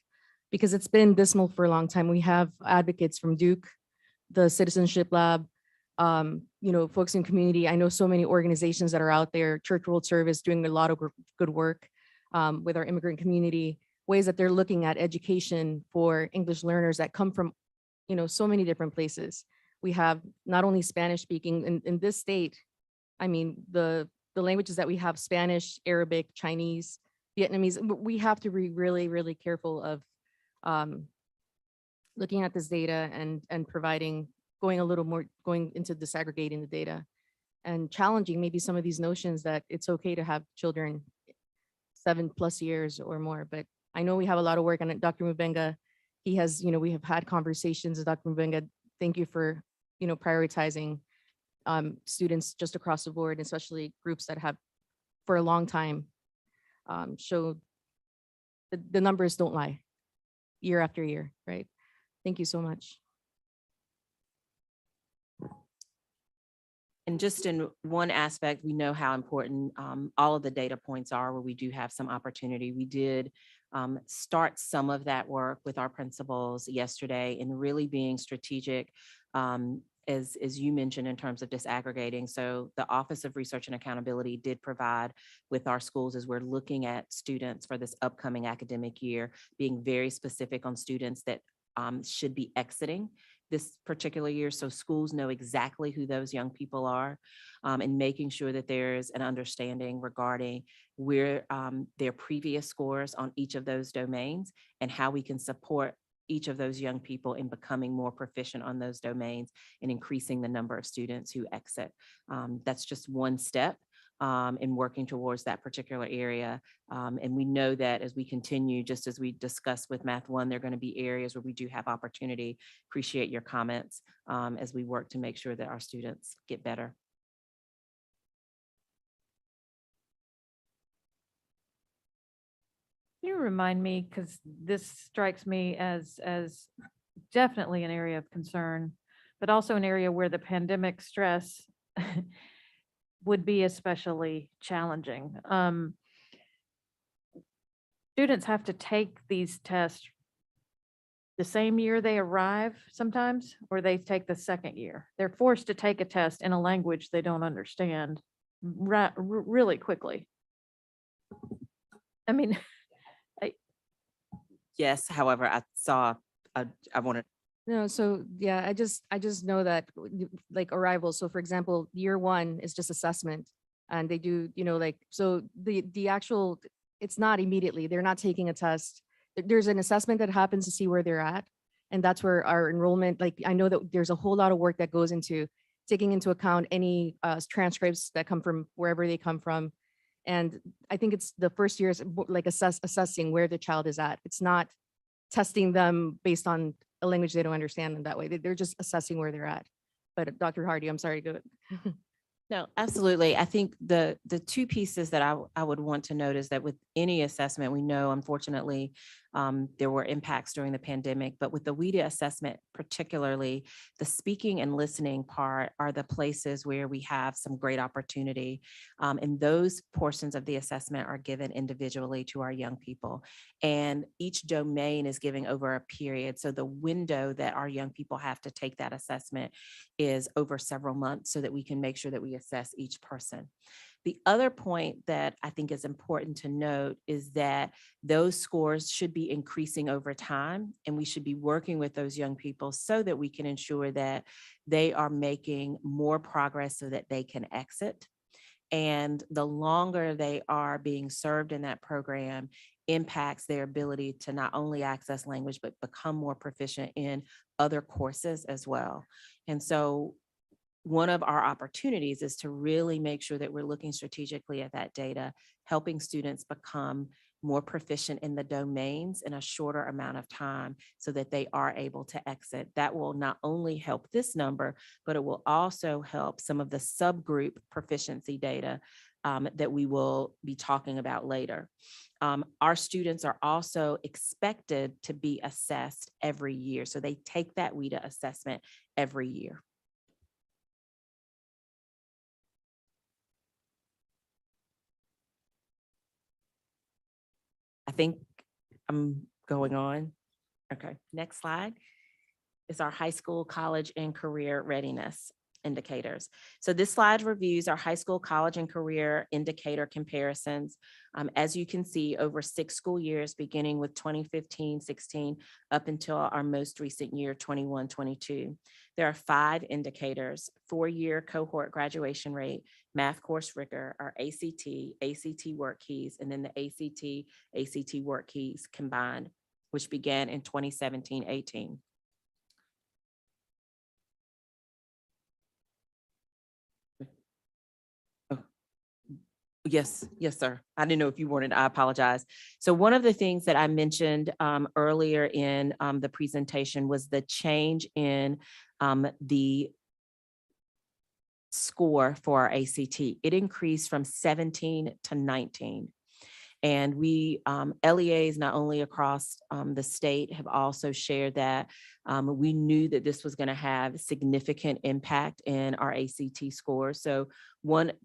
Because it's been dismal for a long time. We have advocates from Duke, the Citizenship Lab, folks in community. I know so many organizations that are out there, Church World Service doing a lot of good work with our immigrant community, ways that they're looking at education for English learners that come from, so many different places. We have not only Spanish speaking in this state. I mean, the languages that we have, Spanish, Arabic, Chinese, Vietnamese, we have to be really, really careful of looking at this data and providing, going into disaggregating the data and challenging maybe some of these notions that it's okay to have children 7+ years or more. But I know we have a lot of work on it. Dr. Mubenga, he has, we have had conversations with Dr. Mubenga. Thank you for, prioritizing students just across the board, especially groups that have for a long time showed the numbers don't lie year after year, right? Thank you so much. And just in one aspect, we know how important all of the data points are where we do have some opportunity. We did start some of that work with our principals yesterday in really being strategic, as you mentioned, in terms of disaggregating. So the Office of Research and Accountability did provide with our schools as we're looking at students for this upcoming academic year, being very specific on students that should be exiting this particular year. So schools know exactly who those young people are, and making sure that there's an understanding regarding where their previous scores on each of those domains and how we can support each of those young people in becoming more proficient on those domains and increasing the number of students who exit. That's just one step in working towards that particular area. And we know that as we continue, just as we discussed with Math 1, there are going to be areas where we do have opportunity. Appreciate your comments as we work to make sure that our students get better. Can you remind me, because this strikes me as definitely an area of concern, but also an area where the pandemic stress would be especially challenging. Students have to take these tests the same year they arrive sometimes, or they take the second year. They're forced to take a test in a language they don't understand really quickly. I mean, Yes, however, I wanted. No, so yeah, I just know that like arrival. So for example, year 1 is just assessment, and they do, so the actual, it's not immediately, they're not taking a test. There's an assessment that happens to see where they're at. And that's where our enrollment, like I know that there's a whole lot of work that goes into taking into account any transcripts that come from wherever they come from. And I think it's the first year is like assessing where the child is at. It's not testing them based on a language they don't understand in that way. They're just assessing where they're at. But Dr. Hardy, I'm sorry, go ahead. No, absolutely. I think the two pieces that I would want to note is that with any assessment, we know unfortunately there were impacts during the pandemic, but with the WIDA assessment, particularly the speaking and listening part are the places where we have some great opportunity. And those portions of the assessment are given individually to our young people. And each domain is given over a period. So the window that our young people have to take that assessment is over several months so that we can make sure that we assess each person. The other point that I think is important to note is that those scores should be increasing over time, and we should be working with those young people so that we can ensure that they are making more progress so that they can exit. And the longer they are being served in that program impacts their ability to not only access language, but become more proficient in other courses as well. And so one of our opportunities is to really make sure that we're looking strategically at that data, helping students become more proficient in the domains in a shorter amount of time so that they are able to exit. That will not only help this number, but it will also help some of the subgroup proficiency data that we will be talking about later. Our students are also expected to be assessed every year. So they take that WIDA assessment every year. I think I'm going on. Okay, next slide is our high school, college, and career readiness indicators. So this slide reviews our high school, college, and career indicator comparisons. As you can see, over 6 school years, beginning with 2015-16 up until our most recent year, 21-22. There are 5 indicators: 4-year cohort graduation rate, math course rigor, our ACT work keys, and then the ACT work keys combined, which began in 2017-18. Yes, sir. I didn't know if you wanted, I apologize. So one of the things that I mentioned earlier in the presentation was the change in the score for our ACT. It increased from 17 to 19. And we, LEAs not only across the state have also shared that we knew that this was going to have significant impact in our ACT scores. So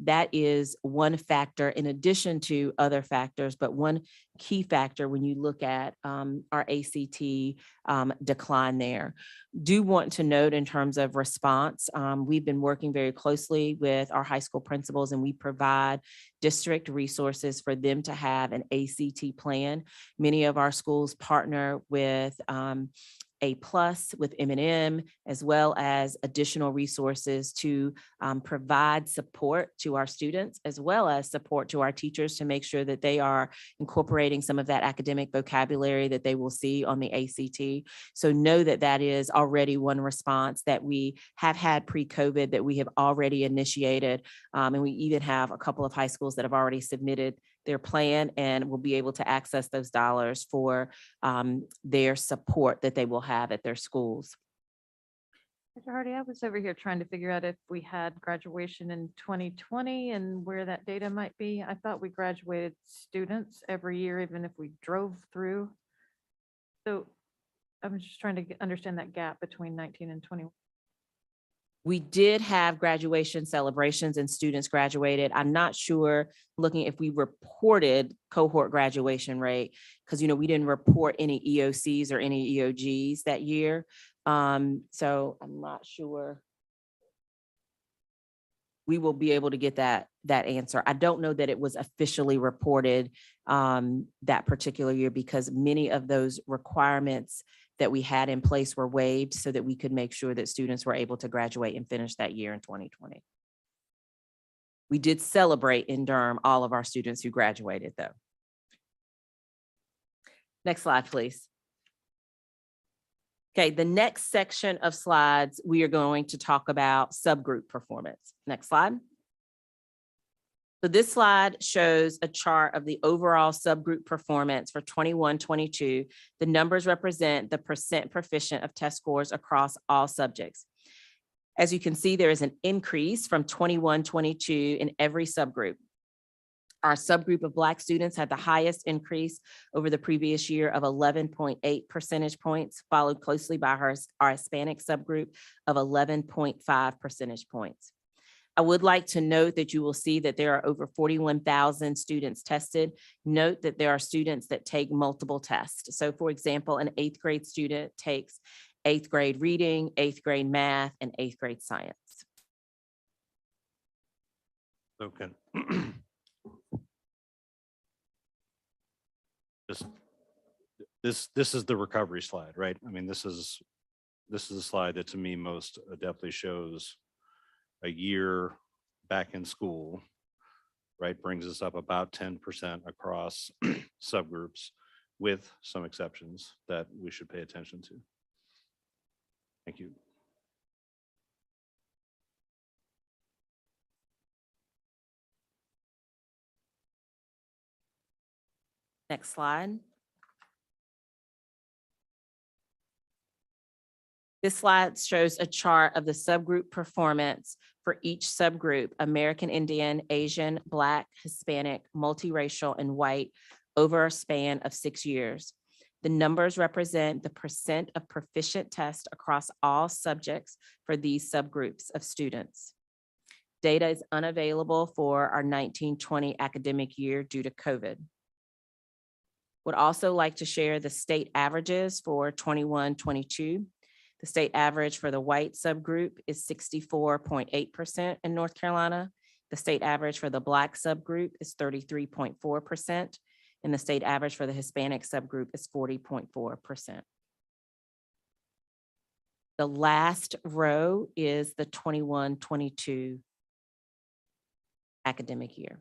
that is one factor in addition to other factors, but one key factor when you look at our ACT decline there. Do want to note in terms of response, we've been working very closely with our high school principals, and we provide district resources for them to have an ACT plan. Many of our schools partner with A+ with M&M, as well as additional resources to provide support to our students, as well as support to our teachers to make sure that they are incorporating some of that academic vocabulary that they will see on the ACT. So know that that is already one response that we have had pre-COVID that we have already initiated. And we even have a couple of high schools that have already submitted their plan and will be able to access those dollars for their support that they will have at their schools. Dr. Hardy, I was over here trying to figure out if we had graduation in 2020 and where that data might be. I thought we graduated students every year, even if we drove through. So I'm just trying to understand that gap between 19 and 21. We did have graduation celebrations and students graduated. I'm not sure, looking if we reported cohort graduation rate, because we didn't report any EOCs or any EOGs that year. So I'm not sure we will be able to get that answer. I don't know that it was officially reported that particular year, because many of those requirements that we had in place were waived so that we could make sure that students were able to graduate and finish that year in 2020. We did celebrate in Durham all of our students who graduated, though. Next slide, please. Okay, the next section of slides, we are going to talk about subgroup performance. Next slide. So this slide shows a chart of the overall subgroup performance for 21-22. The numbers represent the % proficient of test scores across all subjects. As you can see, there is an increase from 21-22 in every subgroup. Our subgroup of Black students had the highest increase over the previous year of 11.8 percentage points, followed closely by our Hispanic subgroup of 11.5 percentage points. I would like to note that you will see that there are over 41,000 students tested. Note that there are students that take multiple tests. So for example, an 8th grade student takes 8th grade reading, 8th grade math, and 8th grade science. Okay. This is the recovery slide, right? I mean, this is a slide that to me most adeptly shows a year back in school, right? Brings us up about 10% across subgroups, with some exceptions that we should pay attention to. Thank you. Next slide. This slide shows a chart of the subgroup performance for each subgroup: American Indian, Asian, Black, Hispanic, multiracial, and white over a span of 6 years. The numbers represent the percent of proficient tests across all subjects for these subgroups of students. Data is unavailable for our 19-20 academic year due to COVID. Would also like to share the state averages for 21-22. The state average for the white subgroup is 64.8% in North Carolina. The state average for the Black subgroup is 33.4%, and the state average for the Hispanic subgroup is 40.4%. The last row is the 21-22 academic year.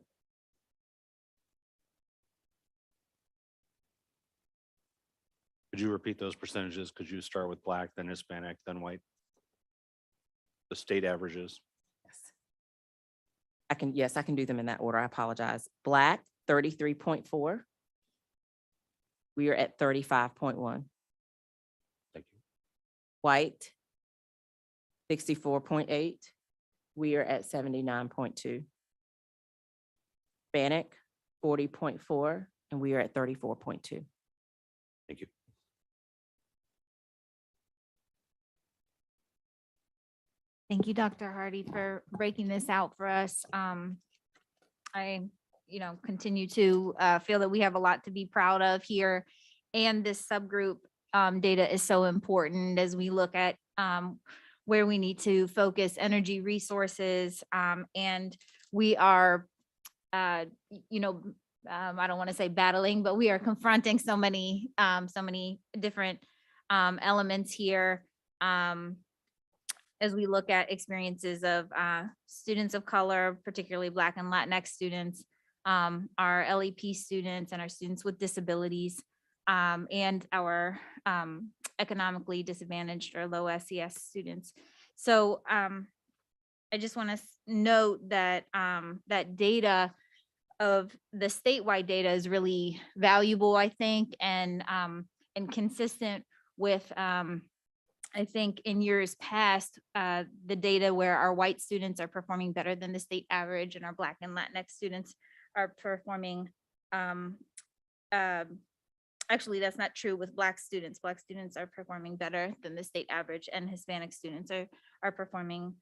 Could you repeat those percentages? Could you start with Black, then Hispanic, then white? The state averages. Yes, I can do them in that order. I apologize. Black, 33.4. We are at 35.1. Thank you. White, 64.8. We are at 79.2. Hispanic, 40.4, and we are at 34.2. Thank you. Thank you, Dr. Hardy, for breaking this out for us. I, continue to feel that we have a lot to be proud of here. And this subgroup data is so important as we look at where we need to focus energy resources. And we are, I don't want to say battling, but we are confronting so many different elements here. As we look at experiences of students of color, particularly Black and Latinx students, our LEP students and our students with disabilities, and our economically disadvantaged or low SES students. So I just want to note that that data of the statewide data is really valuable, I think, and consistent with I think in years past, the data where our white students are performing better than the state average and our Black and Latinx students are performing, actually, that's not true with Black students. Black students are performing better than the state average, and Hispanic students are performing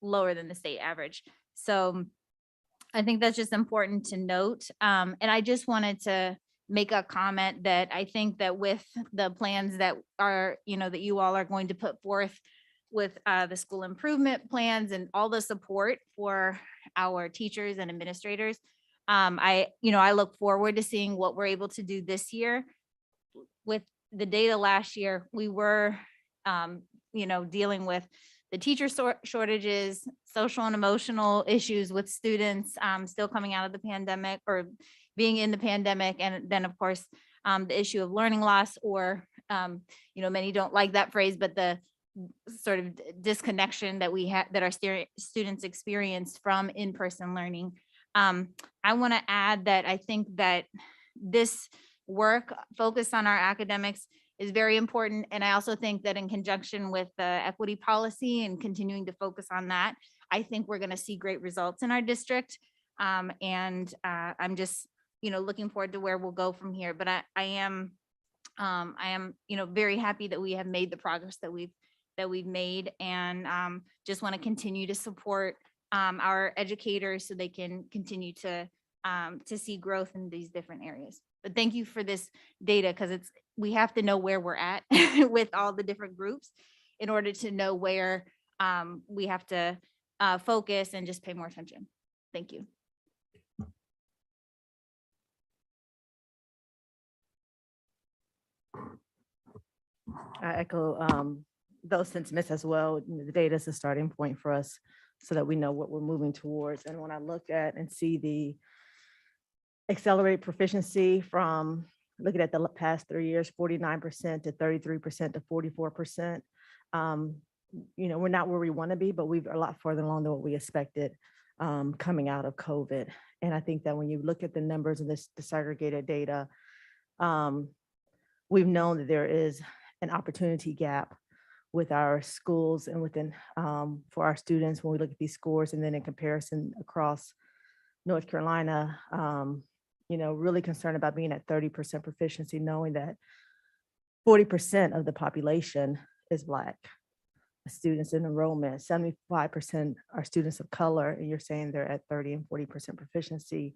lower than the state average. So I think that's just important to note. And I just wanted to make a comment that I think that with the plans that are, that you all are going to put forth with the school improvement plans and all the support for our teachers and administrators, I look forward to seeing what we're able to do this year. With the data last year, we were, dealing with the teacher shortages, social and emotional issues with students still coming out of the pandemic or being in the pandemic. And then of course, the issue of learning loss, or, many don't like that phrase, but the sort of disconnection that we have, that our students experienced from in-person learning. I want to add that I think that this work focused on our academics is very important. And I also think that in conjunction with the equity policy and continuing to focus on that, I think we're going to see great results in our district. I'm just, looking forward to where we'll go from here. But I am, very happy that we have made the progress that we've made, and just want to continue to support our educators so they can continue to see growth in these different areas. But thank you for this data, because we have to know where we're at with all the different groups in order to know where we have to focus and just pay more attention. Thank you. I echo those sentiments as well. The data is a starting point for us so that we know what we're moving towards. And when I look at and see the accelerated proficiency from looking at the past 3 years, 49% to 33% to 44%, we're not where we want to be, but we're a lot further along than what we expected coming out of COVID. And I think that when you look at the numbers in this disaggregated data, we've known that there is an opportunity gap with our schools and within for our students when we look at these scores, and then in comparison across North Carolina, really concerned about being at 30% proficiency, knowing that 40% of the population is Black students in enrollment, 75% are students of color, and you're saying they're at 30 and 40% proficiency.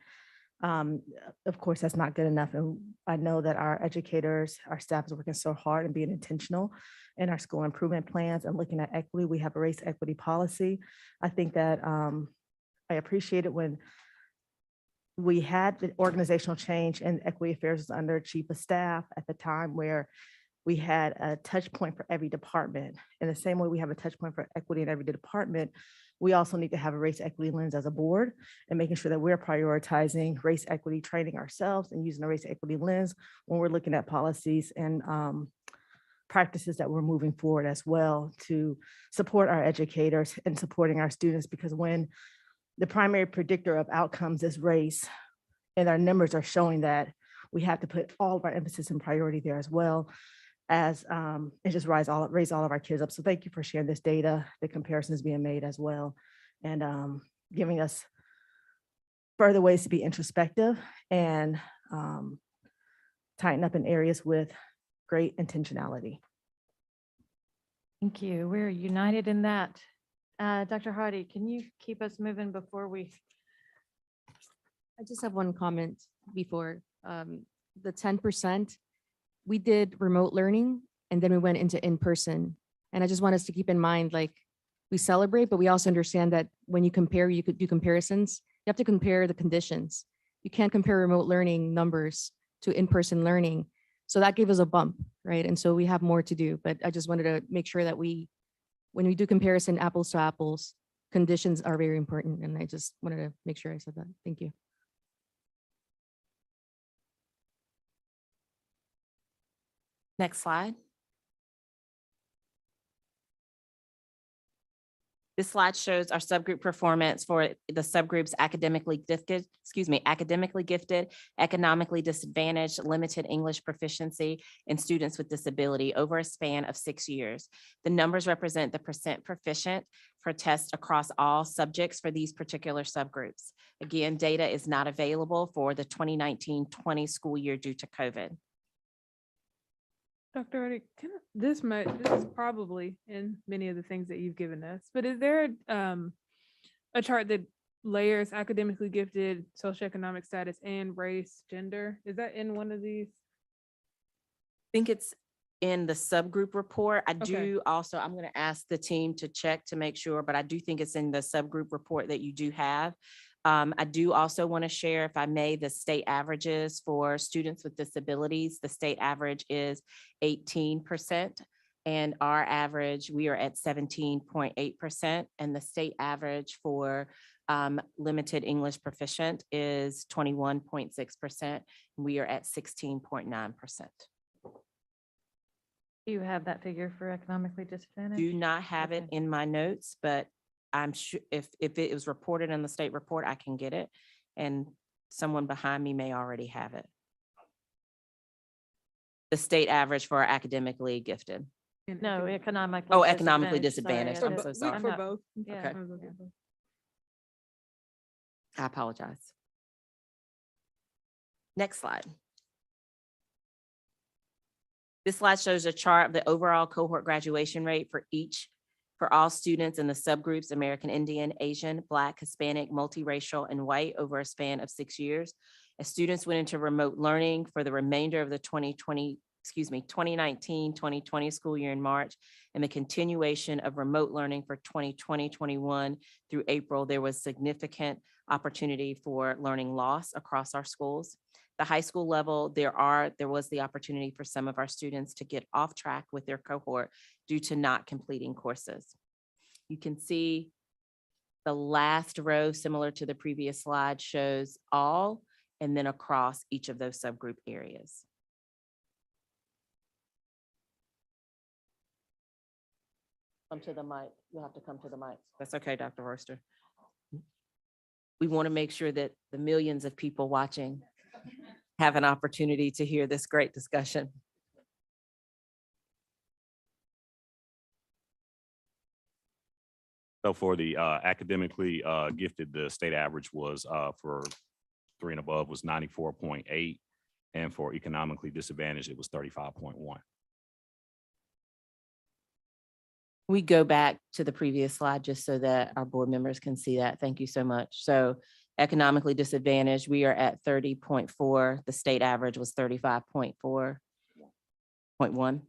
Of course, that's not good enough. And I know that our educators, our staff is working so hard and being intentional in our school improvement plans and looking at equity. We have a race equity policy. I think that I appreciate it when we had the organizational change and equity affairs was under chief of staff at the time, where we had a touch point for every department. In the same way we have a touch point for equity in every department, we also need to have a race equity lens as a board and making sure that we're prioritizing race equity training ourselves and using a race equity lens when we're looking at policies and practices that we're moving forward as well to support our educators and supporting our students. Because when the primary predictor of outcomes is race, and our numbers are showing that, we have to put all of our emphasis and priority there as well, as and just raise all of our kids up. So thank you for sharing this data. The comparison is being made as well, and giving us further ways to be introspective and tighten up in areas with great intentionality. Thank you. We're united in that. Dr. Hardy, can you keep us moving before we? I just have one comment before the 10%. We did remote learning and then we went into in-person. And I just want us to keep in mind, like, we celebrate, but we also understand that when you compare, you could do comparisons. You have to compare the conditions. You can't compare remote learning numbers to in-person learning. So that gave us a bump, right? And so we have more to do, but I just wanted to make sure that when we do comparison apples to apples, conditions are very important. And I just wanted to make sure I said that. Thank you. Next slide. This slide shows our subgroup performance for the subgroups academically gifted, economically disadvantaged, limited English proficiency, and students with disability over a span of 6 years. The numbers represent the percent proficient for tests across all subjects for these particular subgroups. Again, data is not available for the 2019-20 school year due to COVID. Dr. Hardy, this is probably in many of the things that you've given us, but is there a chart that layers academically gifted, socioeconomic status, and race, gender? Is that in one of these? I think it's in the subgroup report. I Okay. do also, I'm going to ask the team to check to make sure, but I do think it's in the subgroup report that you do have. I do also want to share, if I may, the state averages for students with disabilities. The state average is 18%, and our average, we are at 17.8%, and the state average for limited English proficient is 21.6%. We are at 16.9%. Do you have that figure for economically disadvantaged? Do not have it Okay. in my notes, but I'm sure if it was reported in the state report, I can get it, and someone behind me may already have it. the state average for our academically gifted. No, economically. Oh, economically disadvantaged. Sorry, I'm I so did- sorry. I'm For not- both. Yeah. Okay. I apologize. Next slide. This slide shows a chart of the overall cohort graduation rate for all students in the subgroups, American Indian, Asian, Black, Hispanic, multiracial, and white over a span of 6 years. As students went into remote learning for the remainder of the 2019-2020 school year in March, and the continuation of remote learning for 2020-21 through April, there was significant opportunity for learning loss across our schools. The high school level, there was the opportunity for some of our students to get off track with their cohort due to not completing courses. You can see the last row, similar to the previous slide, shows all and then across each of those subgroup areas. Come to the mic. You'll have to come to the mic. That's okay, Dr. Royster. We want to make sure that the millions of people watching have an opportunity to hear this great discussion. So for the academically gifted, the state average was for 3 and above was 94.8. And for economically disadvantaged, it was 35.1. We go back to the previous slide just so that our board members can see that. Thank you so much. So economically disadvantaged, we are at 30.4. The state average was 35.1.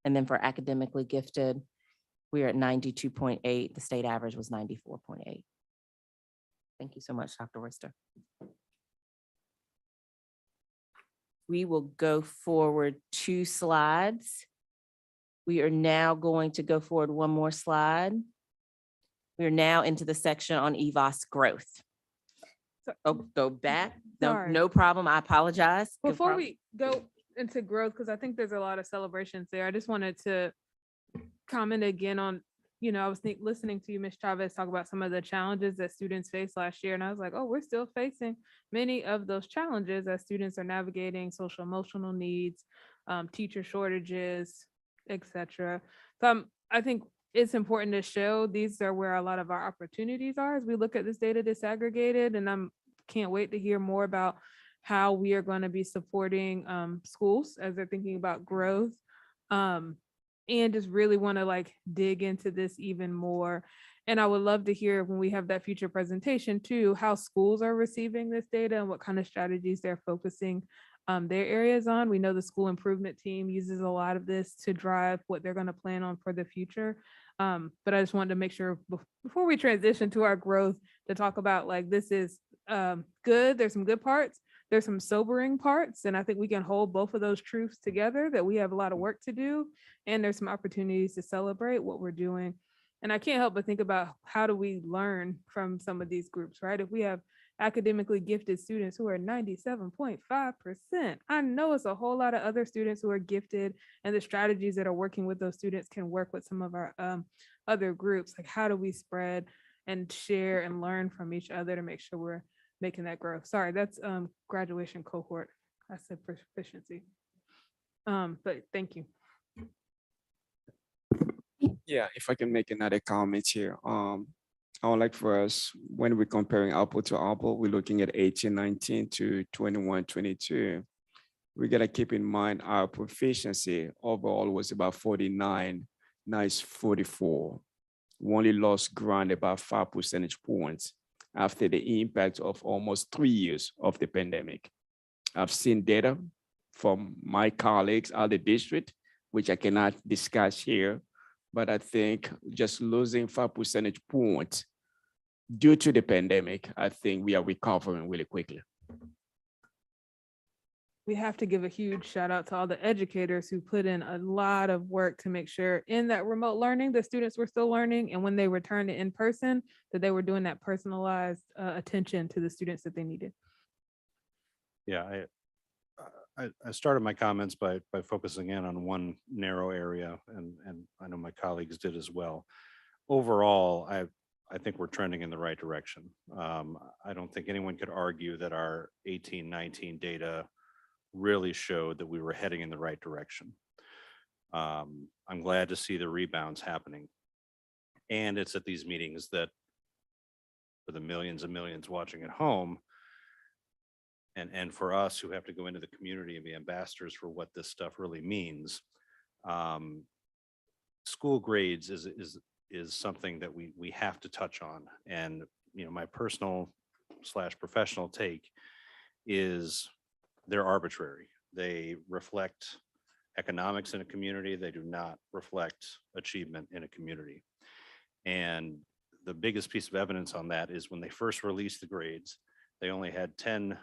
And then for academically gifted, we are at 92.8. The state average was 94.8. Thank you so much, Dr. Worcester. We will go forward 2 slides. We are now going to go forward 1 more slide. We are now into the section on EVOS growth. Oh, go back. No, Sorry. no problem. I apologize. No Before problem. we go into growth, because I think there's a lot of celebrations there, I just wanted to comment again on, I was listening to you, Ms. Chavez, talk about some of the challenges that students faced last year. And I was like, oh, we're still facing many of those challenges as students are navigating social emotional needs, teacher shortages, et cetera. So I think it's important to show these are where a lot of our opportunities are as we look at this data disaggregated. And can't wait to hear more about how we are going to be supporting schools as they're thinking about growth. And just really want to dig into this even more. And I would love to hear when we have that future presentation too, how schools are receiving this data and what kind of strategies they're focusing their areas on. We know the school improvement team uses a lot of this to drive what they're going to plan on for the future. But I just wanted to make sure before we transition to our growth to talk about this is good. There's some good parts. There's some sobering parts. And I think we can hold both of those truths together, that we have a lot of work to do. And there's some opportunities to celebrate what we're doing. And I can't help but think about how do we learn from some of these groups, right? If we have academically gifted students who are 97.5%, I know it's a whole lot of other students who are gifted, and the strategies that are working with those students can work with some of our other groups. How do we spread and share and learn from each other to make sure we're making that growth? Sorry, that's graduation cohort. I said proficiency. But thank you. Yeah, if I can make another comment here. I would like for us, when we're comparing apple to apple, we're looking at 18-19 to 21-22. We gotta keep in mind our proficiency overall was about 49, nice 44. We only lost ground about 5 percentage points after the impact of almost 3 years of the pandemic. I've seen data from my colleagues out of the district, which I cannot discuss here, but I think just losing 5 percentage points due to the pandemic, I think we are recovering really quickly. We have to give a huge shout out to all the educators who put in a lot of work to make sure in that remote learning, the students were still learning, and when they returned to in person, that they were doing that personalized attention to the students that they needed. Yeah, I started my comments by focusing in on one narrow area, and I know my colleagues did as well. Overall, I think we're trending in the right direction. I don't think anyone could argue that our 18-19 data really showed that we were heading in the right direction. I'm glad to see the rebounds happening. And it's at these meetings that, for the millions and millions watching at home, and for us who have to go into the community and be ambassadors for what this stuff really means, school grades is something that we have to touch on. And, you know, my personal / professional take is they're arbitrary. They reflect economics in a community. They do not reflect achievement in a community. And the biggest piece of evidence on that is when they first released the grades, they only had 10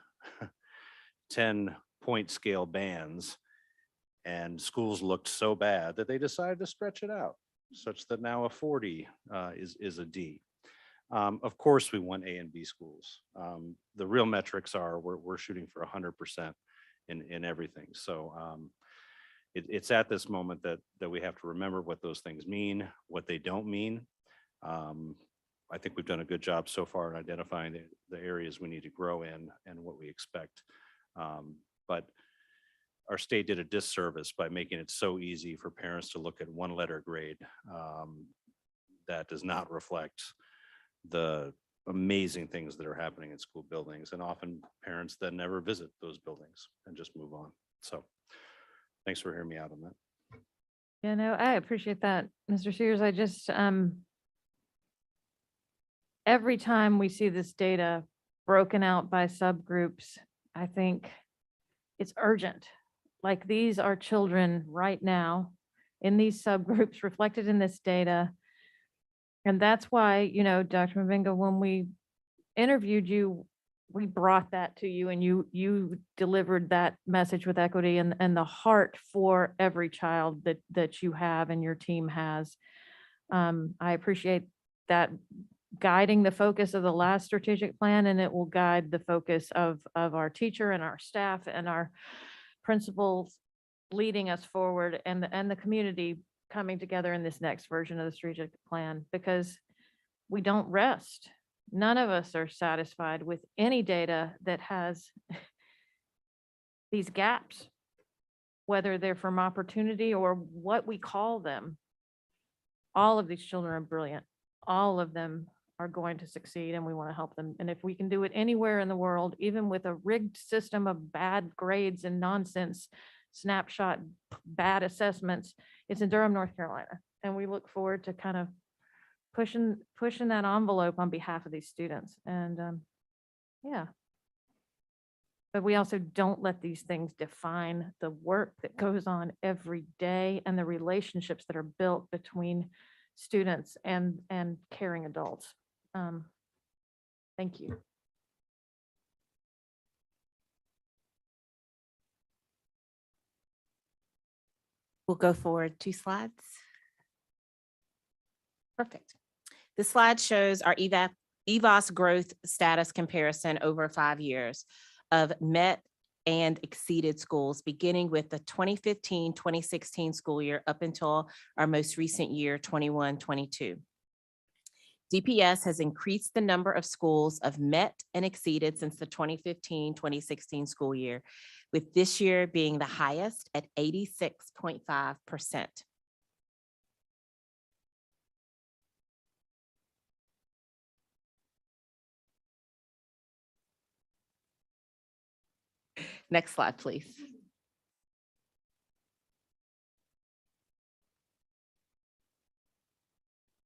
point scale bands, and schools looked so bad that they decided to stretch it out such that now a 40 is a D. Of course, we want A and B schools. The real metrics are we're shooting for 100% in everything. So it's at this moment that we have to remember what those things mean, what they don't mean. I think we've done a good job so far in identifying the areas we need to grow in and what we expect. But our state did a disservice by making it so easy for parents to look at one letter grade that does not reflect the amazing things that are happening in school buildings. And often parents then never visit those buildings and just move on. So thanks for hearing me out on that. Yeah, no, I appreciate that, Mr. Sears. I just, every time we see this data broken out by subgroups, I think it's urgent. Like, these are children right now in these subgroups reflected in this data. And that's why, you know, Dr. Mavinga, when we interviewed you, we brought that to you, and you delivered that message with equity and the heart for every child that you have and your team has. I appreciate that guiding the focus of the last strategic plan, and it will guide the focus of our teacher and our staff and our principals leading us forward, and the community coming together in this next version of the strategic plan, because we don't rest. None of us are satisfied with any data that has these gaps, whether they're from opportunity or what we call them. All of these children are brilliant. All of them are going to succeed, and we want to help them. And if we can do it anywhere in the world, even with a rigged system of bad grades and nonsense snapshot bad assessments, it's in Durham, North Carolina. And we look forward to kind of pushing that envelope on behalf of these students. And yeah. But we also don't let these things define the work that goes on every day and the relationships that are built between students and caring adults. Thank you. We'll go forward 2 slides. Perfect. This slide shows our EVOS growth status comparison over 5 years of met and exceeded schools, beginning with the 2015-2016 school year up until our most recent year, 21-22. DPS has increased the number of schools of met and exceeded since the 2015-2016 school year, with this year being the highest at 86.5%. Next slide, please.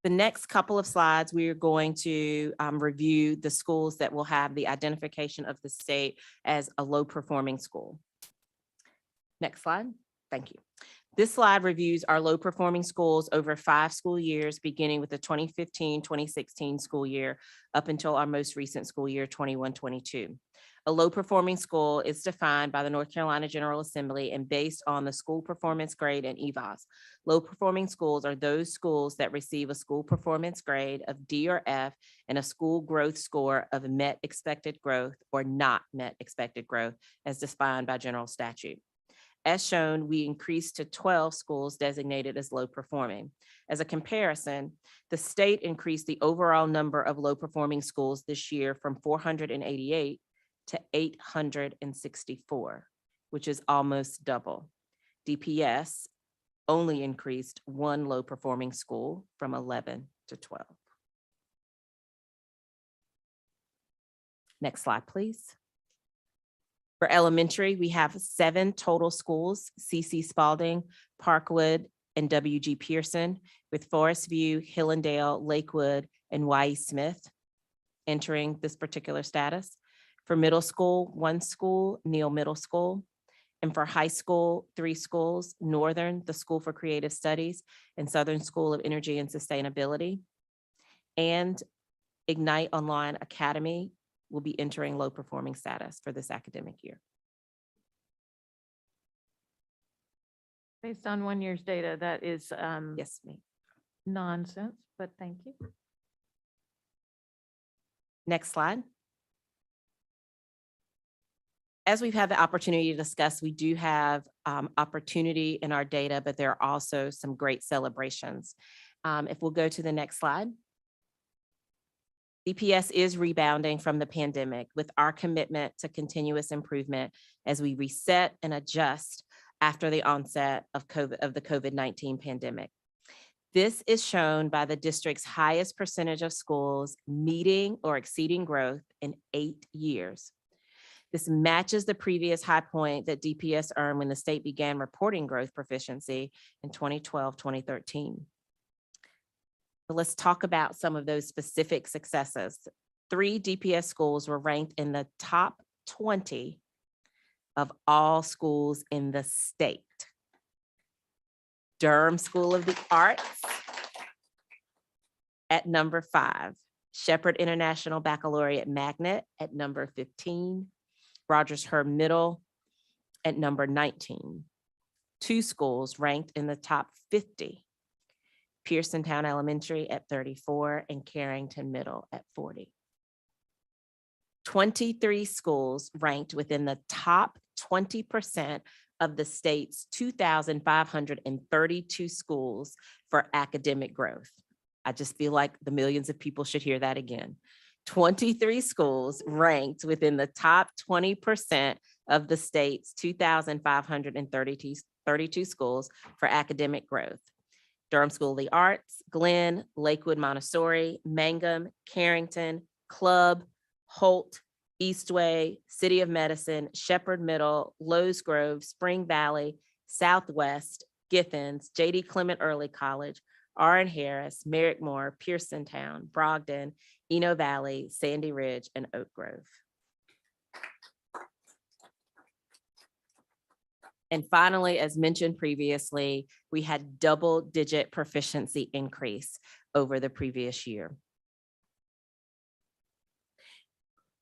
The next couple of slides, we are going to review the schools that will have the identification of the state as a low-performing school. Next slide. Thank you. This slide reviews our low-performing schools over 5 school years, beginning with the 2015-2016 school year up until our most recent school year, 21-22. A low-performing school is defined by the North Carolina General Assembly and based on the school performance grade and EVOS. Low-performing schools are those schools that receive a school performance grade of D or F and a school growth score of met expected growth or not met expected growth as defined by general statute. As shown, we increased to 12 schools designated as low-performing. As a comparison, the state increased the overall number of low-performing schools this year from 488 to 864. which is almost double. DPS only increased one low-performing school from 11 to 12. Next slide, please. For elementary, we have 7 total schools: CC Spalding, Parkwood, and WG Pearson, with Forest View, Hillendale, Lakewood, and Y.E. Smith entering this particular status. For middle school, 1 school, Neal Middle School. And for high school, 3 schools: Northern, the School for Creative Studies, and Southern School of Energy and Sustainability. And Ignite Online Academy will be entering low performing status for this academic year. Based on 1 year's data, that is Yes, ma'am. nonsense, but thank you. Next slide. As we've had the opportunity to discuss, we do have opportunity in our data, but there are also some great celebrations. If we'll go to the next slide. DPS is rebounding from the pandemic with our commitment to continuous improvement as we reset and adjust after the onset of the COVID-19 pandemic. This is shown by the district's highest percentage of schools meeting or exceeding growth in 8 years. This matches the previous high point that DPS earned when the state began reporting growth proficiency in 2012, 2013. But let's talk about some of those specific successes. 3 DPS schools were ranked in the top 20 of all schools in the state. Durham School of the Arts at number 5. Shepherd International Baccalaureate Magnet at number 15. Rogers Herb Middle at number 19. 2 schools ranked in the top 50. Pearsontown Elementary at 34 and Carrington Middle at 40. 23 schools ranked within the top 20% of the state's 2,532 schools for academic growth. I just feel like the millions of people should hear that again. 23 schools ranked within the top 20% of the state's 2,532 schools for academic growth. Durham School of the Arts, Glenn, Lakewood Montessori, Mangum, Carrington, Club, Holt, Eastway, City of Medicine, Shepherd Middle, Lowe's Grove, Spring Valley, Southwest, Githens, J.D. Clement Early College, R.N. Harris, Merrickmore, Pearsontown, Brogdon, Eno Valley, Sandy Ridge, and Oak Grove. And finally, as mentioned previously, we had double-digit proficiency increase over the previous year.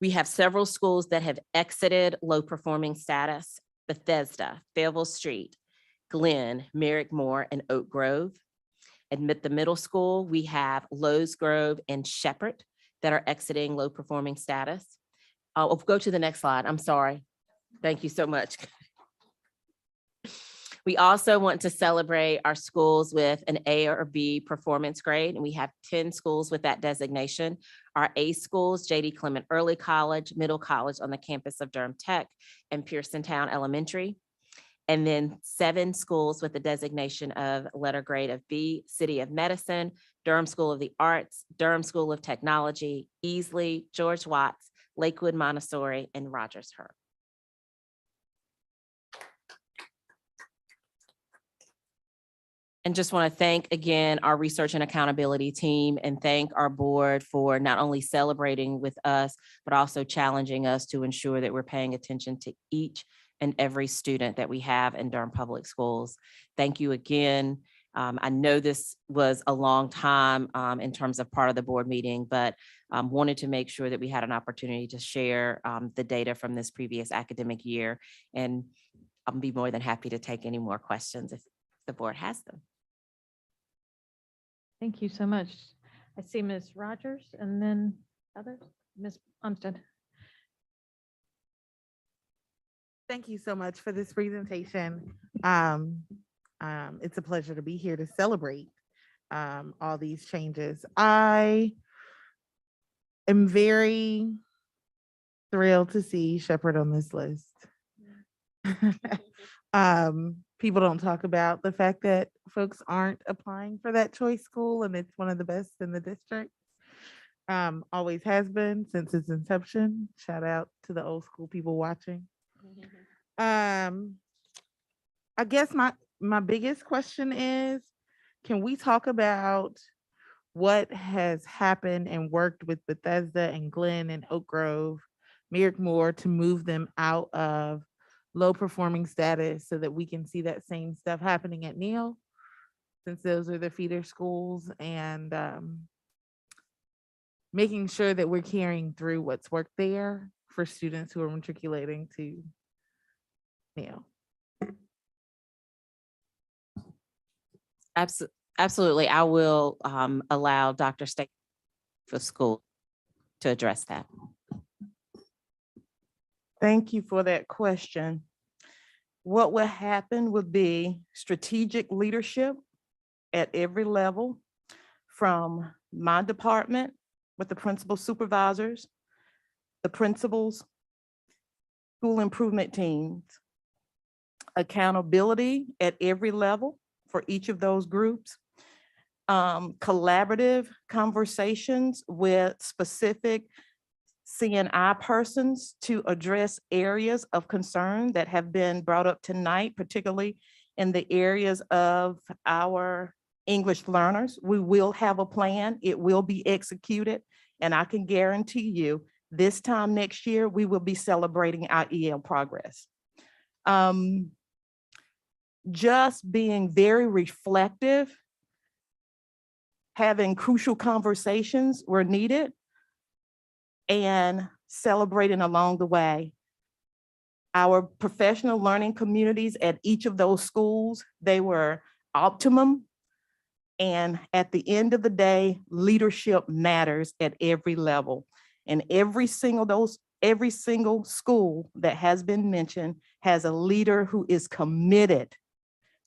We have several schools that have exited low-performing status: Bethesda, Fayetteville Street, Glenn, Merrickmore, and Oak Grove. At the middle school, we have Lowe's Grove and Shepherd that are exiting low-performing status. I'll go to the next slide. I'm sorry. Thank you so much. We also want to celebrate our schools with an A or B performance grade, and we have 10 schools with that designation. Our A schools: J.D. Clement Early College, Middle College on the campus of Durham Tech, and Pearsontown Elementary. And then 7 schools with the designation of letter grade of B: City of Medicine, Durham School of the Arts, Durham School of Technology, Easley, George Watts, Lakewood Montessori, and Rogers Herb. And just want to thank again our research and accountability team, and thank our board for not only celebrating with us, but also challenging us to ensure that we're paying attention to each and every student that we have in Durham Public Schools. Thank you again. I know this was a long time in terms of part of the board meeting, but wanted to make sure that we had an opportunity to share the data from this previous academic year. And I'll be more than happy to take any more questions if the board has them. Thank you so much. I see Ms. Rogers and then others. Ms. Umstead. Thank you so much for this presentation. It's a pleasure to be here to celebrate all these changes. I am very thrilled to see Shepherd on this list. People don't talk about the fact that folks aren't applying for that choice school, and it's one of the best in the district. Always has been since its inception. Shout out to the old school people watching. I guess my biggest question is, can we talk about what has happened and worked with Bethesda and Glenn and Oak Grove, Merrickmore, to move them out of low performing status so that we can see that same stuff happening at Neal, since those are the feeder schools, and making sure that we're carrying through what's worked there for students who are matriculating to Neal. Absolutely. I will allow Dr. State for school to address that. Thank you for that question. What will happen would be strategic leadership at every level, from my department with the principal supervisors, the principals, school improvement teams, accountability at every level for each of those groups, collaborative conversations with specific CNI persons to address areas of concern that have been brought up tonight, particularly in the areas of our English learners. We will have a plan. It will be executed. And I can guarantee you, this time next year, we will be celebrating our EL progress. Just being very reflective, having crucial conversations where needed, and celebrating along the way. Our professional learning communities at each of those schools, they were optimum. And at the end of the day, leadership matters at every level. And every single school that has been mentioned has a leader who is committed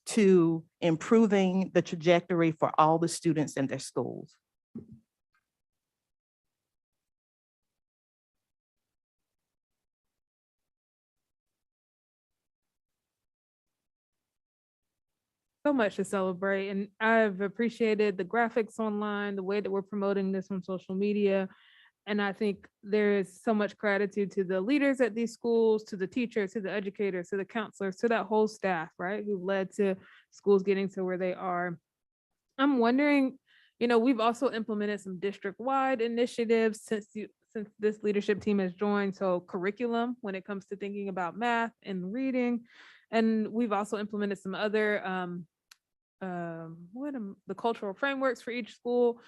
to improving the trajectory for all the students in their schools. So much to celebrate, and I've appreciated the graphics online, the way that we're promoting this on social media. And I think there is so much gratitude to the leaders at these schools, to the teachers, to the educators, to the counselors, to that whole staff, right, who led to schools getting to where they are. I'm wondering, we've also implemented some district-wide initiatives since this leadership team has joined. So curriculum, when it comes to thinking about math and reading. And we've also implemented some other the cultural frameworks for each school.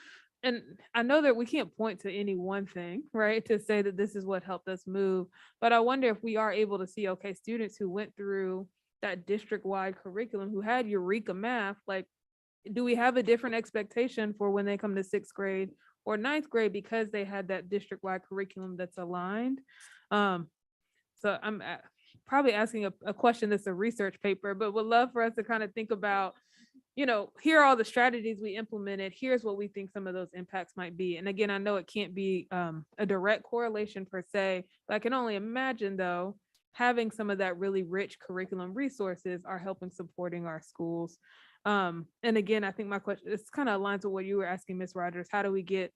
And I know that we can't point to any one thing, right, to say that this is what helped us move. But I wonder if we are able to see, okay, students who went through that district-wide curriculum, who had Eureka Math, like, do we have a different expectation for when they come to 6th grade or 9th grade because they had that district-wide curriculum that's aligned? So I'm probably asking a question that's a research paper, but would love for us to kind of think about, here are all the strategies we implemented. Here's what we think some of those impacts might be. And again, I know it can't be a direct correlation per se, but I can only imagine, though, having some of that really rich curriculum resources are helping supporting our schools. And again, I think my question, this kind of aligns with what you were asking, Ms. Rogers. How do we get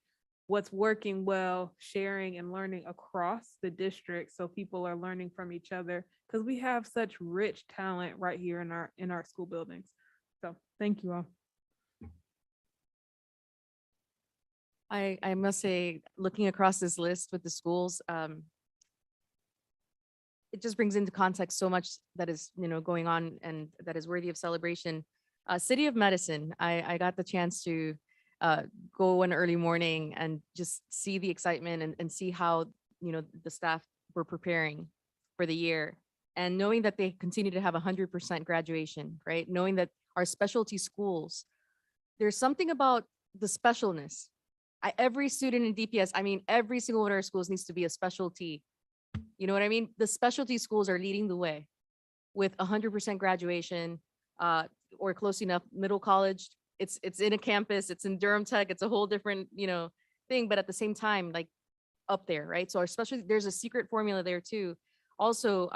what's working well, sharing and learning across the district so people are learning from each other? Because we have such rich talent right here in our school buildings. So thank you all. I must say, looking across this list with the schools, it just brings into context so much that is, going on and that is worthy of celebration. City of Medicine, I got the chance to go one early morning and just see the excitement and see how, the staff were preparing for the year. And knowing that they continue to have 100% graduation, right? Knowing that our specialty schools, there's something about the specialness. Every student in DPS, every single one of our schools needs to be a specialty. You know what I mean? The specialty schools are leading the way with 100% graduation or close enough. Middle college, it's in a campus, it's in Durham Tech, it's a whole different, thing, but at the same time, like up there, right? So our specialty, there's a secret formula there too. Also,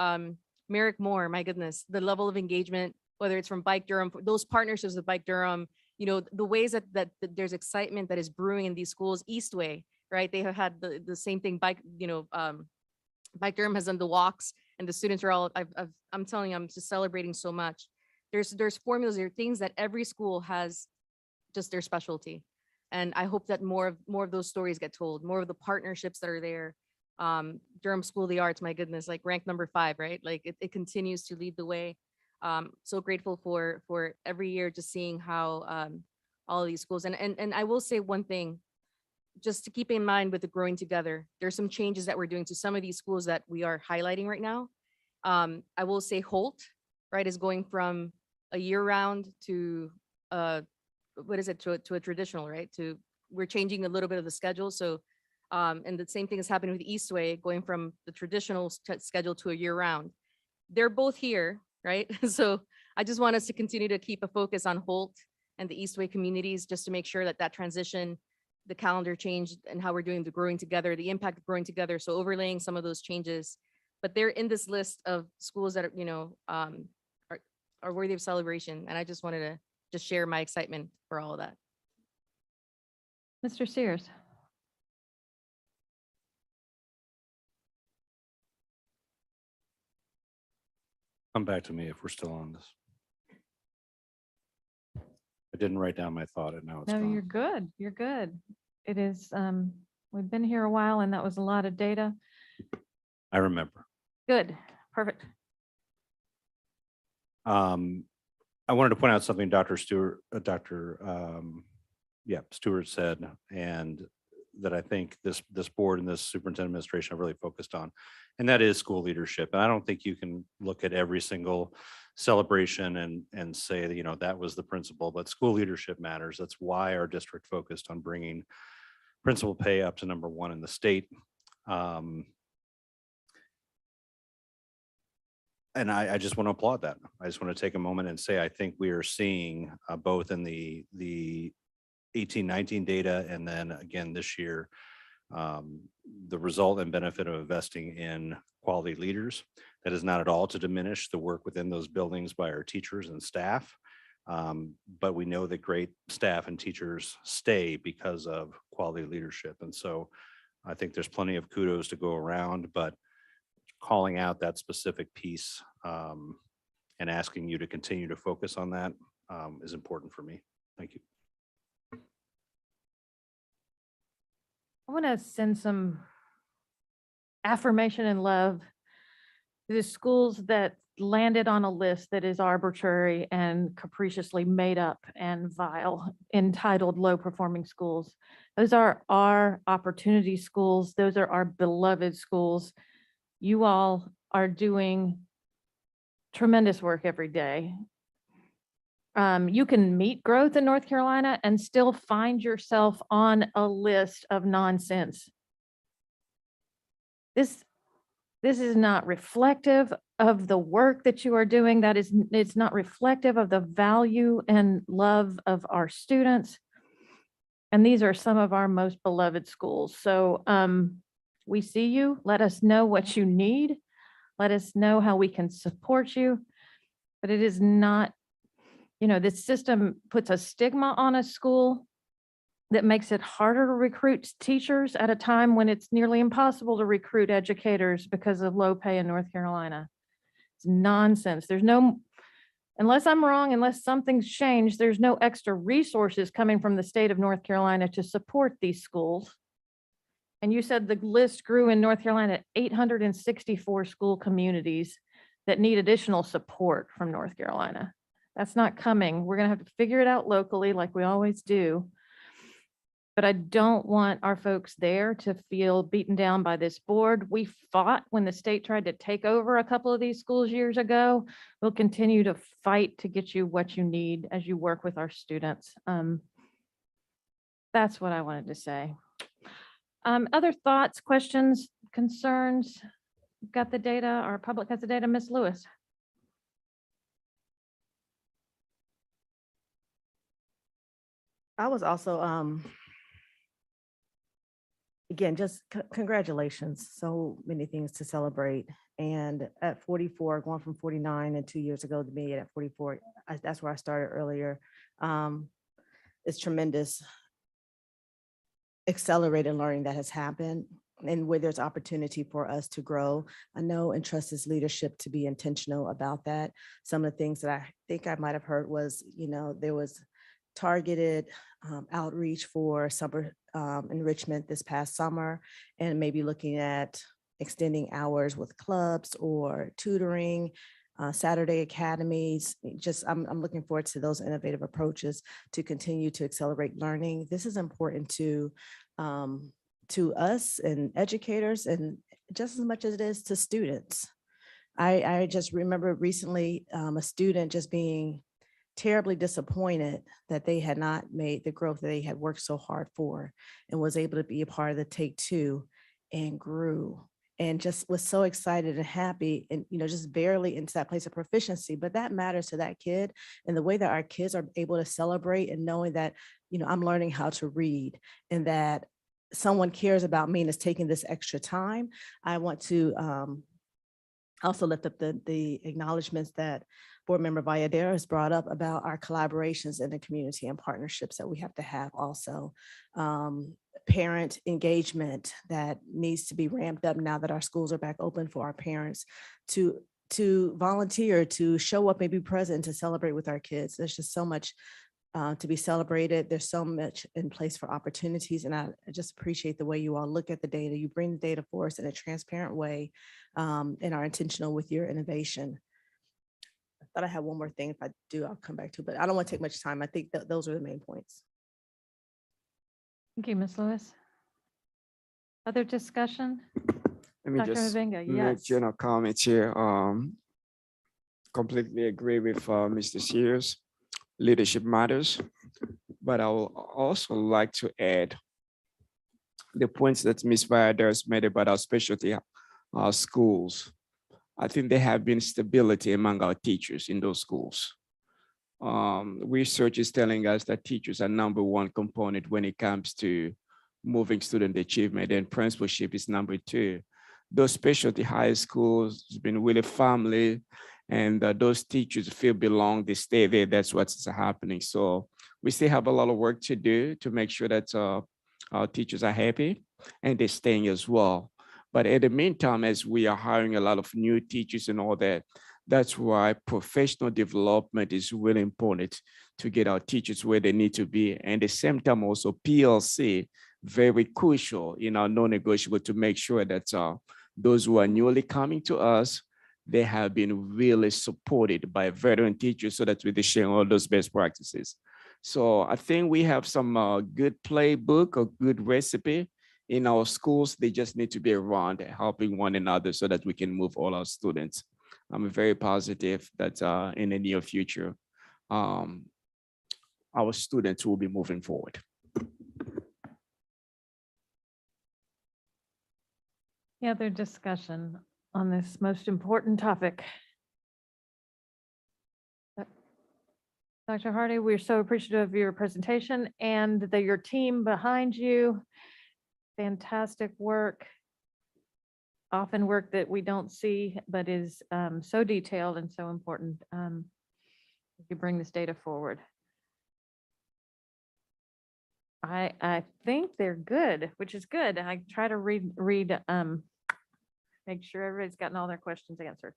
Merrick Moore, my goodness, the level of engagement, whether it's from Bike Durham, those partnerships with Bike Durham, you know, the ways that there's excitement that is brewing in these schools. Eastway, right? They have had the same thing. Bike Durham has done the walks, and the students are all. I'm telling you, I'm just celebrating so much. There's formulas, there are things that every school has, just their specialty, and I hope that more of those stories get told. More of the partnerships that are there. Durham School of the Arts, my goodness, like ranked number 5, right? Like it continues to lead the way. So grateful for every year just seeing how all of these schools, and I will say one thing, just to keep in mind with the growing together, there's some changes that we're doing to some of these schools that we are highlighting right now. I will say Holt, right, is going from a year round to what is it, to a traditional, right? We're changing a little bit of the schedule. So and the same thing is happening with Eastway, going from the traditional schedule to a year round. They're both here, right? So I just want us to continue to keep a focus on Holt and the Eastway communities, just to make sure that that transition, the calendar change, and how we're doing the growing together, the impact of growing together. So overlaying some of those changes, but they're in this list of schools that are, you know, are worthy of celebration. And I just wanted to just share my excitement for all of that. Mr. Sears. Come back to me if we're still on this. I didn't write down my thought and now it's No, gone. you're good. You're good. It is, we've been here a while and that was a lot of data. I remember. Good, perfect. I wanted to point out something Dr. Stewart, Stewart said, and that I think this board and this superintendent administration have really focused on, and that is school leadership. And I don't think you can look at every single celebration and say that, you know, that was the principal, but school leadership matters. That's why our district focused on bringing principal pay up to #1 in the state. And I just want to applaud that. I just want to take a moment and say, I think we are seeing both in the 18-19 data and then again this year, the result and benefit of investing in quality leaders. That is not at all to diminish the work within those buildings by our teachers and staff. But we know that great staff and teachers stay because of quality leadership. And so I think there's plenty of kudos to go around, but calling out that specific piece and asking you to continue to focus on that is important for me. Thank you. I want to send some affirmation and love to the schools that landed on a list that is arbitrary and capriciously made up and vile, entitled low performing schools. Those are our opportunity schools. Those are our beloved schools. You all are doing tremendous work every day. You can meet growth in North Carolina and still find yourself on a list of nonsense. This is not reflective of the work that you are doing. It's not reflective of the value and love of our students. And these are some of our most beloved schools. So we see you. Let us know what you need. Let us know how we can support you. But it is not, you know, this system puts a stigma on a school that makes it harder to recruit teachers at a time when it's nearly impossible to recruit educators because of low pay in North Carolina. It's nonsense. There's no, unless I'm wrong, unless something's changed, there's no extra resources coming from the state of North Carolina to support these schools. And you said the list grew in North Carolina, 864 school communities that need additional support from North Carolina. That's not coming. We're going to have to figure it out locally like we always do. But I don't want our folks there to feel beaten down by this board. We fought when the state tried to take over a couple of these schools years ago. We'll continue to fight to get you what you need as you work with our students. That's what I wanted to say. Other thoughts, questions, concerns? Got the data, our public has the data, Ms. Lewis. I was also again, just congratulations. So many things to celebrate. And at 44, going from 49 and 2 years ago to me at 44, that's where I started earlier. It's tremendous accelerated learning that has happened and where there's opportunity for us to grow. I know and trust this leadership to be intentional about that. Some of the things that I think I might have heard was, there was targeted outreach for summer enrichment this past summer, and maybe looking at extending hours with clubs or tutoring, Saturday academies. I'm looking forward to those innovative approaches to continue to accelerate learning. This is important to us and educators, and just as much as it is to students. I just remember recently a student just being terribly disappointed that they had not made the growth that they had worked so hard for, and was able to be a part of the Take Two and grew, and just was so excited and happy, and just barely into that place of proficiency. But that matters to that kid, and the way that our kids are able to celebrate and knowing that I'm learning how to read, and that someone cares about me and is taking this extra time. I want to also lift up the acknowledgements that Board Member Valladera has brought up about our collaborations in the community and partnerships that we have to have also. Parent engagement that needs to be ramped up now that our schools are back open, for our parents to volunteer, to show up and be present, to celebrate with our kids. There's just so much to be celebrated. There's so much in place for opportunities. And I just appreciate the way you all look at the data. You bring the data for us in a transparent way, and are intentional with your innovation. I thought I had one more thing. If I do, I'll come back to, but I don't want to take much time. I think that those are the main points. Thank you, Ms. Lewis. Other discussion? Let me Dr. just Mabenga, make yes. general comments here. Completely agree with Mr. Sears. Leadership matters, but I will also like to add the points that Ms. Valladera's made about our specialty schools. I think there have been stability among our teachers in those schools. Research is telling us that teachers are #1 component when it comes to moving student achievement, and principalship is #2. Those specialty high schools has been really family, and those teachers feel belong, they stay there. That's what's happening. So we still have a lot of work to do to make sure that our teachers are happy and they're staying as well. But in the meantime, as we are hiring a lot of new teachers and all that, that's why professional development is really important to get our teachers where they need to be. And at the same time, also PLC, very crucial in our non-negotiable, to make sure that those who are newly coming to us, they have been really supported by veteran teachers so that we can share all those best practices. So I think we have some good playbook or good recipe in our schools. They just need to be around helping one another so that we can move all our students. I'm very positive that in the near future, our students will be moving forward. Any other discussion on this most important topic? Dr. Hardy, we're so appreciative of your presentation and your team behind you. Fantastic work. Often work that we don't see, but is so detailed and so important. You bring this data forward. I think they're good, which is good. I try to read, make sure everybody's gotten all their questions answered.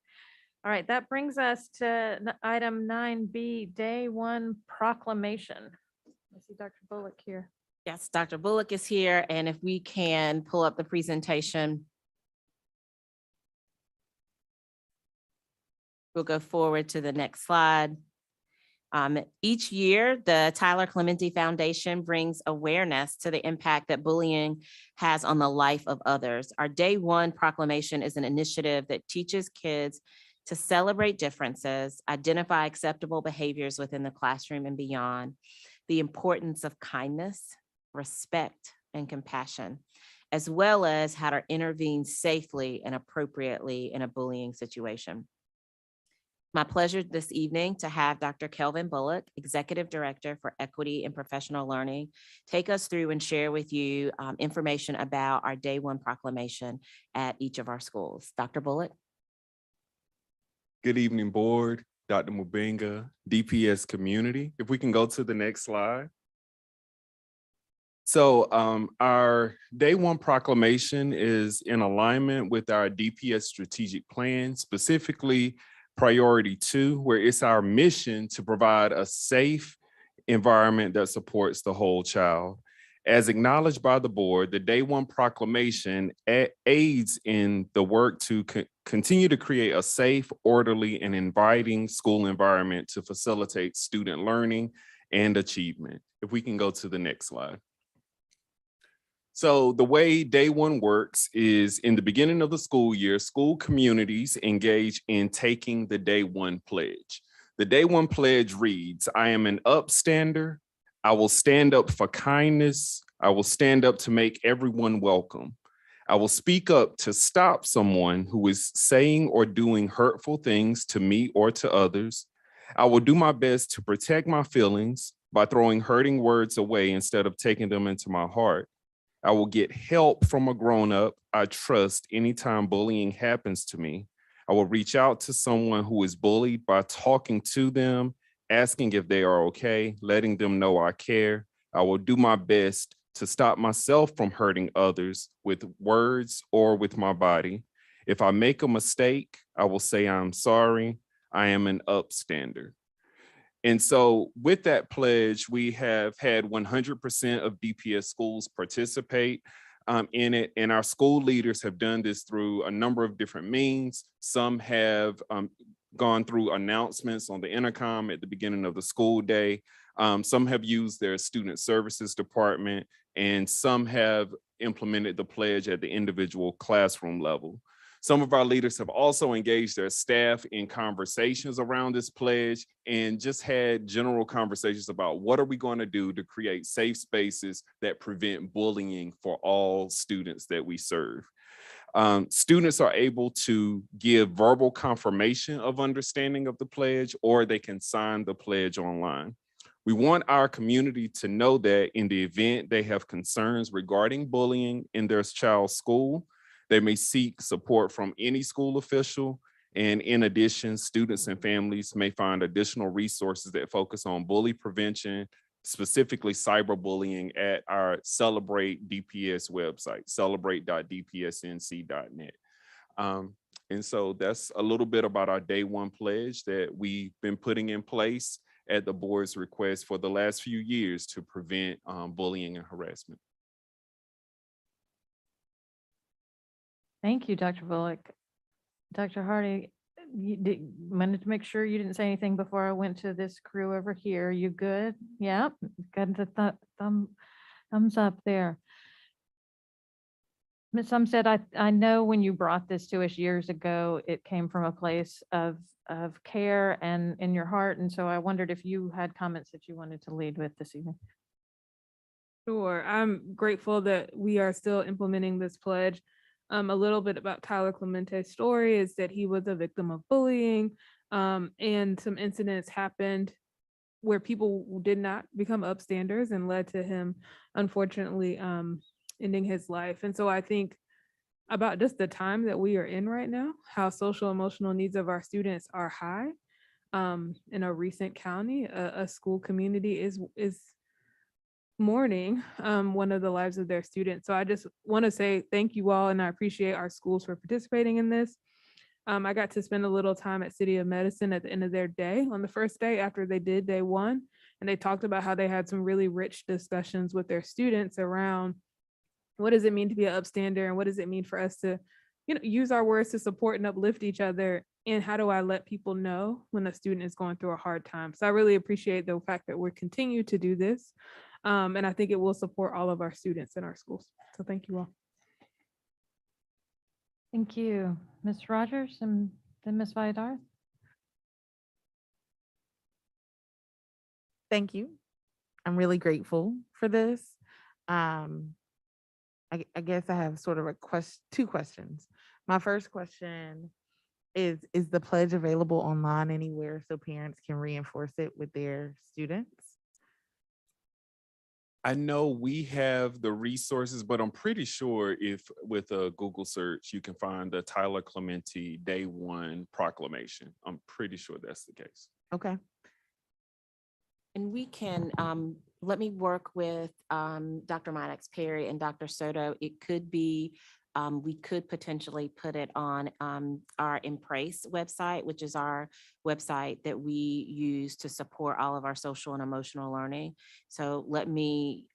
All right, that brings us to item 9B, Day 1 proclamation. I see Dr. Bullock here. Yes, Dr. Bullock is here, and if we can pull up the presentation. We'll go forward to the next slide. Each year, the Tyler Clementi Foundation brings awareness to the impact that bullying has on the life of others. Our Day 1 proclamation is an initiative that teaches kids to celebrate differences, identify acceptable behaviors within the classroom and beyond, the importance of kindness, respect, and compassion, as well as how to intervene safely and appropriately in a bullying situation. My pleasure this evening to have Dr. Kelvin Bullock, Executive Director for Equity and Professional Learning, take us through and share with you information about our Day One proclamation at each of our schools. Dr. Bullock. Good evening, board, Dr. Mubinga, DPS community. If we can go to the next slide. So our Day One proclamation is in alignment with our DPS strategic plan, specifically Priority 2, where it's our mission to provide a safe environment that supports the whole child. As acknowledged by the board, the Day One proclamation aids in the work to continue to create a safe, orderly, and inviting school environment to facilitate student learning and achievement. If we can go to the next slide. So the way Day One works is in the beginning of the school year, school communities engage in taking the Day One pledge. The Day One pledge reads, I am an upstander. I will stand up for kindness. I will stand up to make everyone welcome. I will speak up to stop someone who is saying or doing hurtful things to me or to others. I will do my best to protect my feelings by throwing hurting words away instead of taking them into my heart. I will get help from a grown-up I trust anytime bullying happens to me. I will reach out to someone who is bullied by talking to them, asking if they are okay, letting them know I care. I will do my best to stop myself from hurting others with words or with my body. If I make a mistake, I will say I'm sorry. I am an upstander. And so with that pledge, we have had 100% of DPS schools participate in it. And our school leaders have done this through a number of different means. Some have gone through announcements on the intercom at the beginning of the school day. Some have used their student services department, and some have implemented the pledge at the individual classroom level. Some of our leaders have also engaged their staff in conversations around this pledge and just had general conversations about what are we going to do to create safe spaces that prevent bullying for all students that we serve. Students are able to give verbal confirmation of understanding of the pledge, or they can sign the pledge online. We want our community to know that in the event they have concerns regarding bullying in their child's school, they may seek support from any school official. And in addition, students and families may find additional resources that focus on bully prevention, specifically cyberbullying, at our Celebrate DPS website, celebrate.dpsnc.net. And so that's a little bit about our Day One pledge that we've been putting in place at the board's request for the last few years to prevent bullying and harassment. Thank you, Dr. Bullock. Dr. Hardy, wanted to make sure you didn't say anything before I went to this crew over here. You good? Yeah, got the thumbs up there. Ms. Umstead, I know when you brought this to us years ago, it came from a place of care and in your heart. And so I wondered if you had comments that you wanted to lead with this evening. Sure. I'm grateful that we are still implementing this pledge. A little bit about Tyler Clemente's story is that he was a victim of bullying, and some incidents happened where people did not become upstanders and led to him, unfortunately, ending his life. And so I think about just the time that we are in right now, how social emotional needs of our students are high. In a recent county, a school community is mourning one of the lives of their students. So I just want to say thank you all, and I appreciate our schools for participating in this. I got to spend a little time at City of Medicine at the end of their day on the first day after they did Day One, and they talked about how they had some really rich discussions with their students around what does it mean to be an upstander, and what does it mean for us to, use our words to support and uplift each other, and how do I let people know when a student is going through a hard time. So I really appreciate the fact that we're continue to do this. And I think it will support all of our students in our schools. So thank you all. Thank you, Ms. Rogers, and then Ms. Valladares. Thank you. I'm really grateful for this. I guess I have sort of two questions. My first question Is the pledge available online anywhere so parents can reinforce it with their students? I know we have the resources, but I'm pretty sure if with a Google search, you can find the Tyler Clementi Day One proclamation. I'm pretty sure that's the case. Okay. And we can, let me work with Dr. Maddox Perry and Dr. Soto. It could be, we could potentially put it on our Embrace website, which is our website that we use to support all of our social and emotional learning. So let me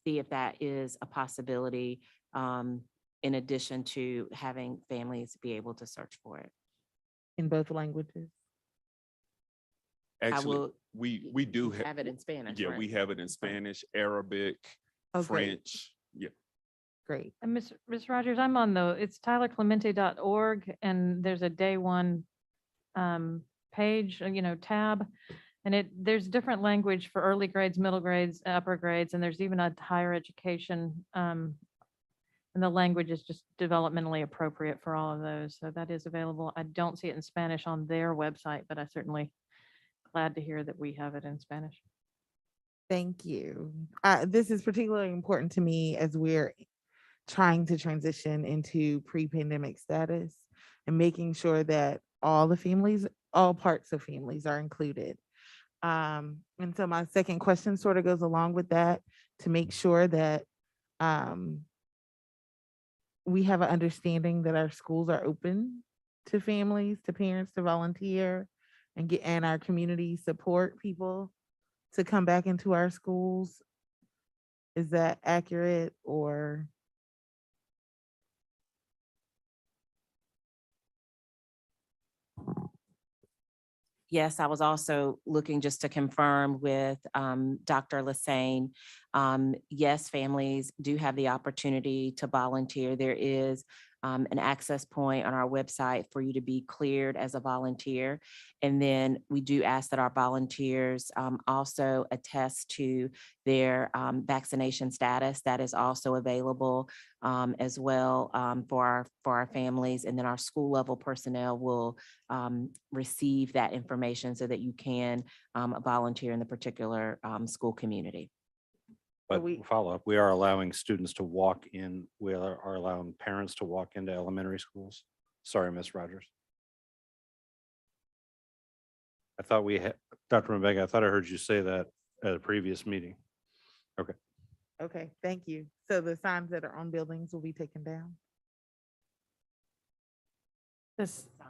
see if that is a possibility in addition to having families be able to search for it. In both languages? Actually, will- we do Have it in Spanish, Yeah, right? we have it in Spanish, Arabic, Oh, great. French. Yeah. Great. And Ms. Rogers, I'm on it's tylerclemente.org, and there's a day one page, tab. And there's different language for early grades, middle grades, upper grades, and there's even a higher education. And the language is just developmentally appropriate for all of those. So that is available. I don't see it in Spanish on their website, but I certainly glad to hear that we have it in Spanish. Thank you. This is particularly important to me as we're trying to transition into pre-pandemic status and making sure that all parts of families are included. And so my second question sort of goes along with that, to make sure that we have an understanding that our schools are open to families, to parents to volunteer, and our community support people to come back into our schools. Is that accurate, or? Yes, I was also looking just to confirm with Dr. Lassane. Yes, families do have the opportunity to volunteer. There is an access point on our website for you to be cleared as a volunteer. And then we do ask that our volunteers also attest to their vaccination status. That is also available as well for our families. And then our school level personnel will receive that information so that you can volunteer in the particular school community. But follow up, we are allowing students to walk in, we are allowing parents to walk into elementary schools. Sorry, Ms. Rogers. I thought we had, Dr. Mabenga, I thought I heard you say that at a previous meeting. Okay. Okay, thank you. So the signs that are on buildings will be taken down?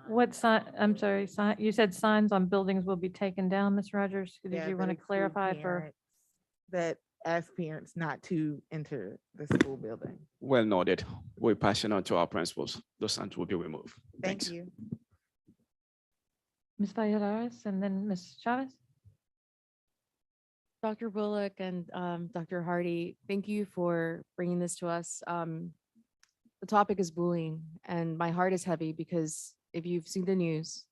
What sign, I'm sorry, you said signs on buildings will be taken down, Ms. Rogers? Did Yeah, you that want to exclude clarify for? parents, that ask parents not to enter the school building? Well noted. We're passing on to our principals. Those signs will be removed. Thank Thanks. you. Ms. Valladares and then Ms. Chavez? Dr. Bullock and Dr. Hardy, thank you for bringing this to us. The topic is bullying, and my heart is heavy because if you've seen the news,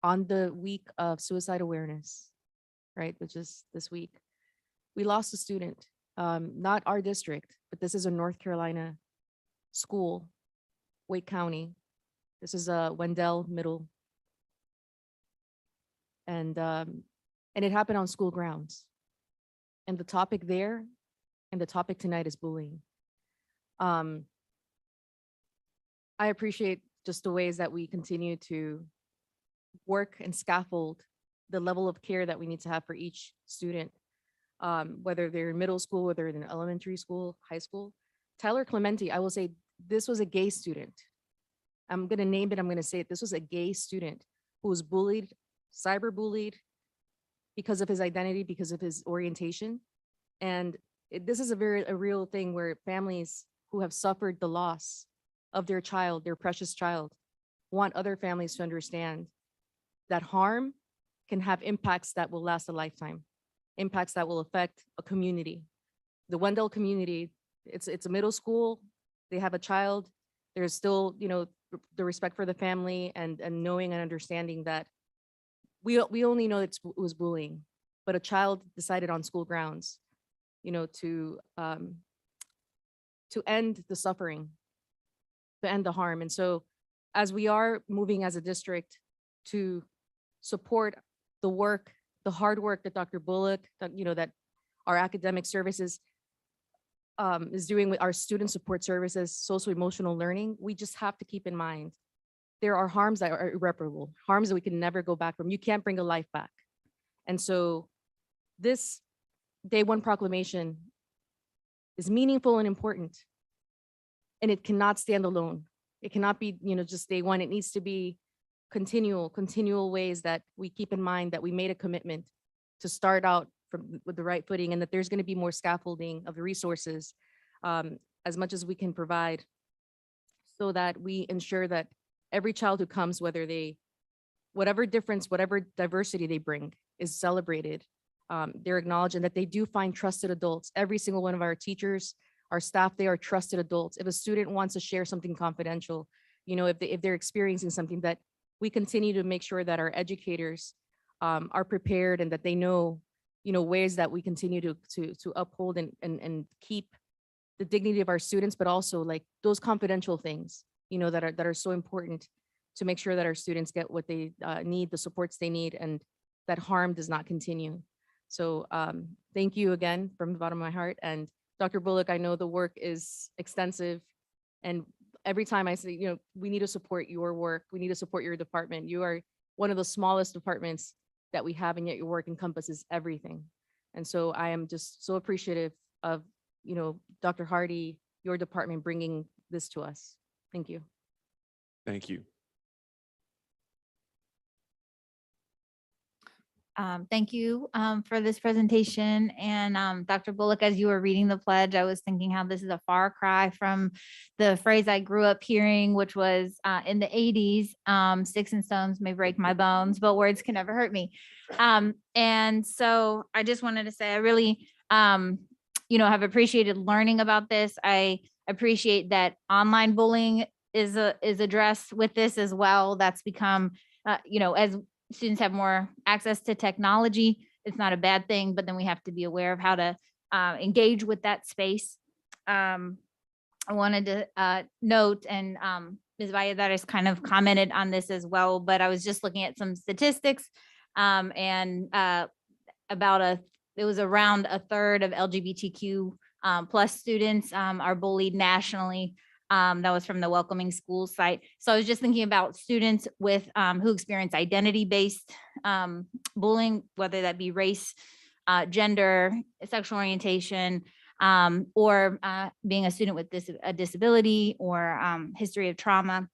on the week of suicide awareness, right, which is this week, we lost a student, not our district, but this is a North Carolina school, Wake County. This is a Wendell Middle. And it happened on school grounds. And the topic there and the topic tonight is bullying. I appreciate just the ways that we continue to work and scaffold the level of care that we need to have for each student, whether they're in middle school, whether they're in elementary school, high school. Tyler Clementi, I will say this was a gay student. I'm going to name it, I'm going to say it. This was a gay student who was bullied, cyberbullied because of his identity, because of his orientation. And this is a real thing where families who have suffered the loss of their child, their precious child, want other families to understand that harm can have impacts that will last a lifetime, impacts that will affect a community. The Wendell community, it's a middle school, they have a child, there's still, the respect for the family and knowing and understanding that we only know it was bullying, but a child decided on school grounds, to end the suffering, to end the harm. And so as we are moving as a district to support the work, the hard work that Dr. Bullock, that, that our academic services is doing with our student support services, social emotional learning, we just have to keep in mind, there are harms that are irreparable, harms that we can never go back from. You can't bring a life back. And so this Day One proclamation is meaningful and important, and it cannot stand alone. It cannot be, just day one. It needs to be continual ways that we keep in mind that we made a commitment to start out with the right footing, and that there's going to be more scaffolding of the resources as much as we can provide, so that we ensure that every child who comes, whatever difference, whatever diversity they bring, is celebrated. They're acknowledged, and that they do find trusted adults. Every single one of our teachers, our staff, they are trusted adults. If a student wants to share something confidential, if they're experiencing something, that we continue to make sure that our educators are prepared, and that they know, ways that we continue to uphold and keep the dignity of our students, but also like those confidential things, that are so important to make sure that our students get what they need, the supports they need, and that harm does not continue. So thank you again from the bottom of my heart. And Dr. Bullock, I know the work is extensive, and every time I say, we need to support your work, we need to support your department. You are one of the smallest departments that we have, and yet your work encompasses everything. And so I am just so appreciative of, Dr. Hardy, your department bringing this to us. Thank you. Thank you. Thank you for this presentation. And Dr. Bullock, as you were reading the pledge, I was thinking how this is a far cry from the phrase I grew up hearing, which was in the 80s, sticks and stones may break my bones, but words can never hurt me. And so I just wanted to say I really, have appreciated learning about this. I appreciate that online bullying is addressed with this as well. That's become, as students have more access to technology, it's not a bad thing, but then we have to be aware of how to engage with that space. I wanted to note, and Ms. Valladares kind of commented on this as well, but I was just looking at some statistics, and it was around a third of LGBTQ plus students are bullied nationally. That was from the Welcoming Schools site. So I was just thinking about students with who experience identity-based bullying, whether that be race, gender, sexual orientation, or being a student with a disability or history of trauma.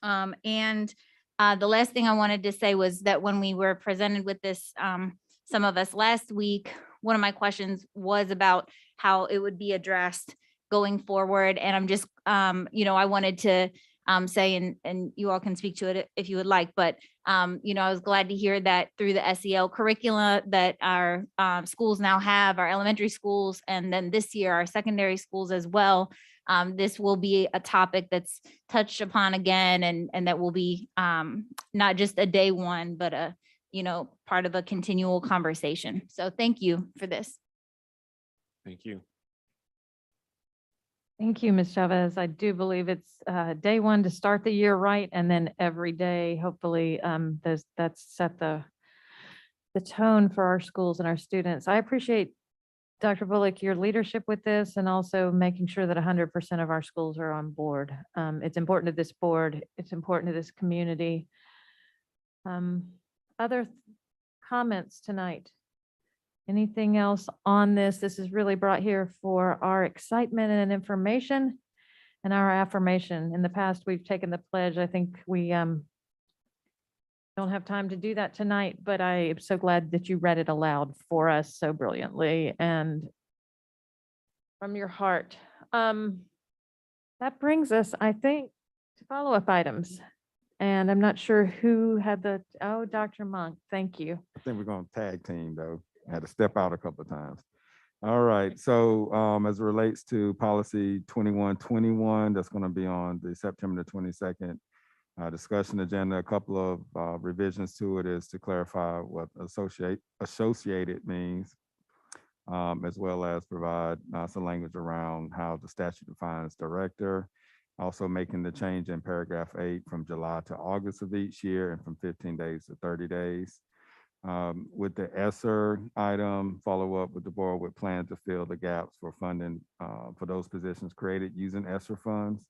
And the last thing I wanted to say was that when we were presented with this, some of us last week, one of my questions was about how it would be addressed going forward. And I'm just, I wanted to say, and you all can speak to it if you would like, but, I was glad to hear that through the SEL curricula that our schools now have, our elementary schools, and then this year, our secondary schools as well. This will be a topic that's touched upon again, and that will be not just a day one, but a, part of a continual conversation. So thank you for this. Thank you. Thank you, Ms. Chavez. I do believe it's day one to start the year right, and then every day, hopefully, that's set the tone for our schools and our students. I appreciate, Dr. Bullock, your leadership with this, and also making sure that 100% of our schools are on board. It's important to this board. It's important to this community. Other comments tonight? Anything else on this? This is really brought here for our excitement and information and our affirmation. In the past, we've taken the pledge. I think we don't have time to do that tonight, but I am so glad that you read it aloud for us so brilliantly and from your heart. That brings us, I think, to follow-up items. And I'm not sure who had Dr. Monk, thank you. I think we're going to tag team though. I had to step out a couple of times. All right, so as it relates to policy 2121, that's going to be on the September the 22nd discussion agenda. A couple of revisions to it is to clarify what associated means, as well as provide some language around how the statute defines director. Also making the change in paragraph 8 from July to August of each year and from 15 days to 30 days. With the Esser item, follow up with the board with plan to fill the gaps for funding for those positions created using Esser funds,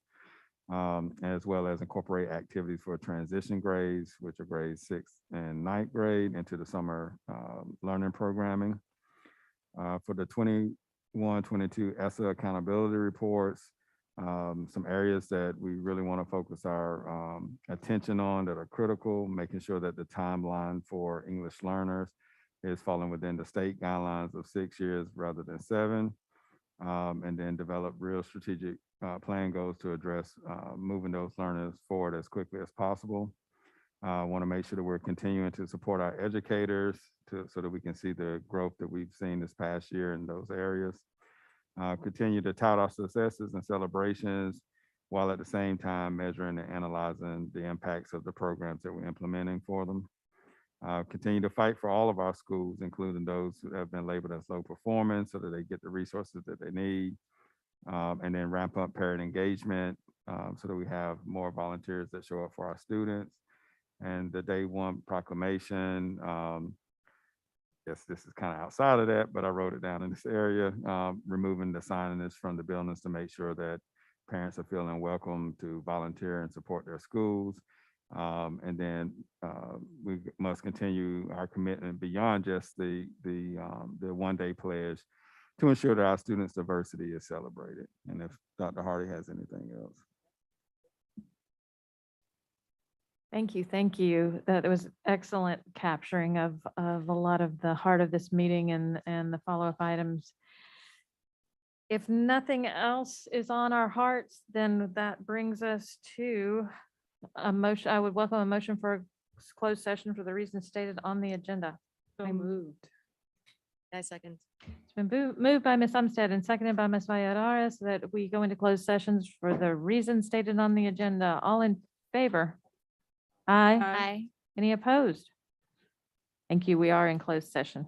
as well as incorporate activities for transition grades, which are grades 6th and 9th grade, into the summer learning programming. For the 21-22 Esser accountability reports, some areas that we really want to focus our attention on that are critical, making sure that the timeline for English learners is falling within the state guidelines of 6 years rather than 7, and then develop real strategic plan goals to address moving those learners forward as quickly as possible. Want to make sure that we're continuing to support our educators so that we can see the growth that we've seen this past year in those areas. Continue to tout our successes and celebrations while at the same time measuring and analyzing the impacts of the programs that we're implementing for them. Continue to fight for all of our schools, including those who have been labeled as low performance, so that they get the resources that they need. And then ramp up parent engagement so that we have more volunteers that show up for our students. And the day one proclamation, yes, this is kind of outside of that, but I wrote it down in this area, removing the signage from the buildings to make sure that parents are feeling welcome to volunteer and support their schools. And then we must continue our commitment beyond just the one-day pledge to ensure that our students' diversity is celebrated. And if Dr. Hardy has anything else. Thank you. Thank you. That was excellent capturing of a lot of the heart of this meeting and the follow-up items. If nothing else is on our hearts, then that brings us to a motion. I would welcome a motion for a closed session for the reasons stated on the agenda. So moved. I second. It's been moved by Ms. Umstead and seconded by Ms. Valladares that we go into closed sessions for the reasons stated on the agenda. All in favor? Aye. Aye. Any opposed? Thank you. We are in closed session.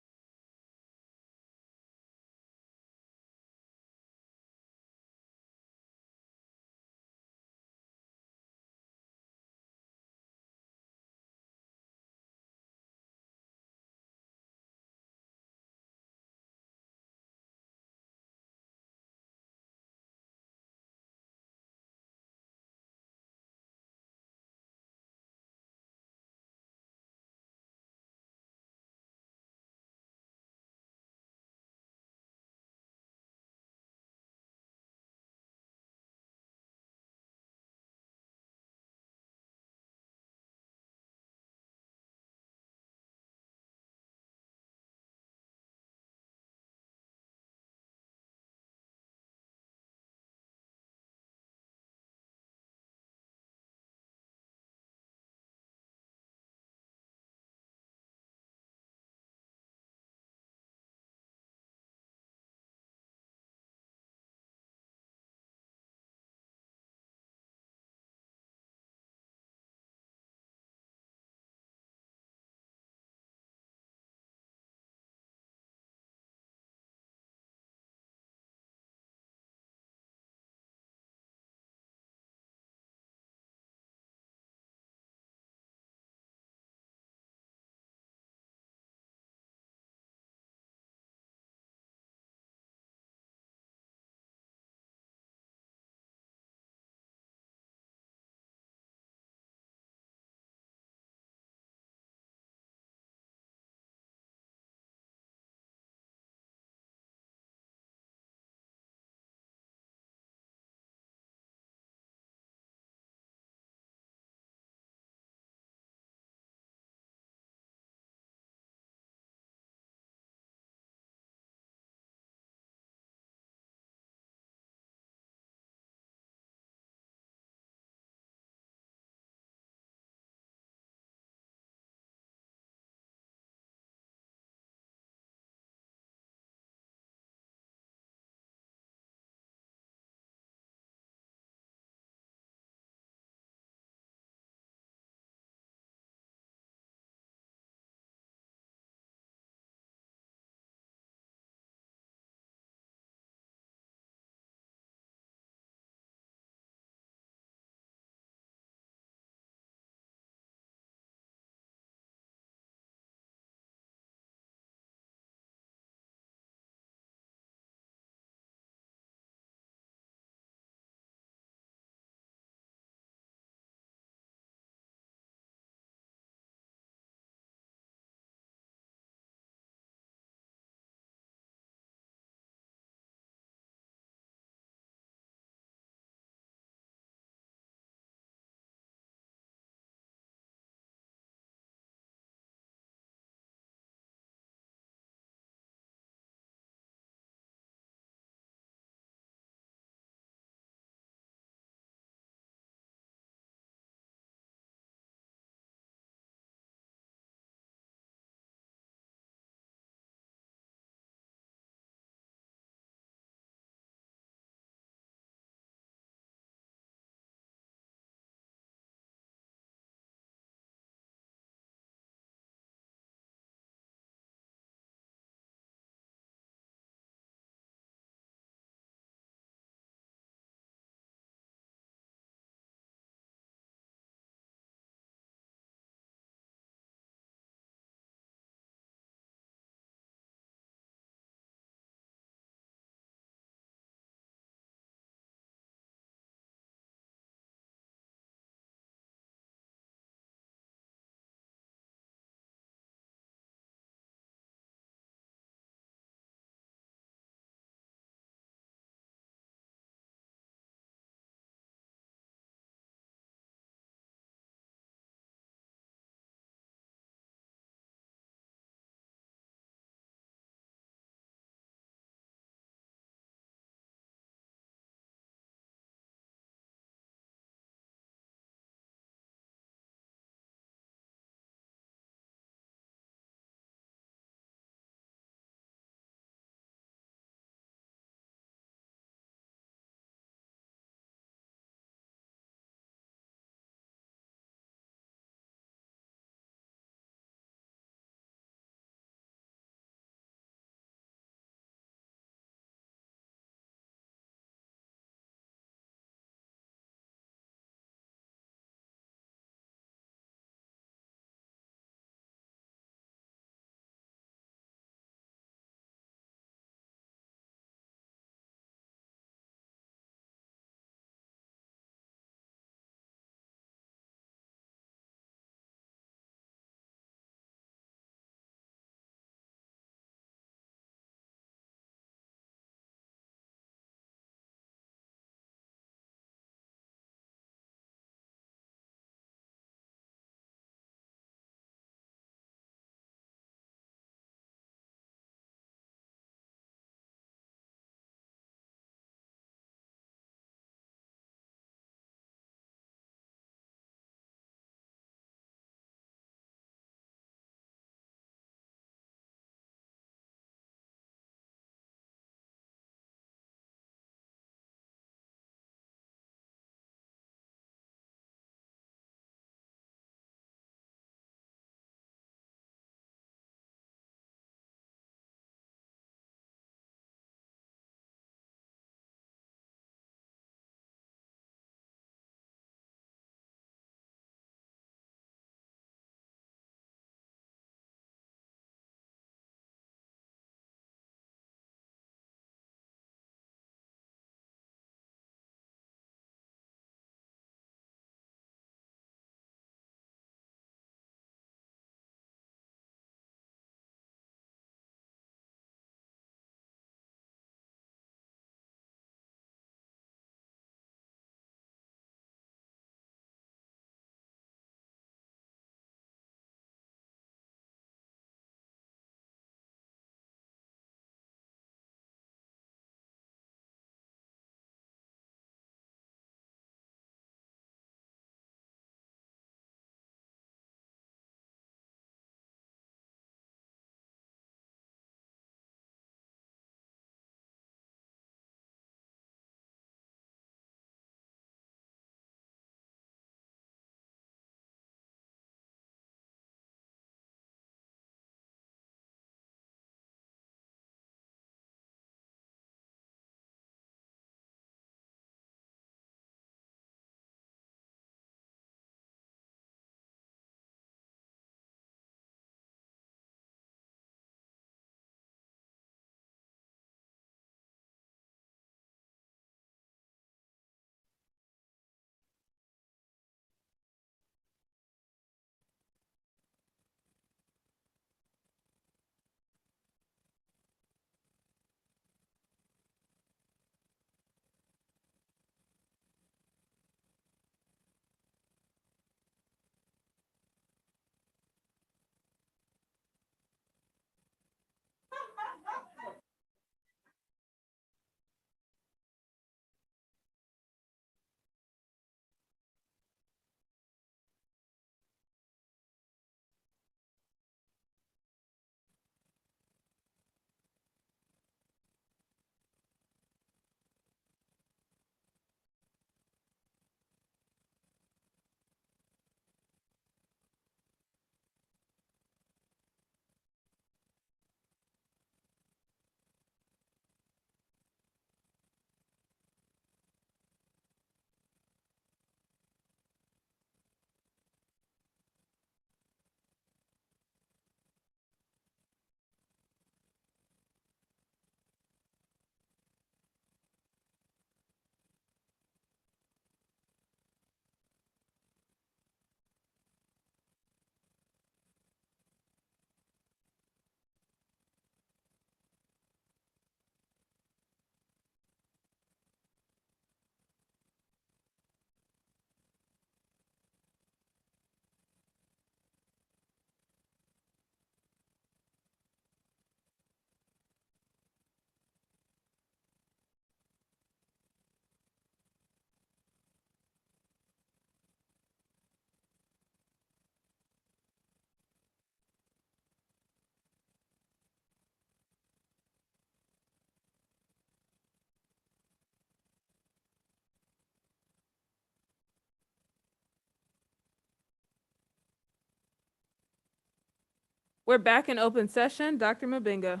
We're back in open session. Dr. Mabinga.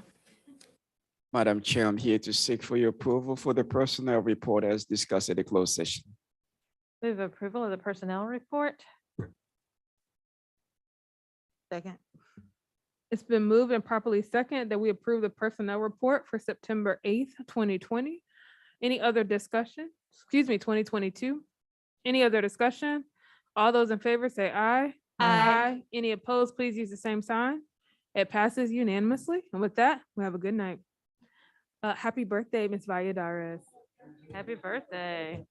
Madam Chair, I'm here to seek for your approval for the personnel report as discussed at the closed session. Move approval of the personnel report. Second. It's been moved and properly second that we approve the personnel report for September 8th, 2020. Any other discussion? Excuse me, 2022. Any other discussion? All those in favor say aye. Aye. Any opposed, please use the same sign. It passes unanimously. And with that, we have a good night. Happy birthday, Ms. Valladares. Happy birthday.